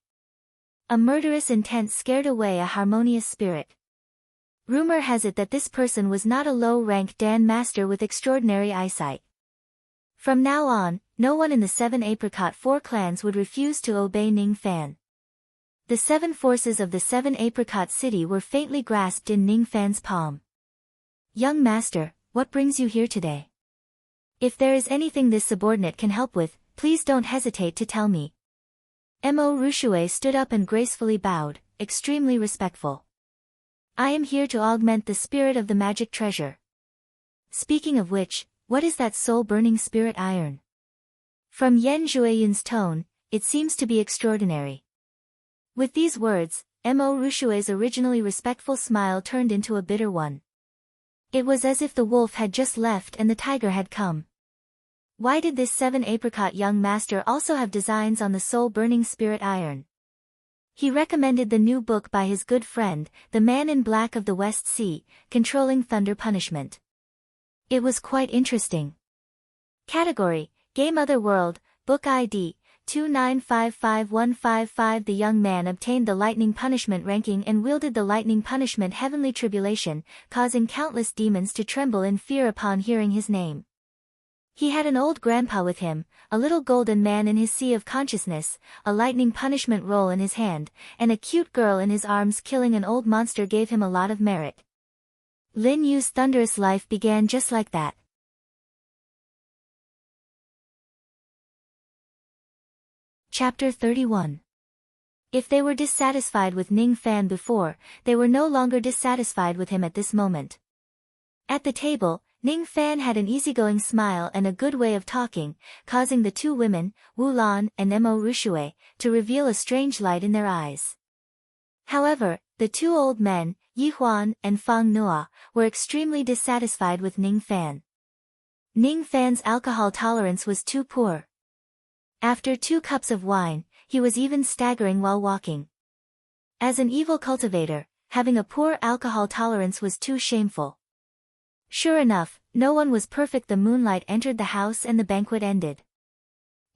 A murderous intent scared away a harmonious spirit. Rumor has it that this person was not a low-rank Dan master with extraordinary eyesight. From now on, no one in the Seven Apricot Four clans would refuse to obey Ning Fan. The seven forces of the Seven Apricot City were faintly grasped in Ning Fan's palm. Young master, what brings you here today? If there is anything this subordinate can help with, please don't hesitate to tell me. Mo Rushue stood up and gracefully bowed, extremely respectful. I am here to augment the spirit of the magic treasure. Speaking of which, what is that soul-burning spirit iron? From Yen Zhuoyun's tone, it seems to be extraordinary. With these words, Mo Rushue's originally respectful smile turned into a bitter one. It was as if the wolf had just left and the tiger had come. Why did this Seven Apricot young master also have designs on the soul-burning spirit iron? He recommended the new book by his good friend, the Man in Black of the West Sea, Controlling Thunder Punishment. It was quite interesting. Category: Game Otherworld, Book ID, 2955155. The young man obtained the Lightning Punishment ranking and wielded the Lightning Punishment Heavenly Tribulation, causing countless demons to tremble in fear upon hearing his name. He had an old grandpa with him, a little golden man in his sea of consciousness, a lightning punishment roll in his hand, and a cute girl in his arms. Killing an old monster gave him a lot of merit. Lin Yu's thunderous life began just like that. Chapter 31. If they were dissatisfied with Ning Fan before, they were no longer dissatisfied with him at this moment. At the table, Ning Fan had an easygoing smile and a good way of talking, causing the two women, Wu Lan and Mo Rushue, to reveal a strange light in their eyes. However, the two old men, Yi Huan and Fang Nua, were extremely dissatisfied with Ning Fan. Ning Fan's alcohol tolerance was too poor. After 2 cups of wine, he was even staggering while walking. As an evil cultivator, having a poor alcohol tolerance was too shameful. Sure enough, no one was perfect. The moonlight entered the house and the banquet ended.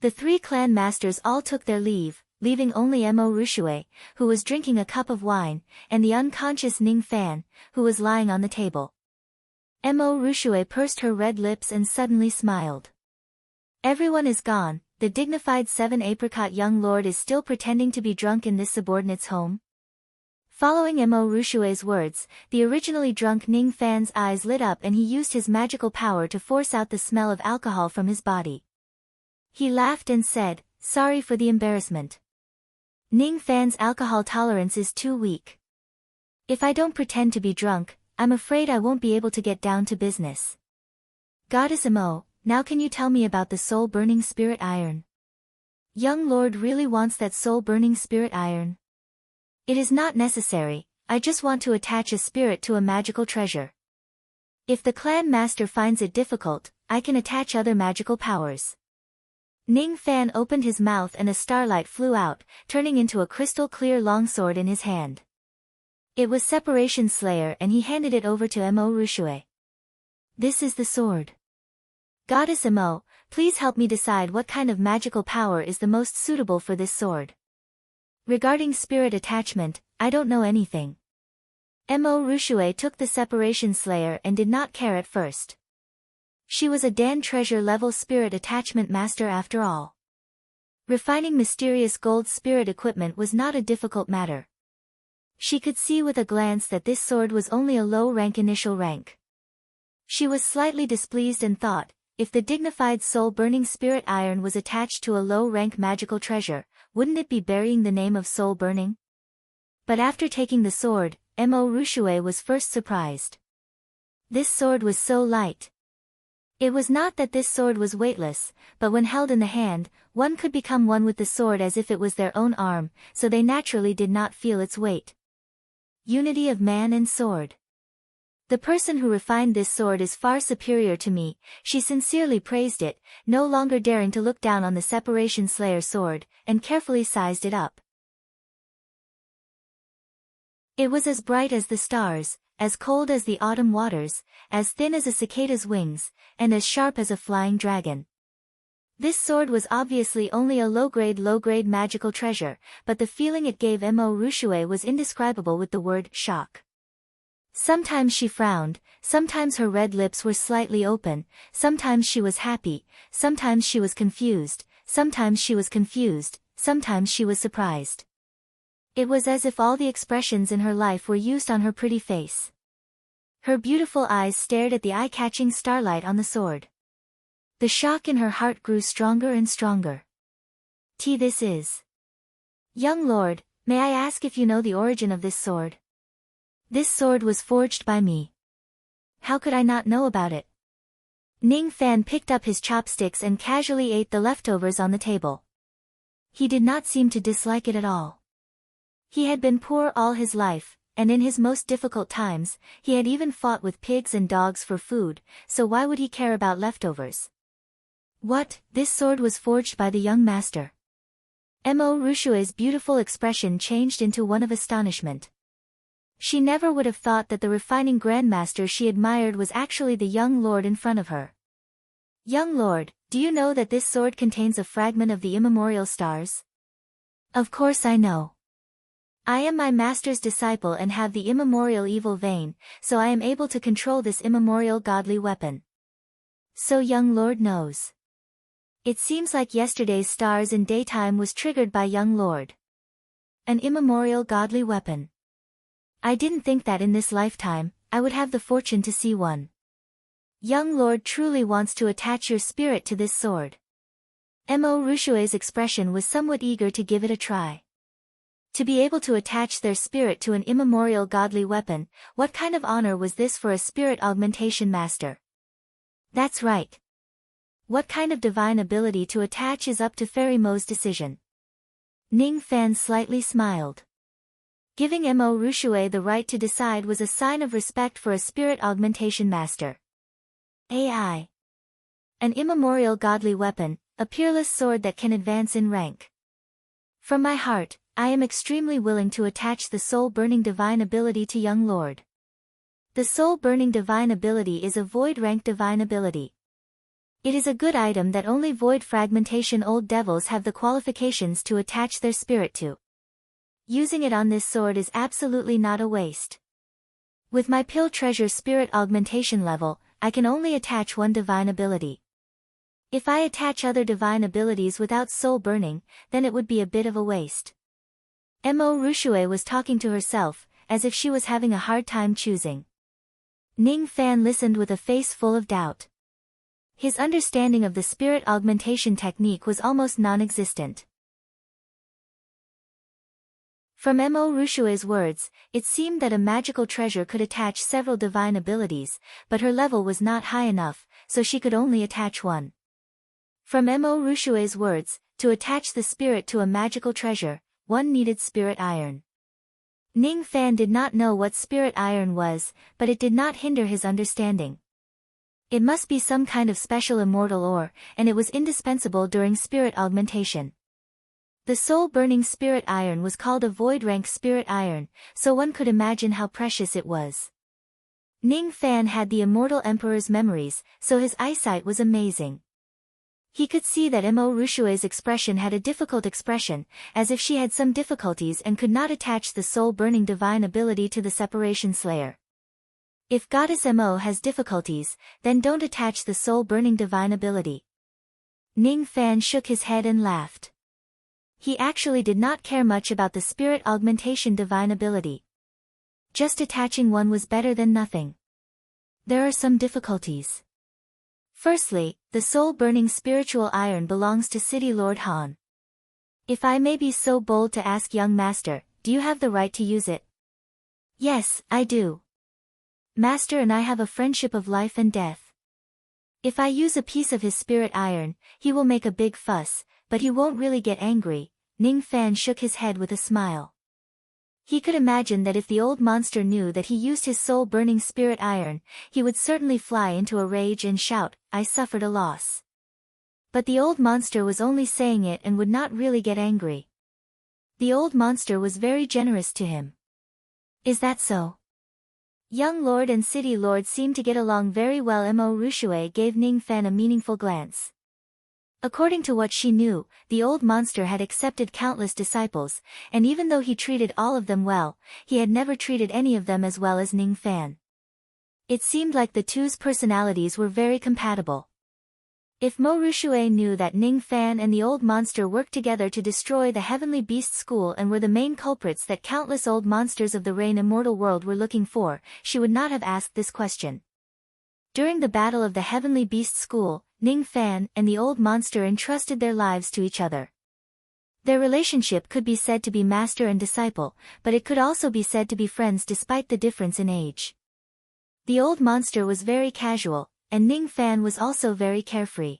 The 3 clan masters all took their leave, leaving only Mo Rushue, who was drinking a cup of wine, and the unconscious Ning Fan, who was lying on the table. Mo Rushue pursed her red lips and suddenly smiled. Everyone is gone. The dignified Seven Apricot young lord is still pretending to be drunk in this subordinate's home? Following Mo Rushue's words, the originally drunk Ning Fan's eyes lit up and he used his magical power to force out the smell of alcohol from his body. He laughed and said, "Sorry for the embarrassment. Ning Fan's alcohol tolerance is too weak. If I don't pretend to be drunk, I'm afraid I won't be able to get down to business. Goddess Mo, now can you tell me about the soul-burning spirit iron? Young lord really wants that soul-burning spirit iron? It is not necessary, I just want to attach a spirit to a magical treasure. If the clan master finds it difficult, I can attach other magical powers." Ning Fan opened his mouth and a starlight flew out, turning into a crystal-clear longsword in his hand. It was Separation Slayer and he handed it over to Mo Rushue. "This is the sword. Goddess Mo, please help me decide what kind of magical power is the most suitable for this sword. Regarding spirit attachment, I don't know anything." Mo Rushue took the Separation Slayer and did not care at first. She was a Dan treasure level spirit attachment master after all. Refining mysterious gold spirit equipment was not a difficult matter. She could see with a glance that this sword was only a low-rank initial rank. She was slightly displeased and thought, if the dignified soul-burning spirit iron was attached to a low-rank magical treasure, wouldn't it be burying the name of soul-burning? But after taking the sword, Mo Rushue was first surprised. This sword was so light. It was not that this sword was weightless, but when held in the hand, one could become one with the sword as if it was their own arm, so they naturally did not feel its weight. Unity of man and sword. The person who refined this sword is far superior to me, she sincerely praised it, no longer daring to look down on the Separation Slayer sword, and carefully sized it up. It was as bright as the stars, as cold as the autumn waters, as thin as a cicada's wings, and as sharp as a flying dragon. This sword was obviously only a low-grade magical treasure, but the feeling it gave Mo Rushue was indescribable with the word shock. Sometimes she frowned, sometimes her red lips were slightly open, sometimes she was happy, sometimes she was confused, sometimes she was surprised. It was as if all the expressions in her life were used on her pretty face. Her beautiful eyes stared at the eye-catching starlight on the sword. The shock in her heart grew stronger and stronger. This is. Young lord, may I ask if you know the origin of this sword? This sword was forged by me. How could I not know about it? Ning Fan picked up his chopsticks and casually ate the leftovers on the table. He did not seem to dislike it at all. He had been poor all his life, and in his most difficult times, he had even fought with pigs and dogs for food, so why would he care about leftovers? What, this sword was forged by the young master? Mo Rushue's beautiful expression changed into one of astonishment. She never would have thought that the refining grandmaster she admired was actually the young lord in front of her. Young lord, do you know that this sword contains a fragment of the immemorial stars? Of course I know. I am my master's disciple and have the immemorial evil vein, so I am able to control this immemorial godly weapon. So young lord knows. It seems like yesterday's stars in daytime was triggered by young lord. An immemorial godly weapon. I didn't think that in this lifetime, I would have the fortune to see one. Young lord truly wants to attach your spirit to this sword. Mo Rushue's expression was somewhat eager to give it a try. To be able to attach their spirit to an immemorial godly weapon, what kind of honor was this for a spirit augmentation master? That's right. What kind of divine ability to attach is up to Fairy Mo's decision. Ning Fan slightly smiled. Giving Mo Rushue the right to decide was a sign of respect for a spirit augmentation master. AI. An immemorial godly weapon, a peerless sword that can advance in rank. From my heart, I am extremely willing to attach the soul-burning divine ability to young lord. The soul-burning divine ability is a void-rank divine ability. It is a good item that only void fragmentation old devils have the qualifications to attach their spirit to. Using it on this sword is absolutely not a waste. With my pill treasure spirit augmentation level, I can only attach one divine ability. If I attach other divine abilities without soul burning, then it would be a bit of a waste. Mo Rushue was talking to herself, as if she was having a hard time choosing. Ning Fan listened with a face full of doubt. His understanding of the spirit augmentation technique was almost non-existent. From Mo Rushue's words, it seemed that a magical treasure could attach several divine abilities, but her level was not high enough, so she could only attach one. From Mo Rushue's words, to attach the spirit to a magical treasure, one needed spirit iron. Ning Fan did not know what spirit iron was, but it did not hinder his understanding. It must be some kind of special immortal ore, and it was indispensable during spirit augmentation. The soul-burning spirit iron was called a void-rank spirit iron, so one could imagine how precious it was. Ning Fan had the immortal emperor's memories, so his eyesight was amazing. He could see that Mo Rushue's expression had a difficult expression, as if she had some difficulties and could not attach the soul-burning divine ability to the Separation Slayer. If Goddess Mo has difficulties, then don't attach the soul-burning divine ability. Ning Fan shook his head and laughed. He actually did not care much about the spirit augmentation divine ability. Just attaching one was better than nothing. There are some difficulties. Firstly, the soul-burning spiritual iron belongs to City Lord Han. If I may be so bold to ask young master, do you have the right to use it? Yes, I do. Master and I have a friendship of life and death. If I use a piece of his spirit iron, he will make a big fuss, but he won't really get angry. Ning Fan shook his head with a smile. He could imagine that if the old monster knew that he used his soul-burning spirit iron, he would certainly fly into a rage and shout, "I suffered a loss." But the old monster was only saying it and would not really get angry. The old monster was very generous to him. Is that so? Young Lord and City Lord seemed to get along very well. Mo Rushue gave Ning Fan a meaningful glance. According to what she knew, the old monster had accepted countless disciples, and even though he treated all of them well, he had never treated any of them as well as Ning Fan. It seemed like the two's personalities were very compatible. If Mo Rushue knew that Ning Fan and the old monster worked together to destroy the Heavenly Beast School and were the main culprits that countless old monsters of the Rain Immortal world were looking for, she would not have asked this question. During the battle of the Heavenly Beast School, Ning Fan and the old monster entrusted their lives to each other. Their relationship could be said to be master and disciple, but it could also be said to be friends despite the difference in age. The old monster was very casual, and Ning Fan was also very carefree.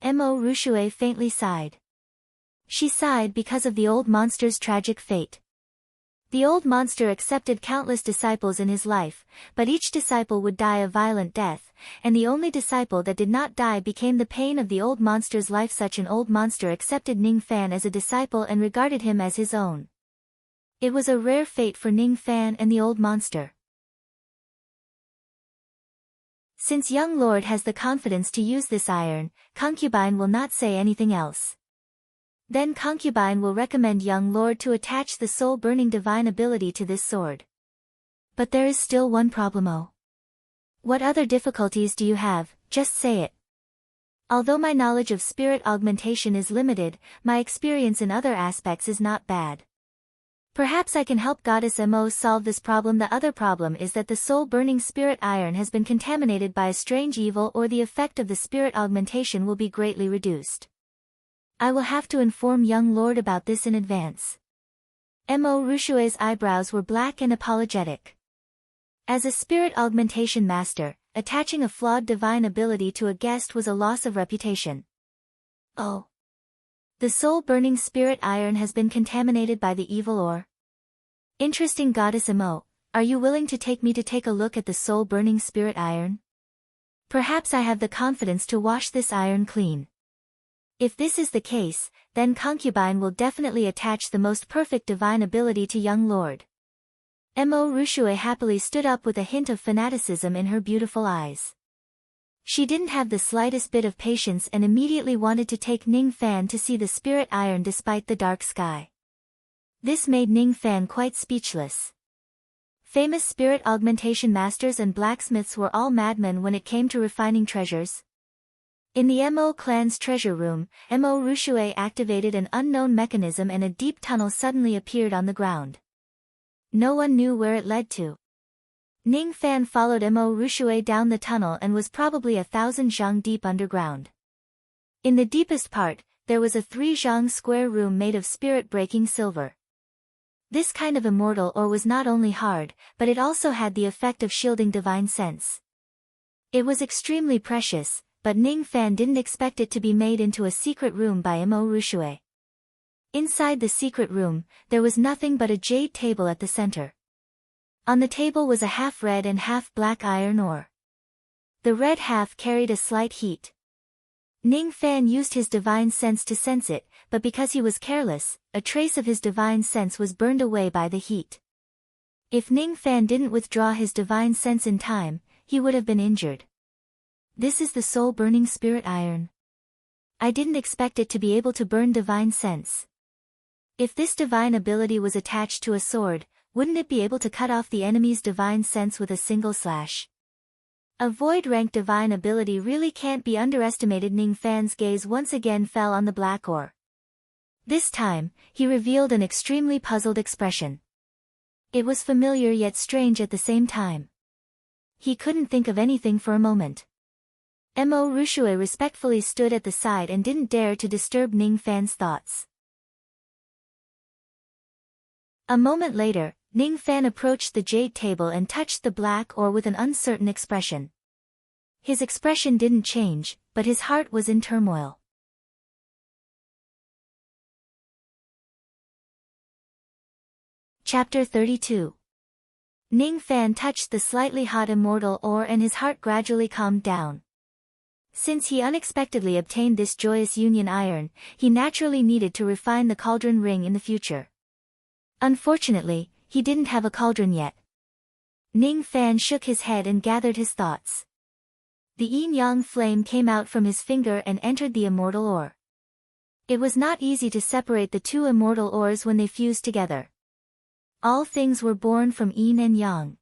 Mo Rushue faintly sighed. She sighed because of the old monster's tragic fate. The old monster accepted countless disciples in his life, but each disciple would die a violent death, and the only disciple that did not die became the pain of the old monster's life. Such an old monster accepted Ning Fan as a disciple and regarded him as his own. It was a rare fate for Ning Fan and the old monster. Since young lord has the confidence to use this iron, concubine will not say anything else. Then concubine will recommend young lord to attach the soul-burning divine ability to this sword. But there is still one problem. Oh. What other difficulties do you have? Just say it. Although my knowledge of spirit augmentation is limited, my experience in other aspects is not bad. Perhaps I can help Goddess Mo solve this problem. The other problem is that the soul-burning spirit iron has been contaminated by a strange evil, or the effect of the spirit augmentation will be greatly reduced. I will have to inform young lord about this in advance. Mo Rushue's eyebrows were black and apologetic. As a spirit augmentation master, attaching a flawed divine ability to a guest was a loss of reputation. Oh. The soul-burning spirit iron has been contaminated by the evil or? Interesting. Goddess Mo, are you willing to take me to take a look at the soul-burning spirit iron? Perhaps I have the confidence to wash this iron clean. If this is the case, then concubine will definitely attach the most perfect divine ability to young lord. Mo Rushue happily stood up with a hint of fanaticism in her beautiful eyes. She didn't have the slightest bit of patience and immediately wanted to take Ning Fan to see the spirit iron despite the dark sky. This made Ning Fan quite speechless. Famous spirit augmentation masters and blacksmiths were all madmen when it came to refining treasures. In the Mo clan's treasure room, Mo Rushue activated an unknown mechanism and a deep tunnel suddenly appeared on the ground. No one knew where it led to. Ning Fan followed Mo Rushue down the tunnel and was probably 1,000 zhang deep underground. In the deepest part, there was a 3 zhang square room made of spirit-breaking silver. This kind of immortal ore was not only hard, but it also had the effect of shielding divine sense. It was extremely precious, but Ning Fan didn't expect it to be made into a secret room by Mo Rushue. Inside the secret room, there was nothing but a jade table at the center. On the table was a half red and half black iron ore. The red half carried a slight heat. Ning Fan used his divine sense to sense it, but because he was careless, a trace of his divine sense was burned away by the heat. If Ning Fan didn't withdraw his divine sense in time, he would have been injured. This is the soul-burning spirit iron. I didn't expect it to be able to burn divine sense. If this divine ability was attached to a sword, wouldn't it be able to cut off the enemy's divine sense with a single slash? A void-rank divine ability really can't be underestimated. Ning Fan's gaze once again fell on the black ore. This time, he revealed an extremely puzzled expression. It was familiar yet strange at the same time. He couldn't think of anything for a moment. Mo Rushue respectfully stood at the side and didn't dare to disturb Ning Fan's thoughts. A moment later, Ning Fan approached the jade table and touched the black ore with an uncertain expression. His expression didn't change, but his heart was in turmoil. Chapter 32. Ning Fan touched the slightly hot immortal ore and his heart gradually calmed down. Since he unexpectedly obtained this joyous union iron, he naturally needed to refine the cauldron ring in the future. Unfortunately, he didn't have a cauldron yet. Ning Fan shook his head and gathered his thoughts. The yin-yang flame came out from his finger and entered the immortal ore. It was not easy to separate the two immortal ores when they fused together. All things were born from yin and yang.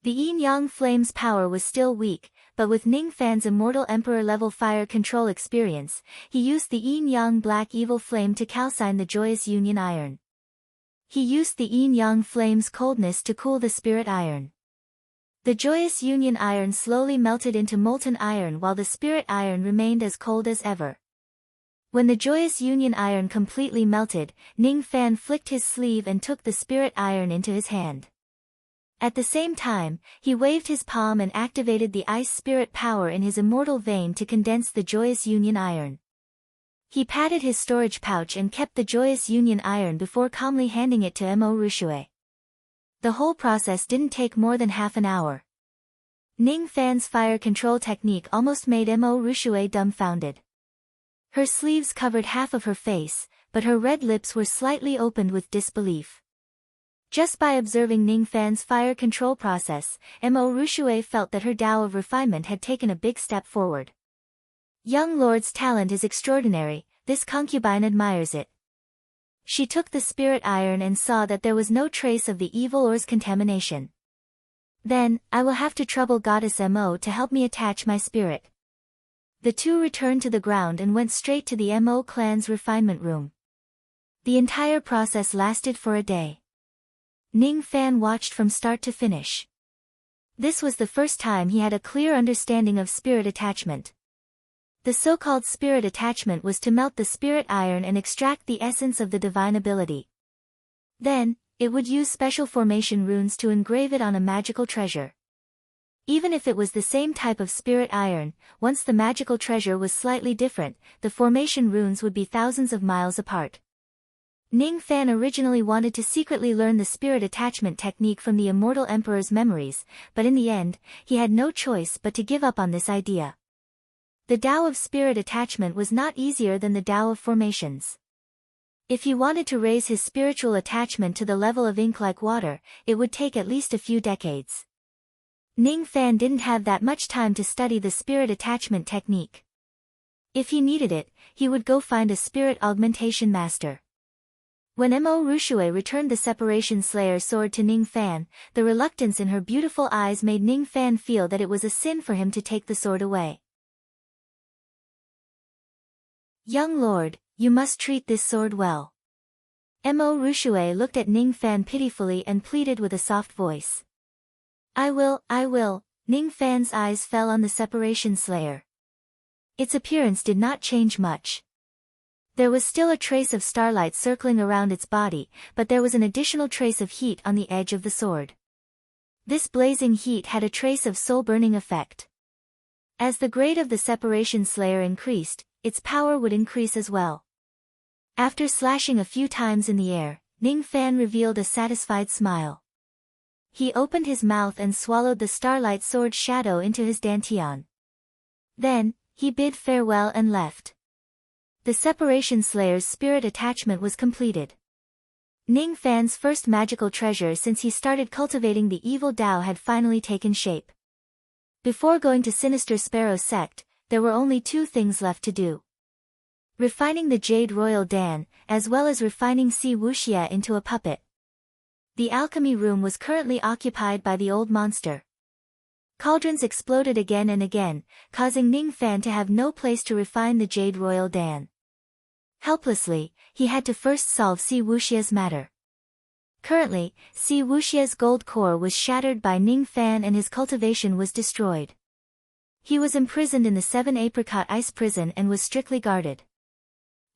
The yin-yang flame's power was still weak, but with Ning Fan's immortal emperor-level fire control experience, he used the yin-yang black evil flame to calcine the joyous union iron. He used the yin-yang flame's coldness to cool the spirit iron. The joyous union iron slowly melted into molten iron while the spirit iron remained as cold as ever. When the joyous union iron completely melted, Ning Fan flicked his sleeve and took the spirit iron into his hand. At the same time, he waved his palm and activated the ice spirit power in his immortal vein to condense the joyous union iron. He patted his storage pouch and kept the joyous union iron before calmly handing it to Mo Rushue. The whole process didn't take more than half an hour. Ning Fan's fire control technique almost made Mo Rushue dumbfounded. Her sleeves covered half of her face, but her red lips were slightly opened with disbelief. Just by observing Ning Fan's fire control process, Mo Rushue felt that her Tao of refinement had taken a big step forward. Young Lord's talent is extraordinary, this concubine admires it. She took the spirit iron and saw that there was no trace of the evil ore's contamination. Then, I will have to trouble Goddess Mo to help me attach my spirit. The two returned to the ground and went straight to the Mo clan's refinement room. The entire process lasted for a day. Ning Fan watched from start to finish. This was the first time he had a clear understanding of spirit attachment. The so-called spirit attachment was to melt the spirit iron and extract the essence of the divine ability. Then, it would use special formation runes to engrave it on a magical treasure. Even if it was the same type of spirit iron, once the magical treasure was slightly different, the formation runes would be thousands of miles apart. Ning Fan originally wanted to secretly learn the spirit attachment technique from the immortal emperor's memories, but in the end, he had no choice but to give up on this idea. The Tao of spirit attachment was not easier than the Tao of formations. If he wanted to raise his spiritual attachment to the level of ink like water, it would take at least a few decades. Ning Fan didn't have that much time to study the spirit attachment technique. If he needed it, he would go find a spirit augmentation master. When Mo Rushue returned the Separation Slayer's sword to Ning Fan, the reluctance in her beautiful eyes made Ning Fan feel that it was a sin for him to take the sword away. Young lord, you must treat this sword well. Mo Rushue looked at Ning Fan pitifully and pleaded with a soft voice. I will, Ning Fan's eyes fell on the Separation Slayer. Its appearance did not change much. There was still a trace of starlight circling around its body, but there was an additional trace of heat on the edge of the sword. This blazing heat had a trace of soul-burning effect. As the grade of the Separation Slayer increased, its power would increase as well. After slashing a few times in the air, Ning Fan revealed a satisfied smile. He opened his mouth and swallowed the starlight sword shadow into his dantian. Then, he bid farewell and left. The Separation Slayer's spirit attachment was completed. Ning Fan's first magical treasure since he started cultivating the evil Tao had finally taken shape. Before going to Sinister Sparrow sect, there were only two things left to do. Refining the Jade Royal Dan, as well as refining Si Wuxia into a puppet. The alchemy room was currently occupied by the old monster. Cauldrons exploded again and again, causing Ning Fan to have no place to refine the Jade Royal Dan. Helplessly, he had to first solve Si Wuxia's matter. Currently, Si Wuxia's gold core was shattered by Ning Fan and his cultivation was destroyed. He was imprisoned in the 7-apricot ice prison and was strictly guarded.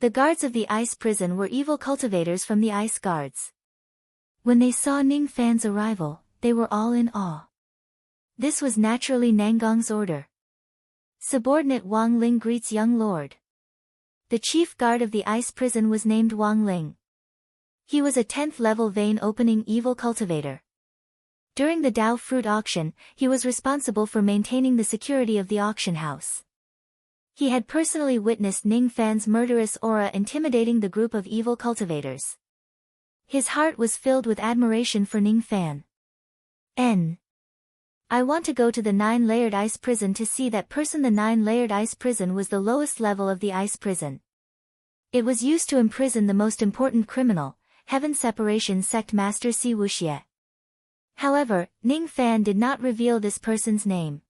The guards of the ice prison were evil cultivators from the ice guards. When they saw Ning Fan's arrival, they were all in awe. This was naturally Nangong's order. Subordinate Wang Ling greets young lord. The chief guard of the ice prison was named Wang Ling. He was a 10th level vein opening evil cultivator. During the Dao fruit auction, he was responsible for maintaining the security of the auction house. He had personally witnessed Ning Fan's murderous aura intimidating the group of evil cultivators. His heart was filled with admiration for Ning Fan. I want to go to the 9-layered ice prison to see that person. The 9-layered ice prison was the lowest level of the ice prison. It was used to imprison the most important criminal, Heaven Separation Sect Master Si Wuxie. However, Ning Fan did not reveal this person's name.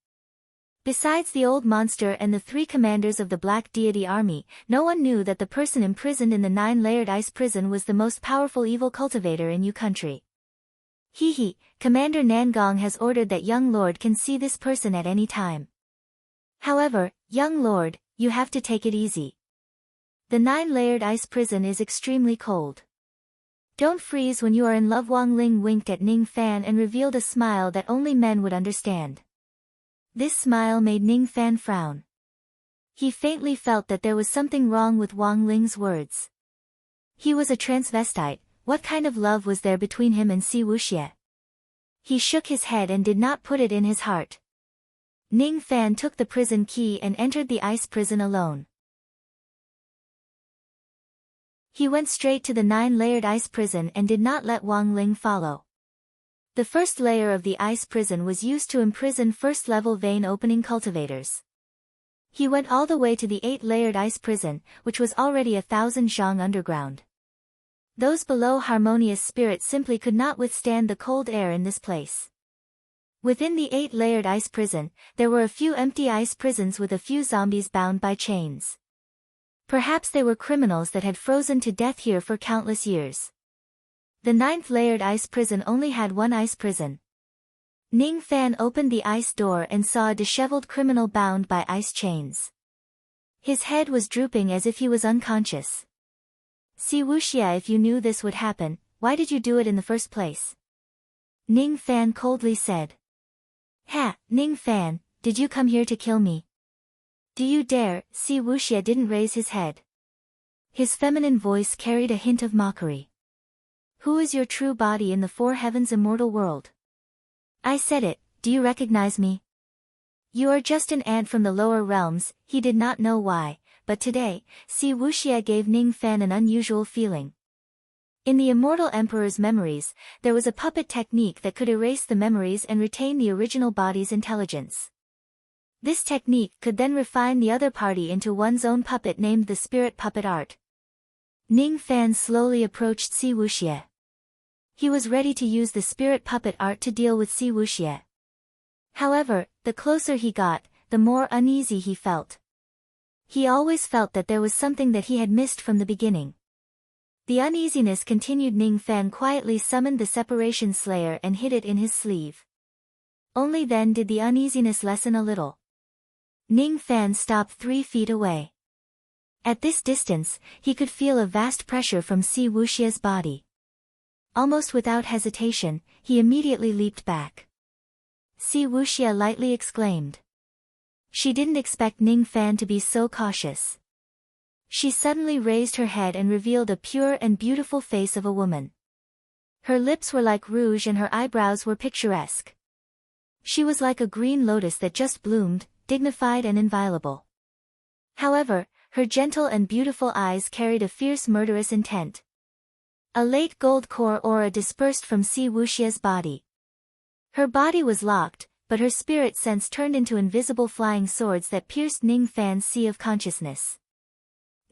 Besides the old monster and the 3 commanders of the Black Deity Army, no one knew that the person imprisoned in the 9-layered ice prison was the most powerful evil cultivator in Yu country. Commander Nangong has ordered that young lord can see this person at any time. However, young lord, you have to take it easy. The 9-layered ice prison is extremely cold. Don't freeze when you are in love. Wang Ling winked at Ning Fan and revealed a smile that only men would understand. This smile made Ning Fan frown. He faintly felt that there was something wrong with Wang Ling's words. He was a transvestite, what kind of love was there between him and Si Wuxie? He shook his head and did not put it in his heart. Ning Fan took the prison key and entered the ice prison alone. He went straight to the 9-layered ice prison and did not let Wang Ling follow. The first layer of the ice prison was used to imprison first-level vein opening cultivators. He went all the way to the 8-layered ice prison, which was already 1,000 zhang underground. Those below harmonious spirits simply could not withstand the cold air in this place. Within the 8-layered ice prison, there were a few empty ice prisons with a few zombies bound by chains. Perhaps they were criminals that had frozen to death here for countless years. The 9th-layered ice prison only had one ice prison. Ning Fan opened the ice door and saw a disheveled criminal bound by ice chains. His head was drooping as if he was unconscious. Si Wuxie, if you knew this would happen, why did you do it in the first place? Ning Fan coldly said. Ning Fan, did you come here to kill me? Do you dare? Si Wuxie didn't raise his head. His feminine voice carried a hint of mockery. Who is your true body in the 4 heavens immortal world? I said it, do you recognize me? You are just an ant from the lower realms. He did not know why, but today, Si Wuxie gave Ning Fan an unusual feeling. In the Immortal Emperor's memories, there was a puppet technique that could erase the memories and retain the original body's intelligence. This technique could then refine the other party into one's own puppet named the Spirit Puppet Art. Ning Fan slowly approached Si Wuxie. He was ready to use the Spirit Puppet Art to deal with Si Wuxie. However, the closer he got, the more uneasy he felt. He always felt that there was something that he had missed from the beginning. The uneasiness continued. Ning Fan quietly summoned the Separation Slayer and hid it in his sleeve. Only then did the uneasiness lessen a little. Ning Fan stopped 3 feet away. At this distance, he could feel a vast pressure from Si Wuxie's body. Almost without hesitation, he immediately leaped back. Si Wuxie lightly exclaimed. She didn't expect Ning Fan to be so cautious. She suddenly raised her head and revealed a pure and beautiful face of a woman. Her lips were like rouge and her eyebrows were picturesque. She was like a green lotus that just bloomed, dignified and inviolable. However, her gentle and beautiful eyes carried a fierce murderous intent. A late gold core aura dispersed from Si Wuxie's body. Her body was locked, but her spirit sense turned into invisible flying swords that pierced Ning Fan's sea of consciousness.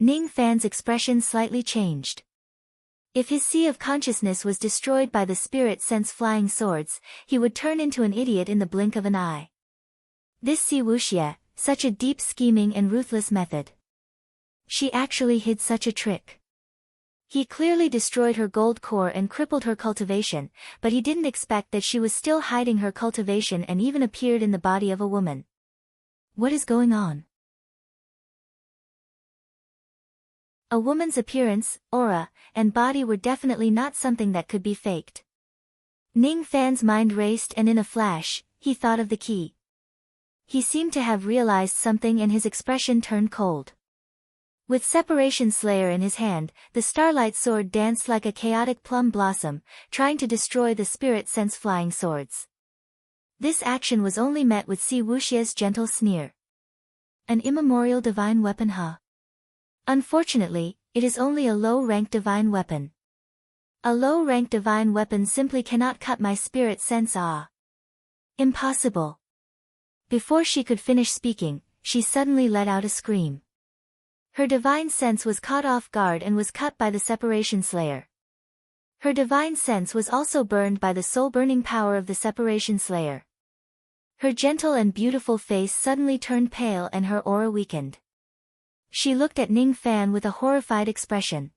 Ning Fan's expression slightly changed. If his sea of consciousness was destroyed by the spirit sense flying swords, he would turn into an idiot in the blink of an eye. This Si Wuxie, such a deep scheming and ruthless method. She actually hid such a trick. He clearly destroyed her gold core and crippled her cultivation, but he didn't expect that she was still hiding her cultivation and even appeared in the body of a woman. What is going on? A woman's appearance, aura, and body were definitely not something that could be faked. Ning Fan's mind raced and in a flash, he thought of the key. He seemed to have realized something and his expression turned cold. With Separation Slayer in his hand, the Starlight Sword danced like a chaotic plum blossom, trying to destroy the Spirit Sense flying swords. This action was only met with Si Wuxia's gentle sneer. An immemorial divine weapon, huh? Unfortunately, it is only a low-rank divine weapon. A low-rank divine weapon simply cannot cut my spirit sense. Impossible. Before she could finish speaking, she suddenly let out a scream. Her divine sense was caught off guard and was cut by the Separation Slayer. Her divine sense was also burned by the soul-burning power of the Separation Slayer. Her gentle and beautiful face suddenly turned pale and her aura weakened. She looked at Ning Fan with a horrified expression.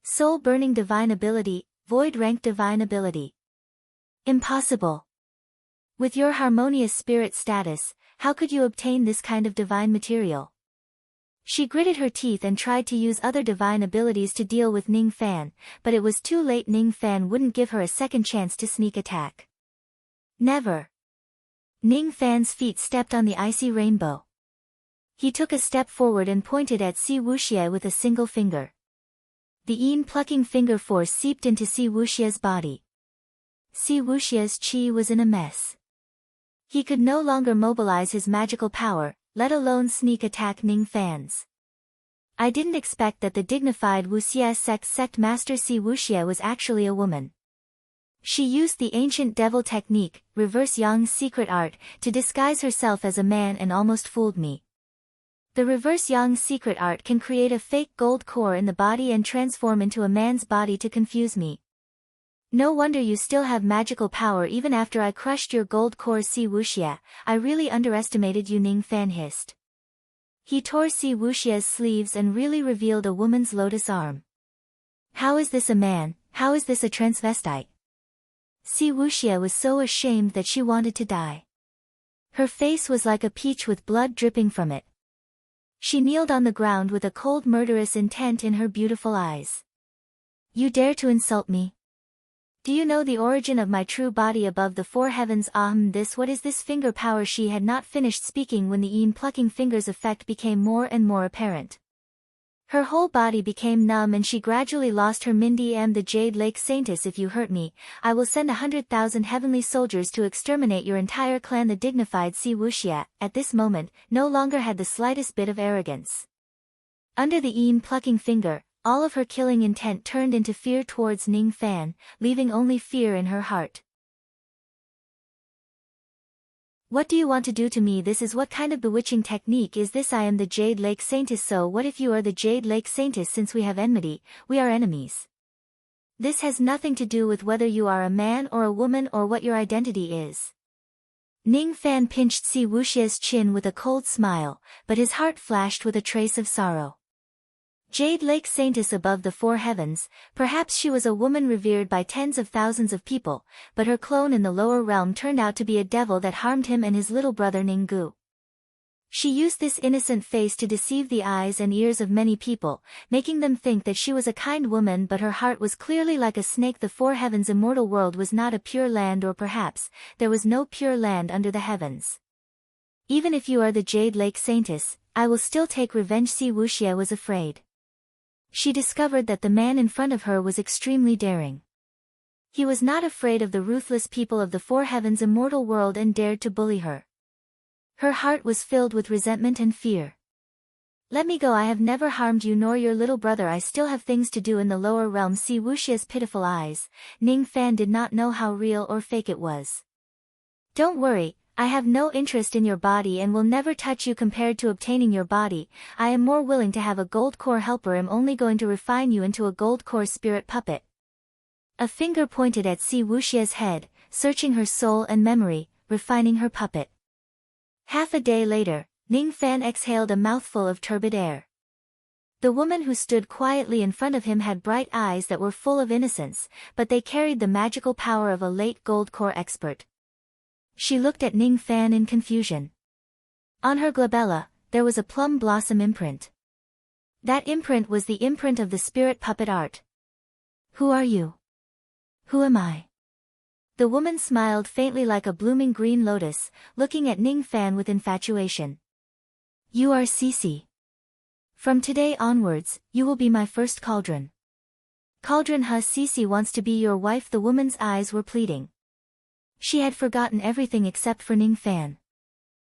Soul-burning divine ability, void-rank divine ability. Impossible. With your harmonious spirit status, how could you obtain this kind of divine material? She gritted her teeth and tried to use other divine abilities to deal with Ning Fan, but it was too late. Ning Fan wouldn't give her a second chance to sneak attack. Never. Ning Fan's feet stepped on the icy rainbow. He took a step forward and pointed at Si Wuxia with a single finger. The plucking finger force seeped into Si Wuxia's body. Si Wuxia's chi was in a mess. He could no longer mobilize his magical power, let alone sneak attack Ning Fan's. I didn't expect that the dignified Wuxia sect master Si Wuxia was actually a woman. She used the ancient devil technique, reverse Yang's secret art, to disguise herself as a man and almost fooled me. The reverse Yang's secret art can create a fake gold core in the body and transform into a man's body to confuse me. No wonder you still have magical power even after I crushed your gold core. Si Wuxia, I really underestimated you. Ning Fan hissed. He tore Si Wuxia's sleeves and really revealed a woman's lotus arm. How is this a man? How is this a transvestite? Si Wuxia was so ashamed that she wanted to die. Her face was like a peach with blood dripping from it. She kneeled on the ground with a cold murderous intent in her beautiful eyes. You dare to insult me? Do you know the origin of my true body above the four heavens? What is this finger power? She had not finished speaking when the plucking fingers effect became more and more apparent. Her whole body became numb and she gradually lost her mind. The Jade Lake Saintess, if you hurt me, I will send 100,000 heavenly soldiers to exterminate your entire clan. The dignified Si Wuxia, at this moment, no longer had the slightest bit of arrogance. Under the plucking finger, all of her killing intent turned into fear towards Ning Fan, leaving only fear in her heart. What do you want to do to me? This is what kind of bewitching technique is this? I am the Jade Lake Saintess. So what if you are the Jade Lake Saintess? Since we have enmity, we are enemies. This has nothing to do with whether you are a man or a woman or what your identity is. Ning Fan pinched Si Wuxia's chin with a cold smile, but his heart flashed with a trace of sorrow. Jade Lake Saintess above the four heavens, perhaps she was a woman revered by tens of thousands of people, but her clone in the lower realm turned out to be a devil that harmed him and his little brother Ninggu. She used this innocent face to deceive the eyes and ears of many people, making them think that she was a kind woman, but her heart was clearly like a snake. The four heavens immortal world was not a pure land, or perhaps, there was no pure land under the heavens. Even if you are the Jade Lake Saintess, I will still take revenge. Si Wuxia was afraid. She discovered that the man in front of her was extremely daring. He was not afraid of the ruthless people of the four heavens immortal world and dared to bully her. Her heart was filled with resentment and fear. Let me go. I have never harmed you nor your little brother. I still have things to do in the lower realm. Si Wuxia's pitiful eyes. Ning Fan did not know how real or fake it was. Don't worry. I have no interest in your body and will never touch you. Compared to obtaining your body, I am more willing to have a gold core helper. I'm only going to refine you into a gold core spirit puppet. A finger pointed at Si Wuxia's head, searching her soul and memory, refining her puppet. Half a day later, Ning Fan exhaled a mouthful of turbid air. The woman who stood quietly in front of him had bright eyes that were full of innocence, but they carried the magical power of a late gold core expert. She looked at Ning Fan in confusion. On her glabella, there was a plum blossom imprint. That imprint was the imprint of the spirit puppet art. Who are you? Who am I? The woman smiled faintly like a blooming green lotus, looking at Ning Fan with infatuation. You are Cici. From today onwards, you will be my first cauldron. Cauldron Ha Cici wants to be your wife. The woman's eyes were pleading. She had forgotten everything except for Ning Fan.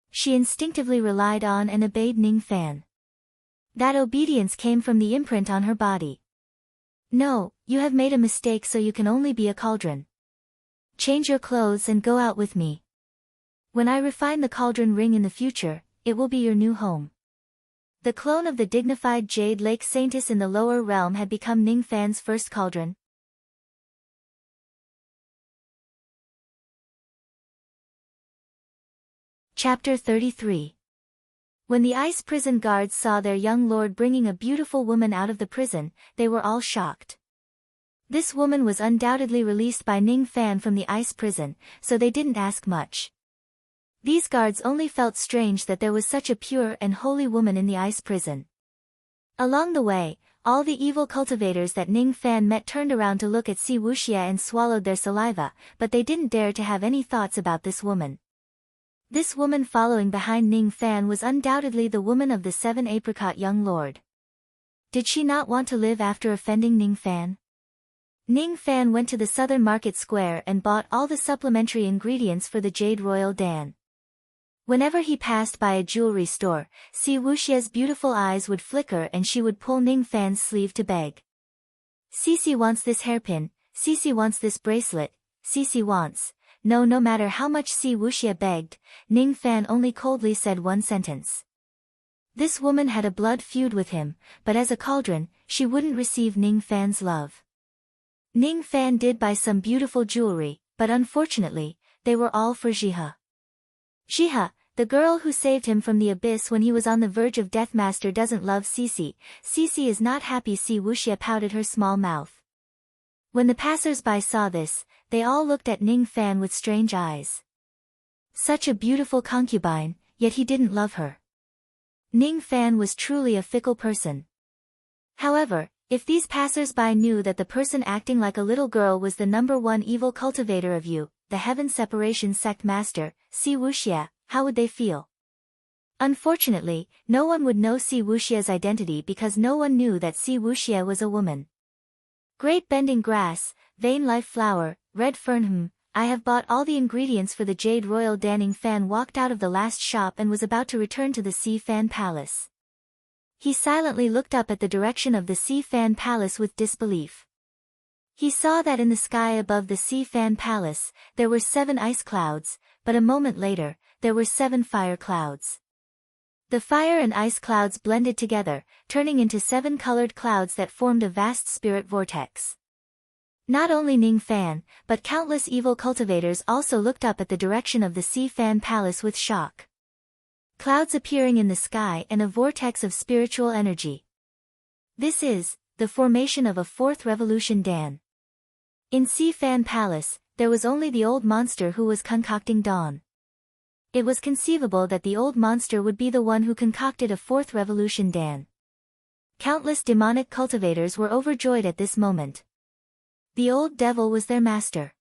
She instinctively relied on and obeyed Ning Fan. That obedience came from the imprint on her body. No, you have made a mistake, so you can only be a cauldron. Change your clothes and go out with me. When I refine the cauldron ring in the future, it will be your new home. The clone of the dignified Jade Lake Saintess in the lower realm had become Ning Fan's first cauldron. Chapter 33. When the ice prison guards saw their young lord bringing a beautiful woman out of the prison, they were all shocked. This woman was undoubtedly released by Ning Fan from the ice prison, so they didn't ask much. These guards only felt strange that there was such a pure and holy woman in the ice prison. Along the way, all the evil cultivators that Ning Fan met turned around to look at Si Wuxia and swallowed their saliva, but they didn't dare to have any thoughts about this woman. This woman following behind Ning Fan was undoubtedly the woman of the 7-apricot young lord. Did she not want to live after offending Ning Fan? Ning Fan went to the southern market square and bought all the supplementary ingredients for the Jade Royal Dan. Whenever he passed by a jewelry store, Si Wuxia's beautiful eyes would flicker and she would pull Ning Fan's sleeve to beg. Cici wants this hairpin, Cici wants this bracelet, Cici wants... No matter how much Si Wuxia begged, Ning Fan only coldly said one sentence. This woman had a blood feud with him, but as a cauldron, she wouldn't receive Ning Fan's love. Ning Fan did buy some beautiful jewelry, but unfortunately, they were all for Jiha. Jiha, the girl who saved him from the abyss when he was on the verge of death. Master doesn't love Cici. Cici is not happy. Si Wuxia pouted her small mouth. When the passers-by saw this, they all looked at Ning Fan with strange eyes. Such a beautiful concubine, yet he didn't love her. Ning Fan was truly a fickle person. However, if these passers-by knew that the person acting like a little girl was the #1 evil cultivator of you, the Heaven Separation Sect Master, Si Wuxia, how would they feel? Unfortunately, no one would know Si Wuxia's identity because no one knew that Si Wuxia was a woman. Great bending grass, vein life flower, red fern. I have bought all the ingredients for the Jade Royal Dan. Ning Fan walked out of the last shop and was about to return to the Si Fan Palace. He silently looked up at the direction of the Si Fan Palace with disbelief. He saw that in the sky above the Si Fan Palace, there were 7 ice clouds, but a moment later, there were 7 fire clouds. The fire and ice clouds blended together, turning into 7 colored clouds that formed a vast spirit vortex. Not only Ning Fan, but countless evil cultivators also looked up at the direction of the Si Fan Palace with shock. Clouds appearing in the sky and a vortex of spiritual energy. This is the formation of a 4th revolution Dan. In Si Fan Palace, there was only the old monster who was concocting dawn. It was conceivable that the old monster would be the one who concocted a 4th revolution Dan. Countless demonic cultivators were overjoyed at this moment. The old devil was their master.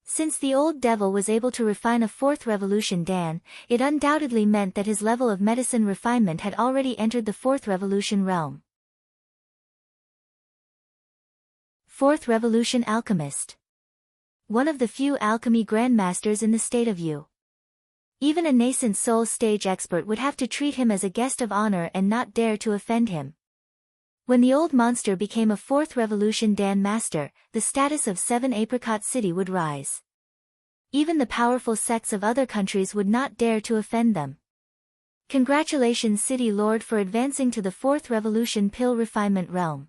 Since the old devil was able to refine a 4th revolution Dan, it undoubtedly meant that his level of medicine refinement had already entered the 4th revolution realm. 4th revolution alchemist. One of the few alchemy grandmasters in the state of Yu. Even a nascent soul stage expert would have to treat him as a guest of honor and not dare to offend him. When the old monster became a 4th revolution Dan master, the status of 7-apricot city would rise. Even the powerful sects of other countries would not dare to offend them. Congratulations City Lord for advancing to the 4th revolution pill refinement realm.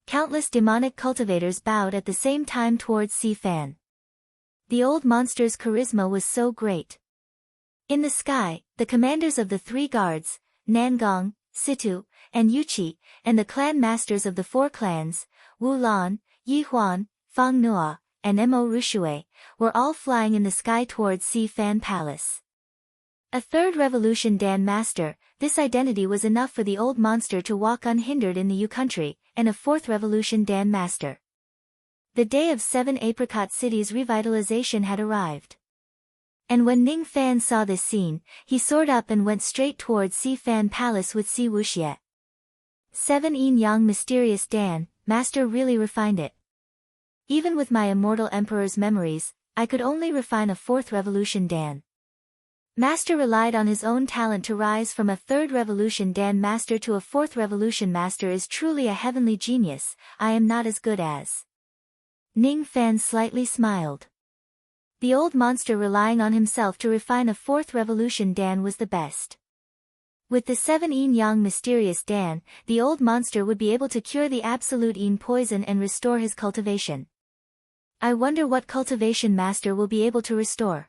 Countless demonic cultivators bowed at the same time towards Si Fan. The old monster's charisma was so great. In the sky, the commanders of the 3 guards, Nangong, Situ, and Yuchi, and the clan masters of the 4 clans, Wu Lan, Yi Huan, Fang Nua, and Mo Rushue, were all flying in the sky towards Si Fan Palace. A 3rd revolution Dan master, this identity was enough for the old monster to walk unhindered in the Yu country, and a 4th revolution Dan master. The day of 7 Apricot City's revitalization had arrived. And when Ning Fan saw this scene, he soared up and went straight towards Si Fan Palace with Si Wuxie. 7 Yin Yang Mysterious Dan, Master really refined it. Even with my immortal emperor's memories, I could only refine a 4th revolution Dan. Master relied on his own talent to rise from a 3rd revolution Dan master to a 4th revolution master is truly a heavenly genius. I am not as good as. Ning Fan slightly smiled. The old monster relying on himself to refine a 4th revolution Dan was the best. With the 7 Yin Yang Mysterious Dan, the old monster would be able to cure the absolute Yin poison and restore his cultivation. I wonder what cultivation master will be able to restore.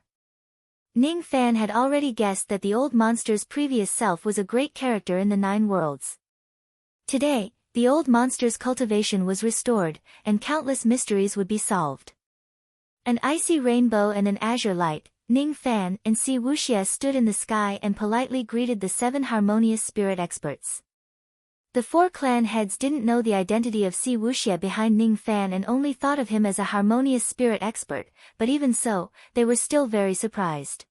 Ning Fan had already guessed that the old monster's previous self was a great character in the 9 worlds. Today, the old monster's cultivation was restored, and countless mysteries would be solved. An icy rainbow and an azure light, Ning Fan and Si Wuxie stood in the sky and politely greeted the 7 harmonious spirit experts. The 4 clan heads didn't know the identity of Si Wuxie behind Ning Fan and only thought of him as a harmonious spirit expert, but even so, they were still very surprised.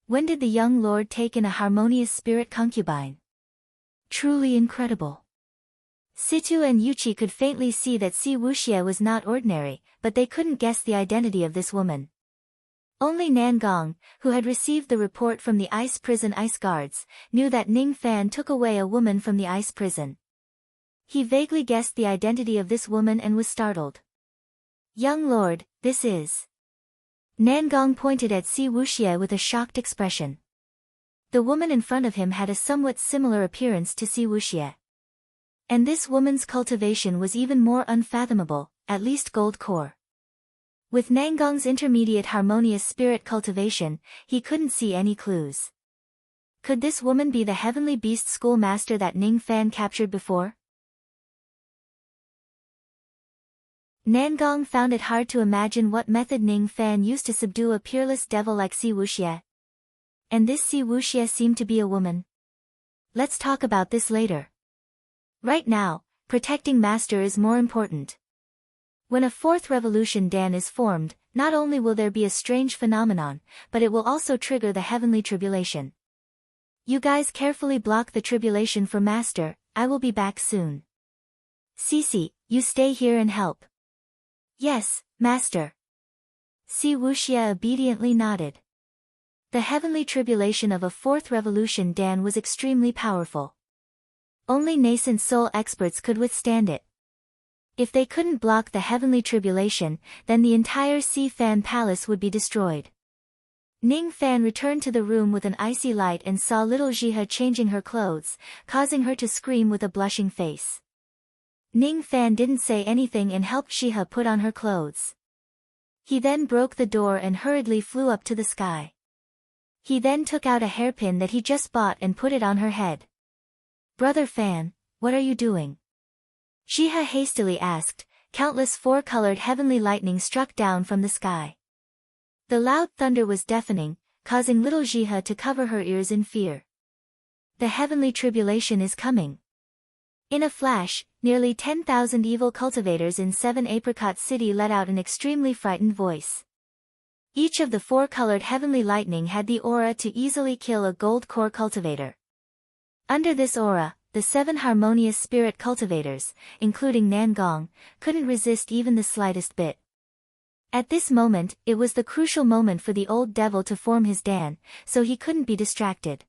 When did the young lord take in a harmonious spirit concubine? Truly incredible. Situ and Yuchi could faintly see that Si Wuxie was not ordinary, but they couldn't guess the identity of this woman. Only Nangong, who had received the report from the ice prison ice guards, knew that Ning Fan took away a woman from the ice prison. He vaguely guessed the identity of this woman and was startled. Young lord, this is... Nangong pointed at Si Wuxie with a shocked expression. The woman in front of him had a somewhat similar appearance to Si Wuxie. And this woman's cultivation was even more unfathomable, at least gold core. With Nangong's intermediate harmonious spirit cultivation, he couldn't see any clues. Could this woman be the heavenly beast schoolmaster that Ning Fan captured before? Nangong found it hard to imagine what method Ning Fan used to subdue a peerless devil like Si Wuxie. And this Si Wuxie seemed to be a woman. Let's talk about this later. Right now, protecting Master is more important. When a 4th revolution Dan is formed, not only will there be a strange phenomenon, but it will also trigger the heavenly tribulation. You guys carefully block the tribulation for Master, I will be back soon. Cici, you stay here and help. Yes, Master. Si Wuxie obediently nodded. The heavenly tribulation of a 4th revolution Dan was extremely powerful. Only nascent soul experts could withstand it. If they couldn't block the heavenly tribulation, then the entire Si Fan Palace would be destroyed. Ning Fan returned to the room with an icy light and saw little Jihe changing her clothes, causing her to scream with a blushing face. Ning Fan didn't say anything and helped Jihe put on her clothes. He then broke the door and hurriedly flew up to the sky. He then took out a hairpin that he just bought and put it on her head. Brother Fan, what are you doing? Jihe hastily asked. Countless 4-colored heavenly lightning struck down from the sky. The loud thunder was deafening, causing little Jihe to cover her ears in fear. The heavenly tribulation is coming. In a flash, nearly 10,000 evil cultivators in 7 Apricot City let out an extremely frightened voice. Each of the 4-colored heavenly lightning had the aura to easily kill a gold core cultivator. Under this aura, the 7 harmonious spirit cultivators, including Nangong, couldn't resist even the slightest bit. At this moment, it was the crucial moment for the old devil to form his Dan, so he couldn't be distracted.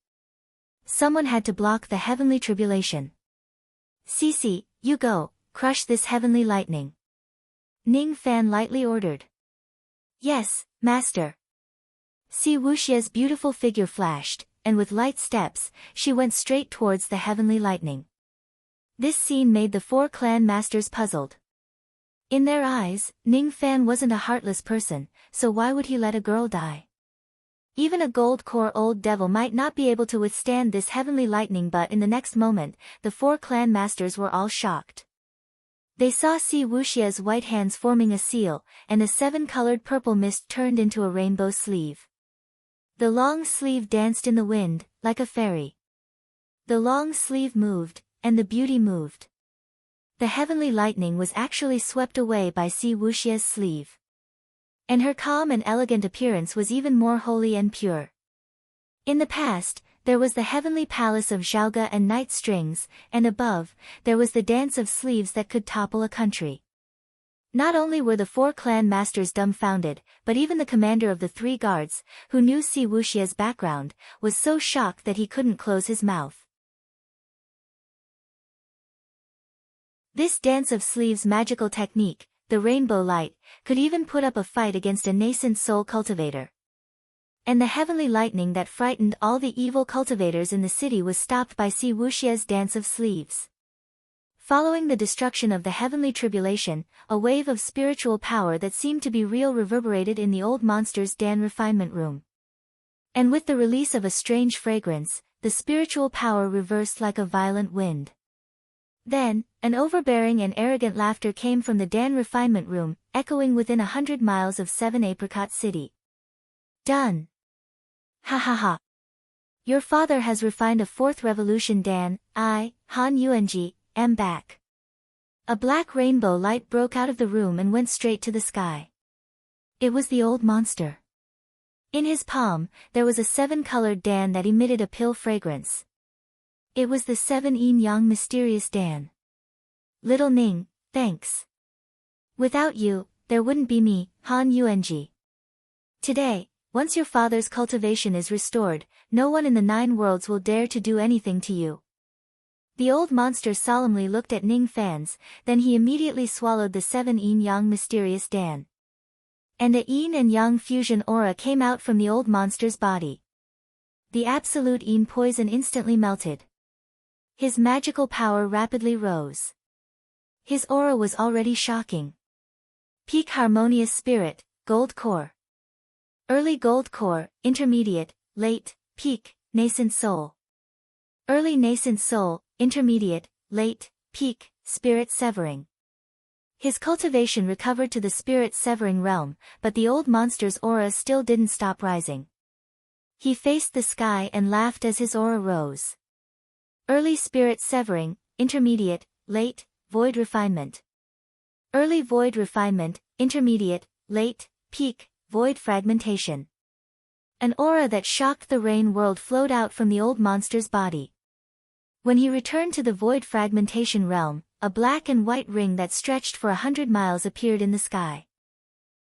Someone had to block the heavenly tribulation. Cici, you go, crush this heavenly lightning. Ning Fan lightly ordered. Yes, Master. Si Wuxie's beautiful figure flashed, and with light steps, she went straight towards the heavenly lightning. This scene made the 4 clan masters puzzled. In their eyes, Ning Fan wasn't a heartless person, so why would he let a girl die? Even a gold core old devil might not be able to withstand this heavenly lightning, but in the next moment, the 4 clan masters were all shocked. They saw Si Wuxie's white hands forming a seal, and a 7-colored purple mist turned into a rainbow sleeve. The long sleeve danced in the wind, like a fairy. The long sleeve moved, and the beauty moved. The heavenly lightning was actually swept away by Si Wuxia's sleeve. And her calm and elegant appearance was even more holy and pure. In the past, there was the heavenly palace of Zhaoge and night strings, and above, there was the dance of sleeves that could topple a country. Not only were the 4 clan masters dumbfounded, but even the commander of the 3 guards, who knew Si Wuxia's background, was so shocked that he couldn't close his mouth. This dance of sleeves magical technique, the rainbow light, could even put up a fight against a nascent soul cultivator. And the heavenly lightning that frightened all the evil cultivators in the city was stopped by Si Wuxia's dance of sleeves. Following the destruction of the heavenly tribulation, a wave of spiritual power that seemed to be real reverberated in the old monster's Dan refinement room. And with the release of a strange fragrance, the spiritual power reversed like a violent wind. Then, an overbearing and arrogant laughter came from the Dan refinement room, echoing within 100 miles of 7 Apricot City. Done! Ha ha ha! Your father has refined a 4th revolution Dan, Han Yuanji, am back. A black rainbow light broke out of the room and went straight to the sky. It was the old monster. In his palm, there was a 7-colored Dan that emitted a pill fragrance. It was the 7 yin-yang mysterious Dan. Little Ning, thanks. Without you, there wouldn't be me, Han Yuanji. Today, once your father's cultivation is restored, no one in the 9 worlds will dare to do anything to you. The old monster solemnly looked at Ning Fan's, then he immediately swallowed the 7 yin-yang mysterious Dan. And a yin and yang fusion aura came out from the old monster's body. The absolute yin poison instantly melted. His magical power rapidly rose. His aura was already shocking. Peak harmonious spirit, gold core. Early gold core, intermediate, late, peak, nascent soul. Early nascent soul, intermediate, late, peak, spirit severing. His cultivation recovered to the spirit severing realm, but the old monster's aura still didn't stop rising. He faced the sky and laughed as his aura rose. Early spirit severing, intermediate, late, void refinement. Early void refinement, intermediate, late, peak, void fragmentation. An aura that shocked the rain world flowed out from the old monster's body. When he returned to the void fragmentation realm, a black and white ring that stretched for 100 miles appeared in the sky.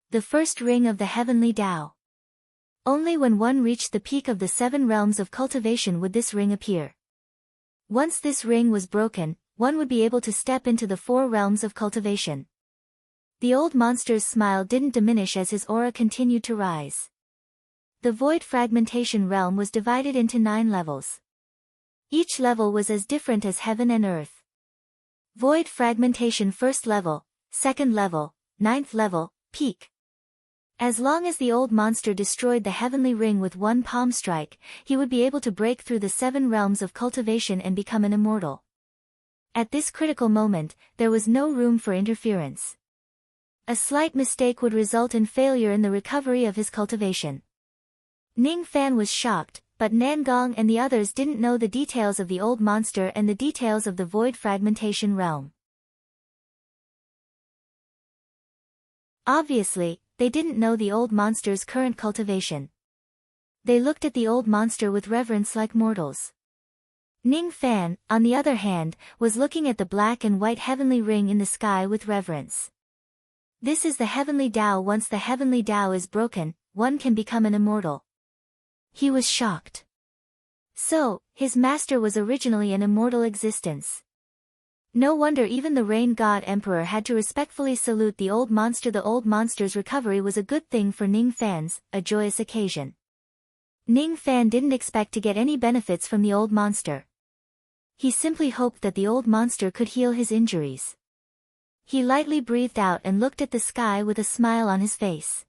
The first ring of the heavenly Tao. Only when one reached the peak of the 7 realms of cultivation would this ring appear. Once this ring was broken, one would be able to step into the 4 realms of cultivation. The old monster's smile didn't diminish as his aura continued to rise. The void fragmentation realm was divided into 9 levels. Each level was as different as heaven and earth. Void fragmentation 1st level, 2nd level, 9th level, peak. As long as the old monster destroyed the heavenly ring with one palm strike, he would be able to break through the 7 realms of cultivation and become an immortal. At this critical moment, there was no room for interference. A slight mistake would result in failure in the recovery of his cultivation. Ning Fan was shocked, but Nangong and the others didn't know the details of the old monster and the details of the void fragmentation realm. Obviously, they didn't know the old monster's current cultivation. They looked at the old monster with reverence like mortals. Ning Fan, on the other hand, was looking at the black and white heavenly ring in the sky with reverence. This is the heavenly Tao. Once the heavenly Tao is broken, one can become an immortal. He was shocked. So, his master was originally an immortal existence. No wonder even the Rain God Emperor had to respectfully salute the old monster. The old monster's recovery was a good thing for Ning Fan's, a joyous occasion. Ning Fan didn't expect to get any benefits from the old monster. He simply hoped that the old monster could heal his injuries. He lightly breathed out and looked at the sky with a smile on his face.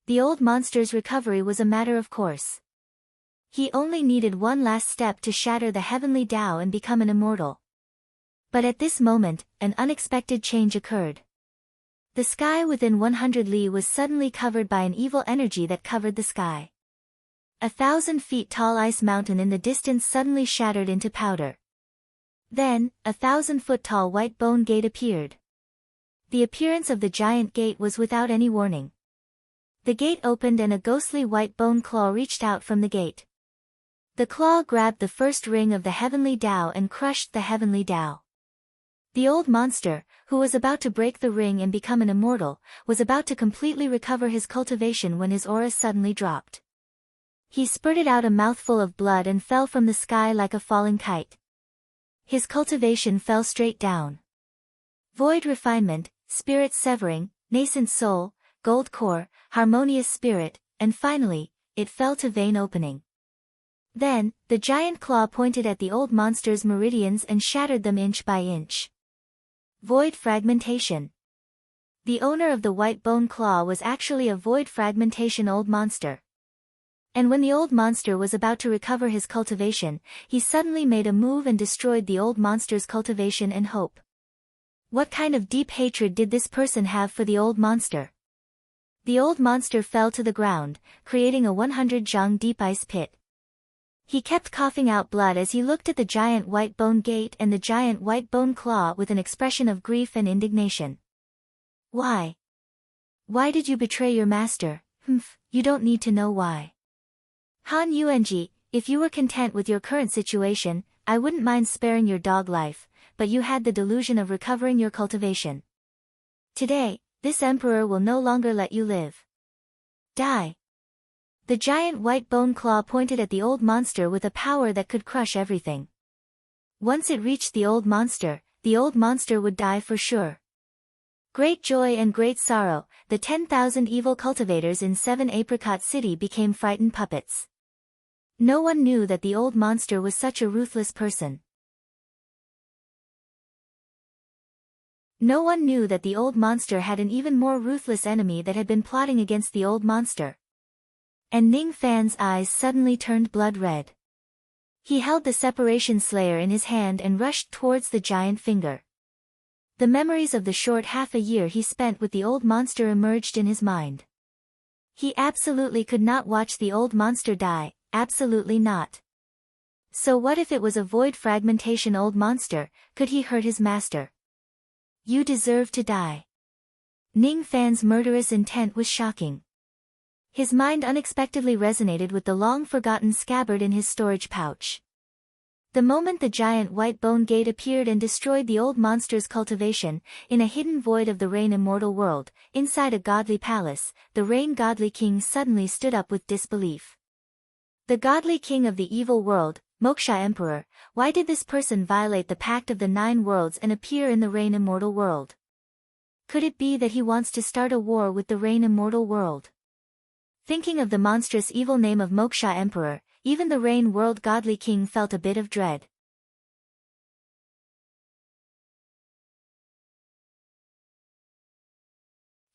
The old monster's recovery was a matter of course. He only needed one last step to shatter the heavenly Tao and become an immortal. But at this moment, an unexpected change occurred. The sky within 100 li was suddenly covered by an evil energy that covered the sky. 1,000 feet tall ice mountain in the distance suddenly shattered into powder. Then, a 1,000-foot-tall white bone gate appeared. The appearance of the giant gate was without any warning. The gate opened and a ghostly white bone claw reached out from the gate. The claw grabbed the first ring of the heavenly Tao and crushed the heavenly Tao. The old monster, who was about to break the ring and become an immortal, was about to completely recover his cultivation when his aura suddenly dropped. He spurted out a mouthful of blood and fell from the sky like a falling kite. His cultivation fell straight down. Void refinement, spirit severing, nascent soul, gold core, harmonious spirit, and finally, it fell to vein opening. Then, the giant claw pointed at the old monster's meridians and shattered them inch by inch. Void fragmentation. The owner of the white bone claw was actually a void fragmentation old monster. And when the old monster was about to recover his cultivation, he suddenly made a move and destroyed the old monster's cultivation and hope. What kind of deep hatred did this person have for the old monster? The old monster fell to the ground, creating a 100 deep ice pit. He kept coughing out blood as he looked at the giant white bone gate and the giant white bone claw with an expression of grief and indignation. Why? Why did you betray your master? You don't need to know why. Han Yuanji, if you were content with your current situation, I wouldn't mind sparing your dog life, but you had the delusion of recovering your cultivation. Today, this emperor will no longer let you live. Die. The giant white bone claw pointed at the old monster with a power that could crush everything. Once it reached the old monster would die for sure. Great joy and great sorrow, the 10,000 evil cultivators in 7 Apricot City became frightened puppets. No one knew that the old monster was such a ruthless person. No one knew that the old monster had an even more ruthless enemy that had been plotting against the old monster. And Ning Fan's eyes suddenly turned blood red. He held the separation slayer in his hand and rushed towards the giant finger. The memories of the short half a year he spent with the old monster emerged in his mind. He absolutely could not watch the old monster die, absolutely not. So what if it was a void fragmentation old monster? Could he hurt his master? You deserve to die. Ning Fan's murderous intent was shocking. His mind unexpectedly resonated with the long-forgotten scabbard in his storage pouch. The moment the giant white bone gate appeared and destroyed the old monster's cultivation, in a hidden void of the Rain Immortal world, inside a godly palace, the Rain Godly King suddenly stood up with disbelief. The godly king of the evil world, Moksha Emperor, why did this person violate the Pact of the 9 Worlds and appear in the Rain Immortal world? Could it be that he wants to start a war with the Rain Immortal world? Thinking of the monstrous evil name of Moksha Emperor, even the Rain World Godly King felt a bit of dread.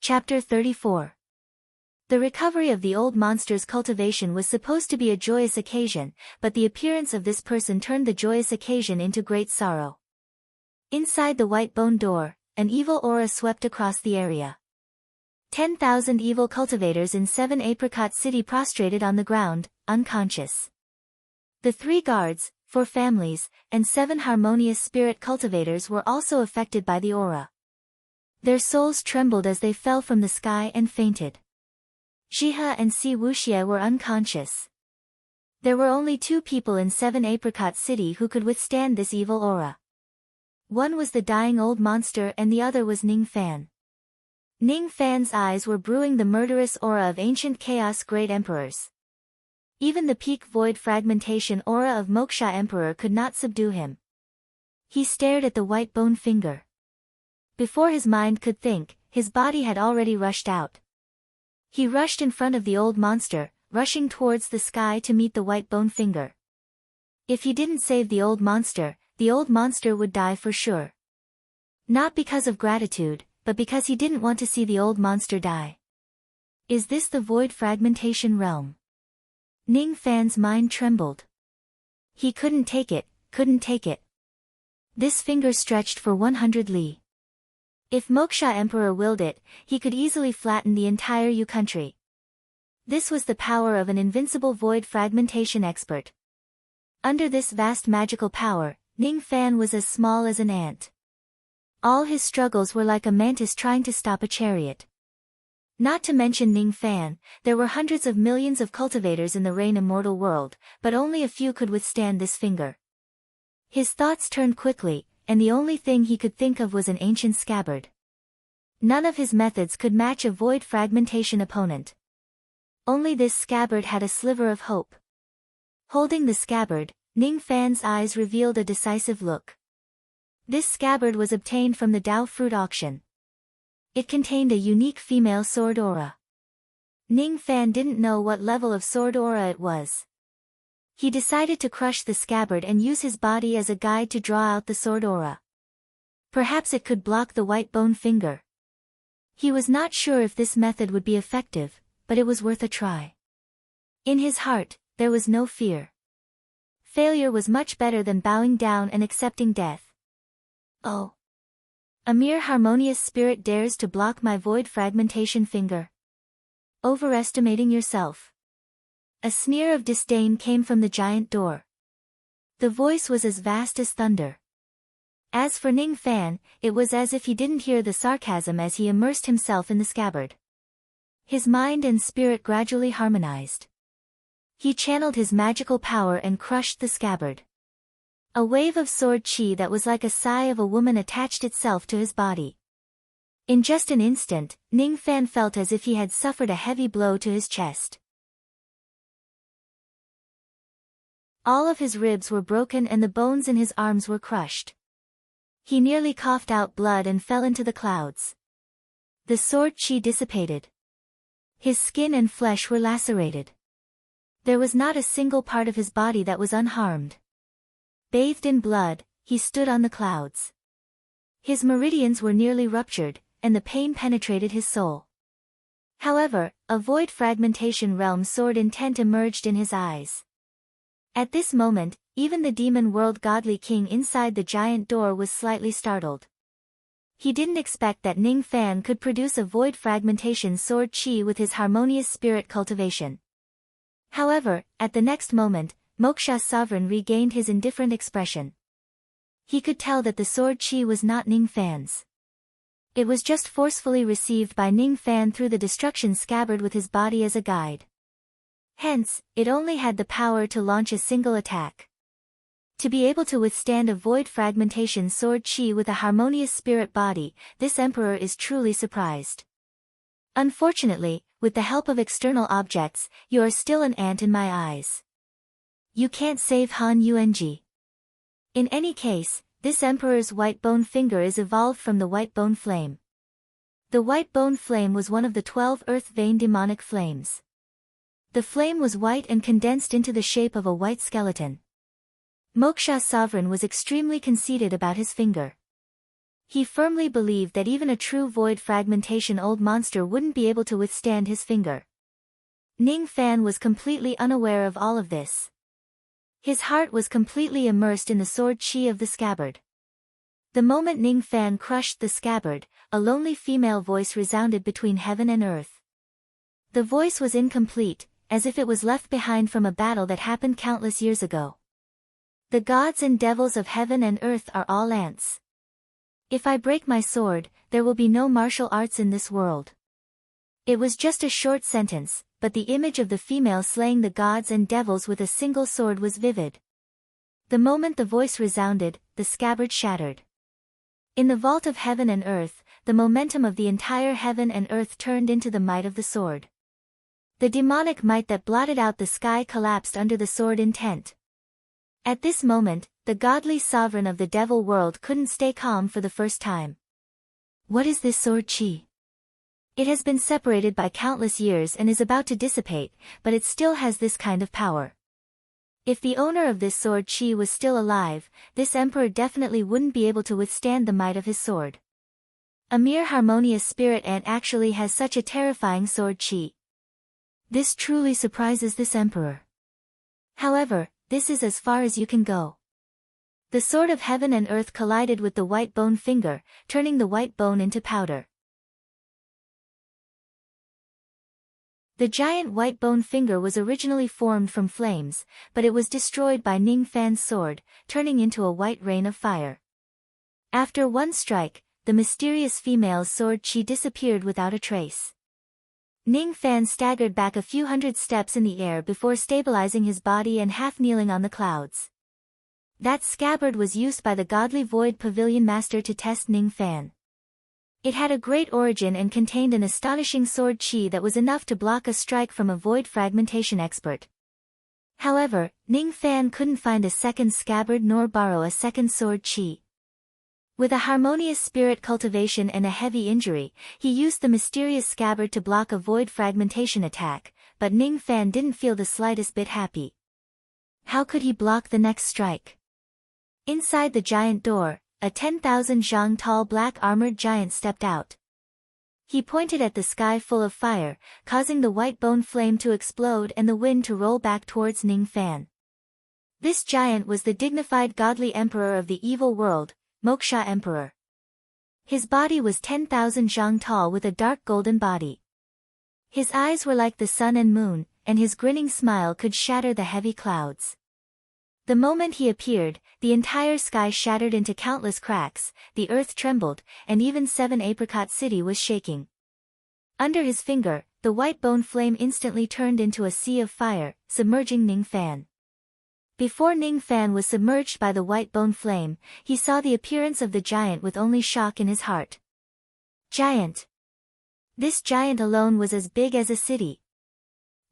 Chapter 34. The recovery of the old monster's cultivation was supposed to be a joyous occasion, but the appearance of this person turned the joyous occasion into great sorrow. Inside the white bone door, an evil aura swept across the area. 10,000 evil cultivators in 7 Apricot City prostrated on the ground, unconscious. The 3 guards, 4 families, and 7 harmonious spirit cultivators were also affected by the aura. Their souls trembled as they fell from the sky and fainted. Jihe and Si Wuxie were unconscious. There were only 2 people in 7 Apricot City who could withstand this evil aura. One was the dying old monster and the other was Ning Fan. Ning Fan's eyes were brewing the murderous aura of ancient chaos great emperors. Even the peak void fragmentation aura of Moksha Emperor could not subdue him. He stared at the white bone finger. Before his mind could think, his body had already rushed out. He rushed in front of the old monster, rushing towards the sky to meet the white bone finger. If he didn't save the old monster would die for sure. Not because of gratitude, but because he didn't want to see the old monster die. Is this the void fragmentation realm? Ning Fan's mind trembled. He couldn't take it. This finger stretched for 100 li. If Moksha Emperor willed it, he could easily flatten the entire Yu country. This was the power of an invincible void fragmentation expert. Under this vast magical power, Ning Fan was as small as an ant. All his struggles were like a mantis trying to stop a chariot. Not to mention Ning Fan, there were hundreds of millions of cultivators in the Rain Immortal world, but only a few could withstand this finger. His thoughts turned quickly, and the only thing he could think of was an ancient scabbard. None of his methods could match a void fragmentation opponent. Only this scabbard had a sliver of hope. Holding the scabbard, Ning Fan's eyes revealed a decisive look. This scabbard was obtained from the Dao fruit auction. It contained a unique female sword aura. Ning Fan didn't know what level of sword aura it was. He decided to crush the scabbard and use his body as a guide to draw out the sword aura. Perhaps it could block the white bone finger. He was not sure if this method would be effective, but it was worth a try. In his heart, there was no fear. Failure was much better than bowing down and accepting death. Oh. A mere harmonious spirit dares to block my void fragmentation finger. Overestimating yourself. A sneer of disdain came from the giant door. The voice was as vast as thunder. As for Ning Fan, it was as if he didn't hear the sarcasm as he immersed himself in the scabbard. His mind and spirit gradually harmonized. He channeled his magical power and crushed the scabbard. A wave of sword chi that was like a sigh of a woman attached itself to his body. In just an instant, Ning Fan felt as if he had suffered a heavy blow to his chest. All of his ribs were broken and the bones in his arms were crushed. He nearly coughed out blood and fell into the clouds. The sword chi dissipated. His skin and flesh were lacerated. There was not a single part of his body that was unharmed. Bathed in blood, he stood on the clouds. His meridians were nearly ruptured, and the pain penetrated his soul. However, a void fragmentation realm sword intent emerged in his eyes. At this moment, even the demon world godly king inside the giant door was slightly startled. He didn't expect that Ning Fan could produce a void fragmentation sword chi with his harmonious spirit cultivation. However, at the next moment, Moksha's sovereign regained his indifferent expression. He could tell that the sword chi was not Ning Fan's. It was just forcefully received by Ning Fan through the destruction scabbard with his body as a guide. Hence, it only had the power to launch a single attack. To be able to withstand a void fragmentation sword chi with a harmonious spirit body, this emperor is truly surprised. Unfortunately, with the help of external objects, you are still an ant in my eyes. You can't save Han Yuanji. In any case, this emperor's white bone finger is evolved from the white bone flame. The white bone flame was one of the 12 earth vein demonic flames. The flame was white and condensed into the shape of a white skeleton. Moksha's sovereign was extremely conceited about his finger. He firmly believed that even a true void fragmentation old monster wouldn't be able to withstand his finger. Ning Fan was completely unaware of all of this. His heart was completely immersed in the sword chi of the scabbard. The moment Ning Fan crushed the scabbard, a lonely female voice resounded between heaven and earth. The voice was incomplete, as if it was left behind from a battle that happened countless years ago. The gods and devils of heaven and earth are all ants. If I break my sword, there will be no martial arts in this world. It was just a short sentence, but the image of the female slaying the gods and devils with a single sword was vivid. The moment the voice resounded, the scabbard shattered. In the vault of heaven and earth, the momentum of the entire heaven and earth turned into the might of the sword. The demonic might that blotted out the sky collapsed under the sword intent. At this moment, the godly sovereign of the devil world couldn't stay calm for the first time. What is this sword chi? It has been separated by countless years and is about to dissipate, but it still has this kind of power. If the owner of this sword chi was still alive, this emperor definitely wouldn't be able to withstand the might of his sword. A mere harmonious spirit ant actually has such a terrifying sword chi. This truly surprises this emperor. However, this is as far as you can go. The sword of heaven and earth collided with the white bone finger, turning the white bone into powder. The giant white bone finger was originally formed from flames, but it was destroyed by Ning Fan's sword, turning into a white rain of fire. After one strike, the mysterious female's sword chi disappeared without a trace. Ning Fan staggered back a few hundred steps in the air before stabilizing his body and half-kneeling on the clouds. That scabbard was used by the godly Void Pavilion Master to test Ning Fan. It had a great origin and contained an astonishing sword chi that was enough to block a strike from a void fragmentation expert. However, Ning Fan couldn't find a second scabbard nor borrow a second sword chi. With a harmonious spirit cultivation and a heavy injury, he used the mysterious scabbard to block a void fragmentation attack, but Ning Fan didn't feel the slightest bit happy. How could he block the next strike? Inside the giant door, a 10,000 zhang tall black armored giant stepped out. He pointed at the sky full of fire, causing the white bone flame to explode and the wind to roll back towards Ning Fan. This giant was the dignified godly emperor of the evil world, Moksha Emperor. His body was 10,000 zhang tall with a dark golden body. His eyes were like the sun and moon, and his grinning smile could shatter the heavy clouds. The moment he appeared, the entire sky shattered into countless cracks, the earth trembled, and even 7 Apricot City was shaking. Under his finger, the white bone flame instantly turned into a sea of fire, submerging Ning Fan. Before Ning Fan was submerged by the white bone flame, he saw the appearance of the giant with only shock in his heart. Giant! This giant alone was as big as a city.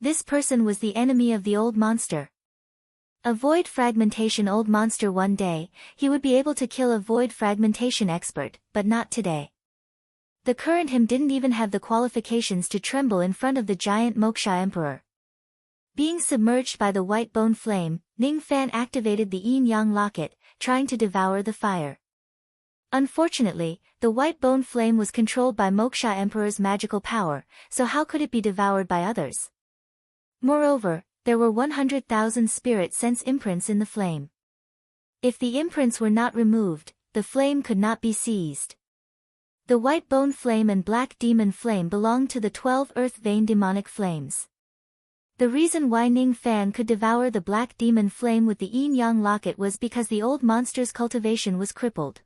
This person was the enemy of the old monster. A void fragmentation old monster. One day, he would be able to kill a void fragmentation expert, but not today. The current him didn't even have the qualifications to tremble in front of the giant Moksha Emperor. Being submerged by the white bone flame, Ning Fan activated the yin-yang locket, trying to devour the fire. Unfortunately, the white bone flame was controlled by Moksha Emperor's magical power, so how could it be devoured by others? Moreover, there were 100,000 spirit sense imprints in the flame. If the imprints were not removed, the flame could not be seized. The white bone flame and black demon flame belonged to the 12 earth vein demonic flames. The reason why Ning Fan could devour the black demon flame with the yin-yang locket was because the old monster's cultivation was crippled.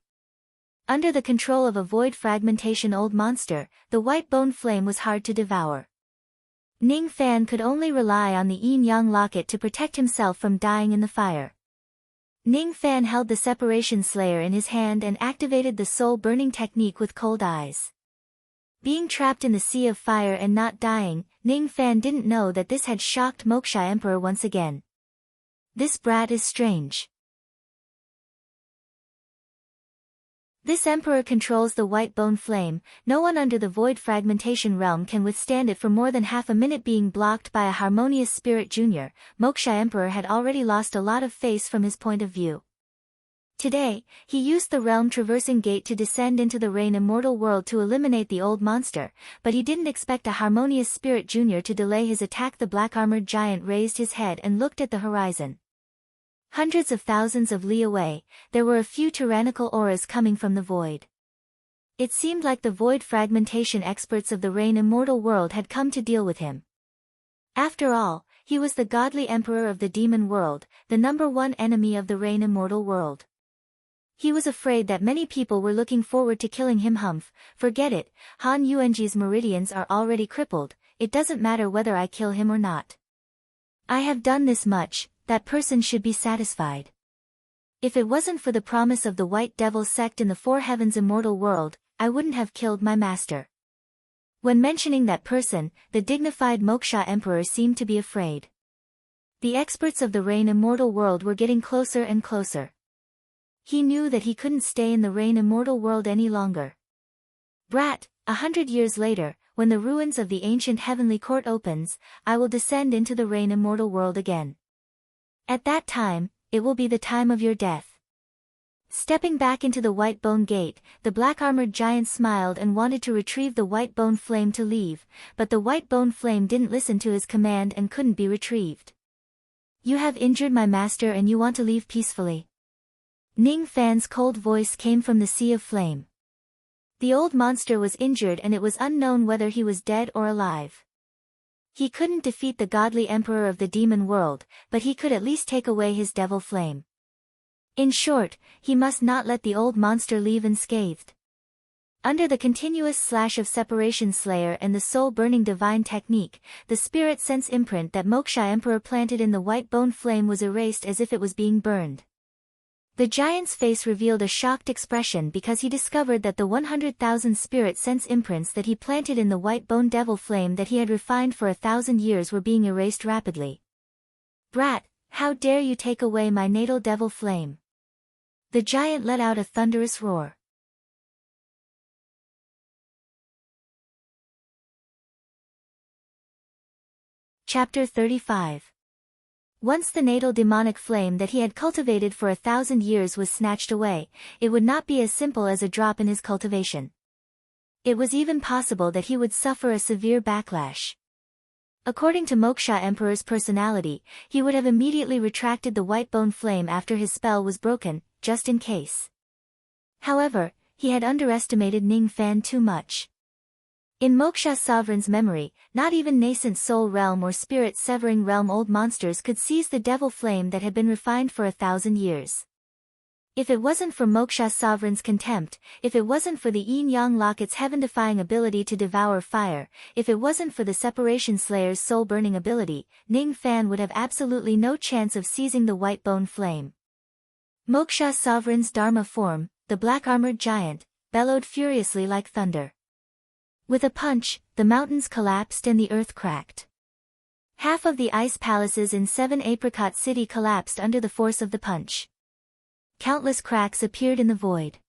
Under the control of a void fragmentation old monster, the white bone flame was hard to devour. Ning Fan could only rely on the yin-yang locket to protect himself from dying in the fire. Ning Fan held the separation slayer in his hand and activated the soul burning technique with cold eyes. Being trapped in the sea of fire and not dying, Ning Fan didn't know that this had shocked Moksha Emperor once again. This brat is strange. This emperor controls the white bone flame. No one under the void fragmentation realm can withstand it for more than half a minute. Being blocked by a harmonious spirit junior, Moksha Emperor had already lost a lot of face from his point of view. Today, he used the realm traversing gate to descend into the rain immortal world to eliminate the old monster, but he didn't expect a harmonious spirit junior to delay his attack. The black armored giant raised his head and looked at the horizon. Hundreds of thousands of li away, there were a few tyrannical auras coming from the void. It seemed like the void fragmentation experts of the rain immortal world had come to deal with him. After all, he was the godly emperor of the demon world, the #1 enemy of the rain immortal world. He was afraid that many people were looking forward to killing him. Humph, forget it, Han Yuanji's meridians are already crippled, it doesn't matter whether I kill him or not. I have done this much. That person should be satisfied. If it wasn't for the promise of the White Devil sect in the Four Heavens immortal world, I wouldn't have killed my master. When mentioning that person, the dignified Moksha Emperor seemed to be afraid. The experts of the rain immortal world were getting closer and closer. He knew that he couldn't stay in the rain immortal world any longer. Brat, 100 years later, when the ruins of the ancient heavenly court opens, I will descend into the rain immortal world again. At that time, it will be the time of your death. Stepping back into the white bone gate, the black armored giant smiled and wanted to retrieve the white bone flame to leave, but the white bone flame didn't listen to his command and couldn't be retrieved. You have injured my master and you want to leave peacefully. Ning Fan's cold voice came from the sea of flame. The old monster was injured and it was unknown whether he was dead or alive. He couldn't defeat the godly emperor of the demon world, but he could at least take away his devil flame. In short, he must not let the old monster leave unscathed. Under the continuous slash of Separation Slayer and the soul-burning divine technique, the spirit sense imprint that Moksha Emperor planted in the white bone flame was erased as if it was being burned. The giant's face revealed a shocked expression because he discovered that the 100,000 spirit sense imprints that he planted in the white bone devil flame that he had refined for 1,000 years were being erased rapidly. "Brat, how dare you take away my natal devil flame?" The giant let out a thunderous roar. Chapter 35. Once the natal demonic flame that he had cultivated for 1,000 years was snatched away, it would not be as simple as a drop in his cultivation. It was even possible that he would suffer a severe backlash. According to Moksha Emperor's personality, he would have immediately retracted the white bone flame after his spell was broken, just in case. However, he had underestimated Ning Fan too much. In Moksha Sovereign's memory, not even nascent soul realm or spirit-severing realm old monsters could seize the devil flame that had been refined for 1,000 years. If it wasn't for Moksha Sovereign's contempt, if it wasn't for the Yin-Yang Locket's heaven-defying ability to devour fire, if it wasn't for the Separation Slayer's soul-burning ability, Ning Fan would have absolutely no chance of seizing the white bone flame. Moksha Sovereign's Dharma form, the black-armored giant, bellowed furiously like thunder. With a punch, the mountains collapsed and the earth cracked. Half of the ice palaces in 7 Apricot City collapsed under the force of the punch. Countless cracks appeared in the void.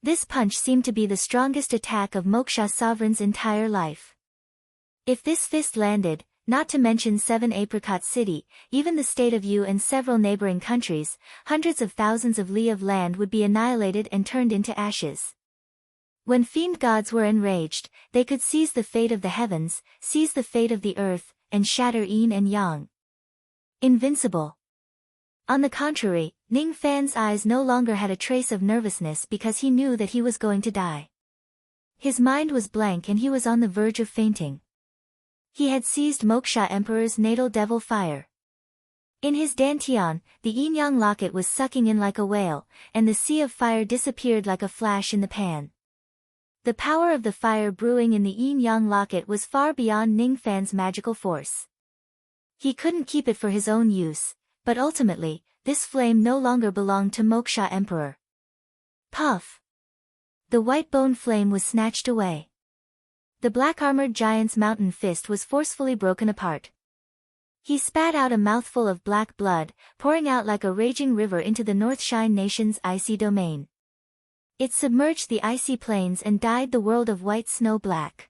This punch seemed to be the strongest attack of Moksha Sovereign's entire life. If this fist landed, not to mention 7 Apricot City, even the state of Yu and several neighboring countries, hundreds of thousands of li of land would be annihilated and turned into ashes. When fiend gods were enraged, they could seize the fate of the heavens, seize the fate of the earth, and shatter yin and yang. Invincible. On the contrary, Ning Fan's eyes no longer had a trace of nervousness because he knew that he was going to die. His mind was blank and he was on the verge of fainting. He had seized Moksha Emperor's natal devil fire. In his dantian, the yin-yang locket was sucking in like a whale, and the sea of fire disappeared like a flash in the pan. The power of the fire brewing in the yin-yang locket was far beyond Ning Fan's magical force. He couldn't keep it for his own use, but ultimately, this flame no longer belonged to Moksha Emperor. Puff! The white bone flame was snatched away. The black-armored giant's mountain fist was forcefully broken apart. He spat out a mouthful of black blood, pouring out like a raging river into the Northshine Nation's icy domain. It submerged the icy plains and dyed the world of white snow black.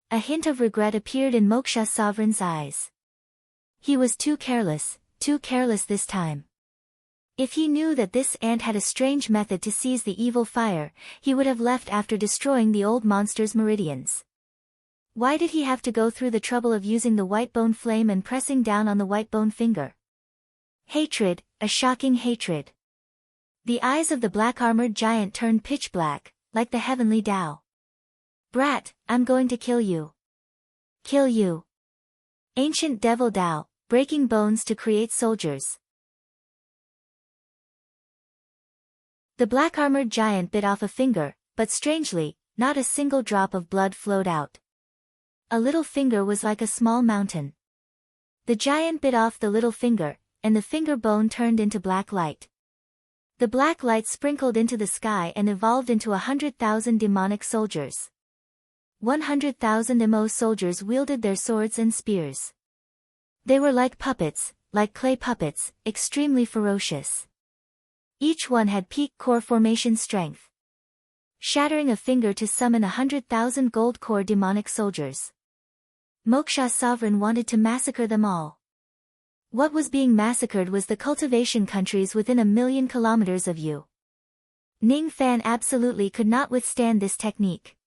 A hint of regret appeared in Moksha Sovereign's eyes. He was too careless this time. If he knew that this ant had a strange method to seize the evil fire, he would have left after destroying the old monster's meridians. Why did he have to go through the trouble of using the white bone flame and pressing down on the white bone finger? Hatred, a shocking hatred. The eyes of the black-armored giant turned pitch black, like the heavenly Tao. "Brat, I'm going to kill you. Kill you. Ancient devil Tao, breaking bones to create soldiers." The black-armored giant bit off a finger, but strangely, not a single drop of blood flowed out. A little finger was like a small mountain. The giant bit off the little finger, and the finger bone turned into black light. The black light sprinkled into the sky and evolved into 100,000 demonic soldiers. 100,000 Mo soldiers wielded their swords and spears. They were like puppets, like clay puppets, extremely ferocious. Each one had peak core formation strength. Shattering a finger to summon 100,000 gold core demonic soldiers. Moksha Sovereign wanted to massacre them all. What was being massacred was the cultivation countries within 1,000,000 kilometers of Yu. Ning Fan absolutely could not withstand this technique.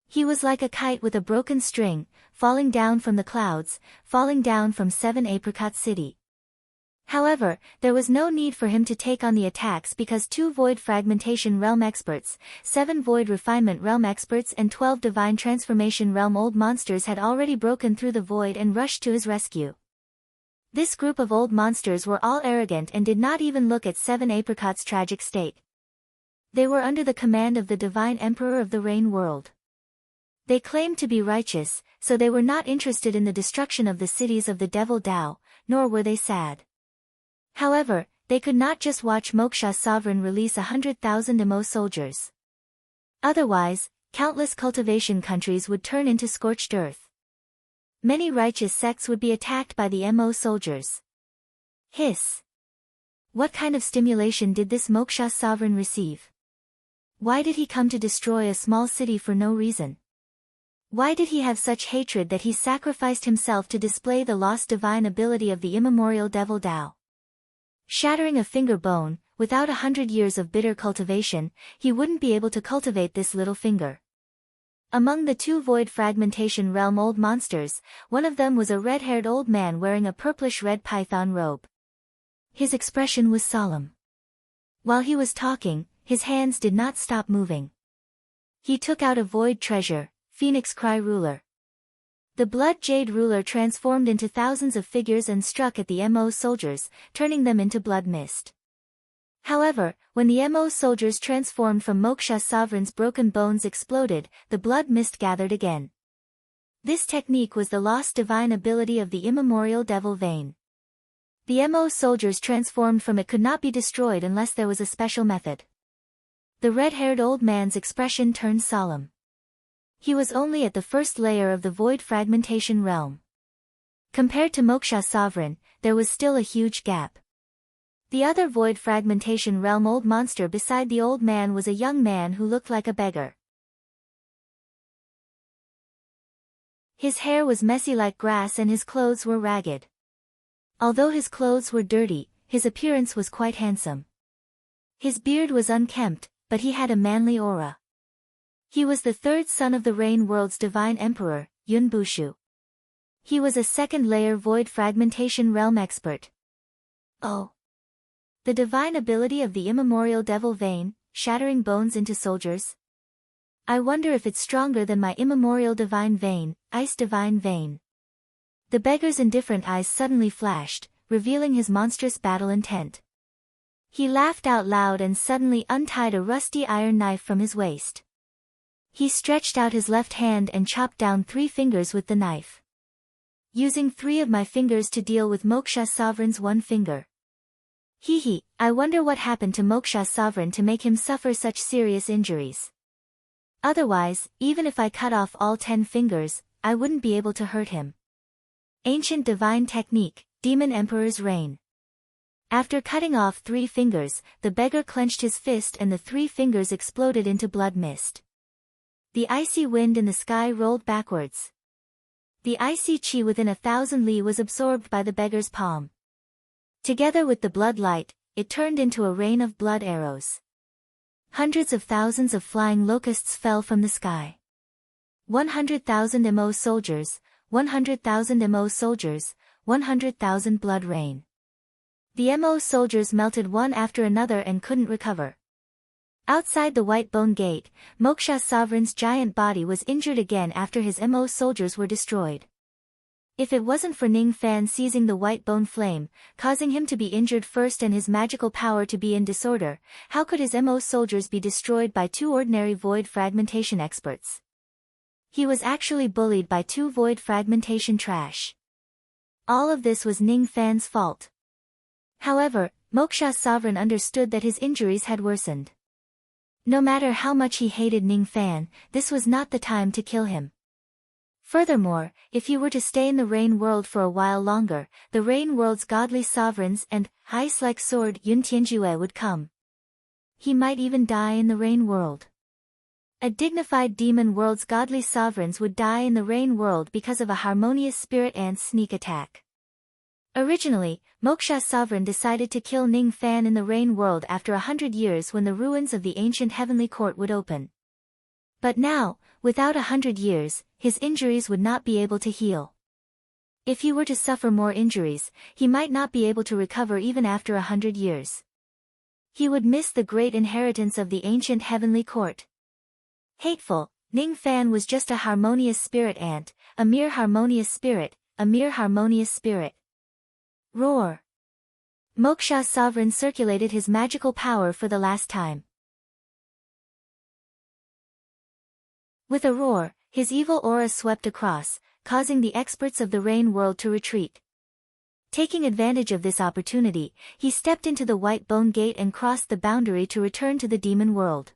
He was like a kite with a broken string, falling down from the clouds, falling down from 7 Apricot City. However, there was no need for him to take on the attacks because 2 Void Fragmentation Realm experts, 7 Void Refinement Realm experts and 12 Divine Transformation Realm old monsters had already broken through the void and rushed to his rescue. This group of old monsters were all arrogant and did not even look at 7 Apricot's tragic state. They were under the command of the Divine Emperor of the Rain World. They claimed to be righteous, so they were not interested in the destruction of the cities of the Devil Dao, nor were they sad. However, they could not just watch Moksha's sovereign release 100,000 Emo soldiers. Otherwise, countless cultivation countries would turn into scorched earth. Many righteous sects would be attacked by the Mo soldiers. Hiss. What kind of stimulation did this Moksha sovereign receive? Why did he come to destroy a small city for no reason? Why did he have such hatred that he sacrificed himself to display the lost divine ability of the immemorial Devil Dao? Shattering a finger bone, without 100 years of bitter cultivation, he wouldn't be able to cultivate this little finger. Among the 2 Void Fragmentation Realm old monsters, one of them was a red-haired old man wearing a purplish-red python robe. His expression was solemn. While he was talking, his hands did not stop moving. He took out a void treasure, Phoenix Cry Ruler. The Blood Jade Ruler transformed into thousands of figures and struck at the Mo soldiers, turning them into blood mist. However, when the Mo soldiers transformed from Moksha Sovereign's broken bones exploded, the blood mist gathered again. This technique was the lost divine ability of the immemorial Devil Vein. The Mo soldiers transformed from it could not be destroyed unless there was a special method. The red-haired old man's expression turned solemn. He was only at the first layer of the Void Fragmentation Realm. Compared to Moksha Sovereign, there was still a huge gap. The other Void Fragmentation Realm old monster beside the old man was a young man who looked like a beggar. His hair was messy like grass and his clothes were ragged. Although his clothes were dirty, his appearance was quite handsome. His beard was unkempt, but he had a manly aura. He was the 3rd son of the Rain World's divine emperor, Yun Bushu. He was a 2nd-layer Void Fragmentation Realm expert. Oh! The divine ability of the immemorial Devil Vein, shattering bones into soldiers? I wonder if it's stronger than my immemorial divine vein, Ice Divine Vein. The beggar's indifferent eyes suddenly flashed, revealing his monstrous battle intent. He laughed out loud and suddenly untied a rusty iron knife from his waist. He stretched out his left hand and chopped down 3 fingers with the knife. Using 3 of my fingers to deal with Moksha Sovereign's 1 finger. Hee, I wonder what happened to Moksha Sovereign to make him suffer such serious injuries. Otherwise, even if I cut off all 10 fingers, I wouldn't be able to hurt him. Ancient Divine Technique, Demon Emperor's Reign. After cutting off 3 fingers, the beggar clenched his fist and the 3 fingers exploded into blood mist. The icy wind in the sky rolled backwards. The icy chi within 1,000 li was absorbed by the beggar's palm. Together with the blood light, it turned into a rain of blood arrows. Hundreds of thousands of flying locusts fell from the sky. 100,000 Mo soldiers, 100,000 Mo soldiers, 100,000 blood rain. The Mo soldiers melted one after another and couldn't recover. Outside the White Bone Gate, Moksha Sovereign's giant body was injured again after his Mo soldiers were destroyed. If it wasn't for Ning Fan seizing the White Bone Flame, causing him to be injured first and his magical power to be in disorder, how could his Mo soldiers be destroyed by 2 ordinary Void Fragmentation experts? He was actually bullied by 2 Void Fragmentation trash. All of this was Ning Fan's fault. However, Moksha Sovereign understood that his injuries had worsened. No matter how much he hated Ning Fan, this was not the time to kill him. Furthermore, if he were to stay in the Rain World for a while longer, the Rain World's godly sovereigns and ice-like sword Yun Tianjue would come. He might even die in the Rain World. A dignified demon world's godly sovereigns would die in the Rain World because of a harmonious spirit ant's sneak attack. Originally, Moksha Sovereign decided to kill Ning Fan in the Rain World after 100 years when the ruins of the ancient heavenly court would open. But now, without 100 years, his injuries would not be able to heal. If he were to suffer more injuries, he might not be able to recover even after 100 years. He would miss the great inheritance of the ancient heavenly court. Hateful, Ning Fan was just a harmonious spirit ant, a mere harmonious spirit, a mere harmonious spirit. Roar! Moksha's sovereign circulated his magical power for the last time. With a roar, his evil aura swept across, causing the experts of the rain world to retreat. Taking advantage of this opportunity, he stepped into the white bone gate and crossed the boundary to return to the demon world.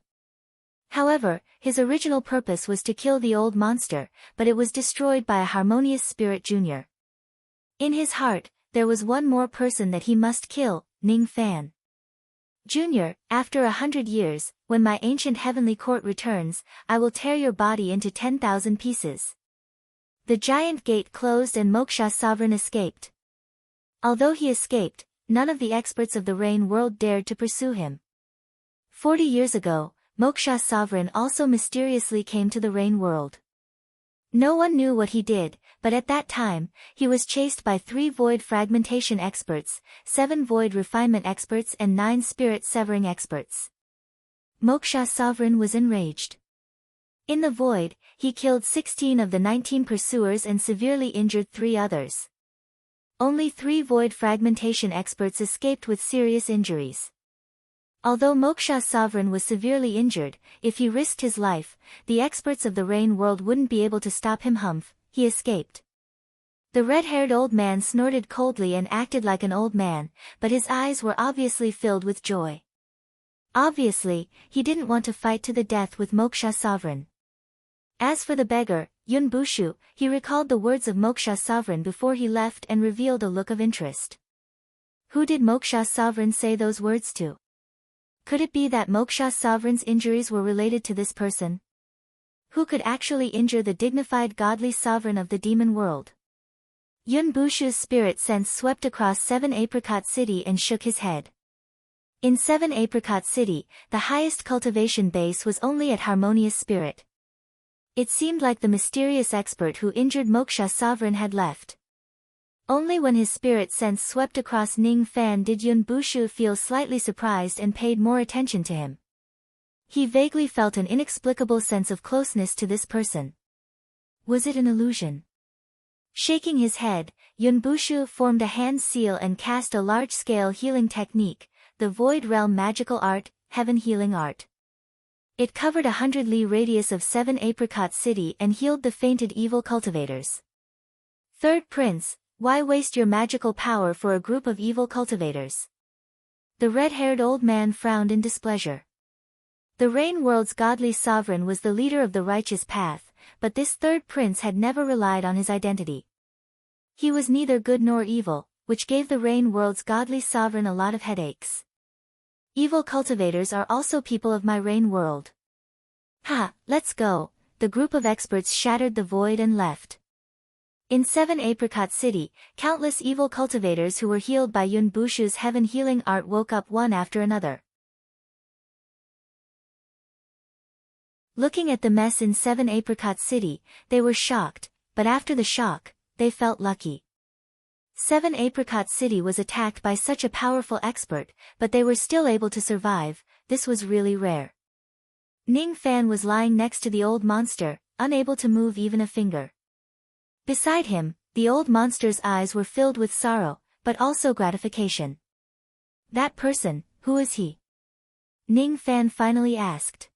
However, his original purpose was to kill the old monster, but it was destroyed by a harmonious spirit junior. In his heart, there was one more person that he must kill, Ning Fan. Junior, after 100 years, when my ancient heavenly court returns, I will tear your body into 10,000 pieces. The giant gate closed and Moksha's sovereign escaped. Although he escaped, none of the experts of the rain world dared to pursue him. 40 years ago, Moksha's sovereign also mysteriously came to the rain world. No one knew what he did, but at that time, he was chased by 3 void fragmentation experts, 7 void refinement experts and 9 spirit severing experts. Moksha's sovereign was enraged. In the void, he killed 16 of the 19 pursuers and severely injured 3 others. Only 3 void fragmentation experts escaped with serious injuries. Although Moksha's sovereign was severely injured, if he risked his life, the experts of the rain world wouldn't be able to stop him. He escaped. The red-haired old man snorted coldly and acted like an old man, but his eyes were obviously filled with joy. Obviously, he didn't want to fight to the death with Moksha's sovereign. As for the beggar, Yun Bushu, he recalled the words of Moksha's sovereign before he left and revealed a look of interest. Who did Moksha's sovereign say those words to? Could it be that Moksha's sovereign's injuries were related to this person? Who could actually injure the dignified godly sovereign of the demon world? Yun Bushu's spirit sense swept across 7 Apricot City and shook his head. In 7 Apricot City, the highest cultivation base was only at Harmonious Spirit. It seemed like the mysterious expert who injured Moksha's sovereign had left. Only when his spirit sense swept across Ning Fan did Yun Bushu feel slightly surprised and paid more attention to him. He vaguely felt an inexplicable sense of closeness to this person. Was it an illusion? Shaking his head, Yun Bushu formed a hand seal and cast a large-scale healing technique, the Void Realm Magical Art, Heaven Healing Art. It covered 100 li radius of 7 Apricot City and healed the fainted evil cultivators. Third Prince, why waste your magical power for a group of evil cultivators? The red-haired old man frowned in displeasure. The rain world's godly sovereign was the leader of the righteous path, but this third prince had never relied on his identity. He was neither good nor evil, which gave the rain world's godly sovereign a lot of headaches. Evil cultivators are also people of my rain world. Ha, let's go. The group of experts shattered the void and left. In 7 Apricot City, countless evil cultivators who were healed by Yun Bushu's heaven healing art woke up one after another. Looking at the mess in 7 Apricot City, they were shocked, but after the shock, they felt lucky. 7 Apricot City was attacked by such a powerful expert, but they were still able to survive. This was really rare. Ning Fan was lying next to the old monster, unable to move even a finger. Beside him, the old monster's eyes were filled with sorrow, but also gratification. That person, who is he? Ning Fan finally asked.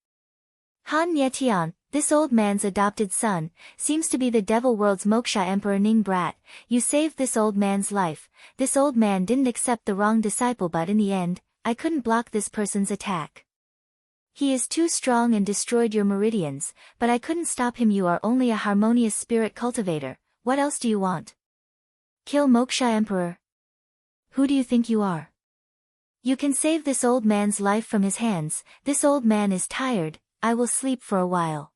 Han Yetian, this old man's adopted son, seems to be the devil world's Moksha Emperor Ning Brat. You saved this old man's life. This old man didn't accept the wrong disciple, but in the end, I couldn't block this person's attack. He is too strong and destroyed your meridians, but I couldn't stop him. You are only a harmonious spirit cultivator. What else do you want? Kill Moksha Emperor? Who do you think you are? You can save this old man's life from his hands. This old man is tired. I will sleep for a while.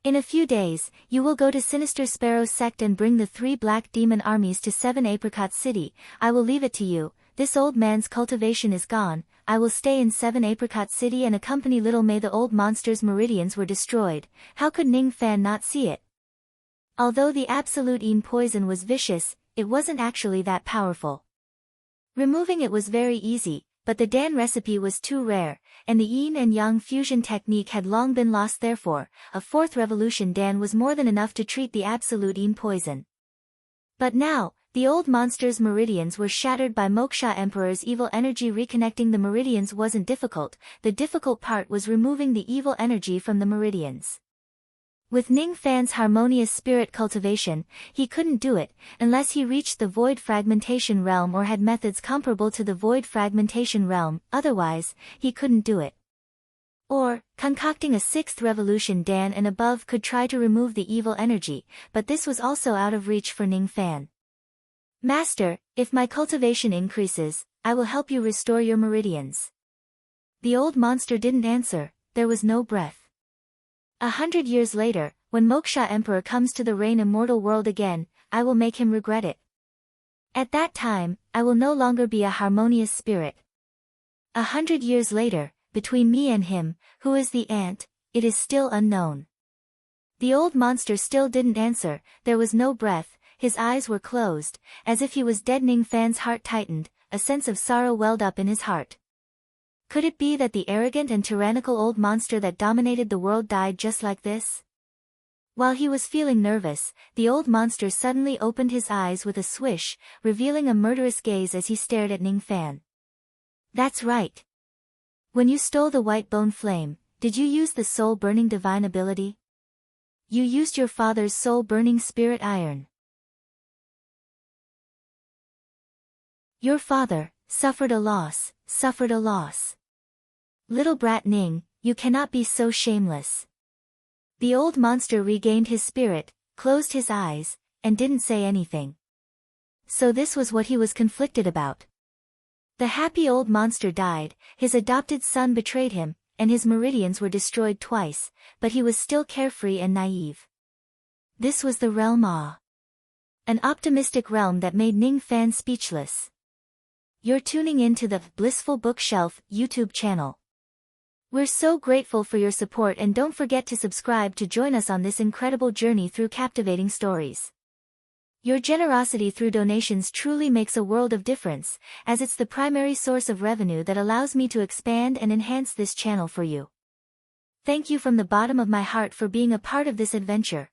In a few days, you will go to Sinister Sparrow's sect and bring the 3 black demon armies to 7 Apricot City. I will leave it to you. This old man's cultivation is gone. I will stay in 7 Apricot City and accompany Little May. The old monster's meridians were destroyed. How could Ning Fan not see it? Although the absolute Yin poison was vicious, it wasn't actually that powerful. Removing it was very easy, but the Dan recipe was too rare, and the Yin and Yang fusion technique had long been lost. Therefore, a fourth revolution Dan was more than enough to treat the absolute Yin poison. But now, the old monster's meridians were shattered by Moksha Emperor's evil energy. Reconnecting the meridians wasn't difficult, the difficult part was removing the evil energy from the meridians. With Ning Fan's harmonious spirit cultivation, he couldn't do it, unless he reached the void fragmentation realm or had methods comparable to the void fragmentation realm, otherwise, he couldn't do it. Or, concocting a sixth revolution Dan and above could try to remove the evil energy, but this was also out of reach for Ning Fan. Master, if my cultivation increases, I will help you restore your meridians. The old monster didn't answer, there was no breath. 100 years later, when Moksha Emperor comes to the Rain Immortal world again, I will make him regret it. At that time, I will no longer be a harmonious spirit. 100 years later, between me and him, who is the ant, it is still unknown. The old monster still didn't answer, there was no breath, his eyes were closed, as if he was dead. Ning Fan's heart tightened, a sense of sorrow welled up in his heart. Could it be that the arrogant and tyrannical old monster that dominated the world died just like this? While he was feeling nervous, the old monster suddenly opened his eyes with a swish, revealing a murderous gaze as he stared at Ning Fan. That's right. When you stole the white bone flame, did you use the soul-burning divine ability? You used your father's soul-burning spirit iron. Your father suffered a loss. Little brat Ning, you cannot be so shameless. The old monster regained his spirit, closed his eyes, and didn't say anything. So this was what he was conflicted about. The happy old monster died, his adopted son betrayed him, and his meridians were destroyed twice, but he was still carefree and naive. This was the realm Ah. An optimistic realm that made Ning Fan speechless. You're tuning in to the Blissful Bookshelf YouTube channel. We're so grateful for your support, and don't forget to subscribe to join us on this incredible journey through captivating stories. Your generosity through donations truly makes a world of difference, as it's the primary source of revenue that allows me to expand and enhance this channel for you. Thank you from the bottom of my heart for being a part of this adventure.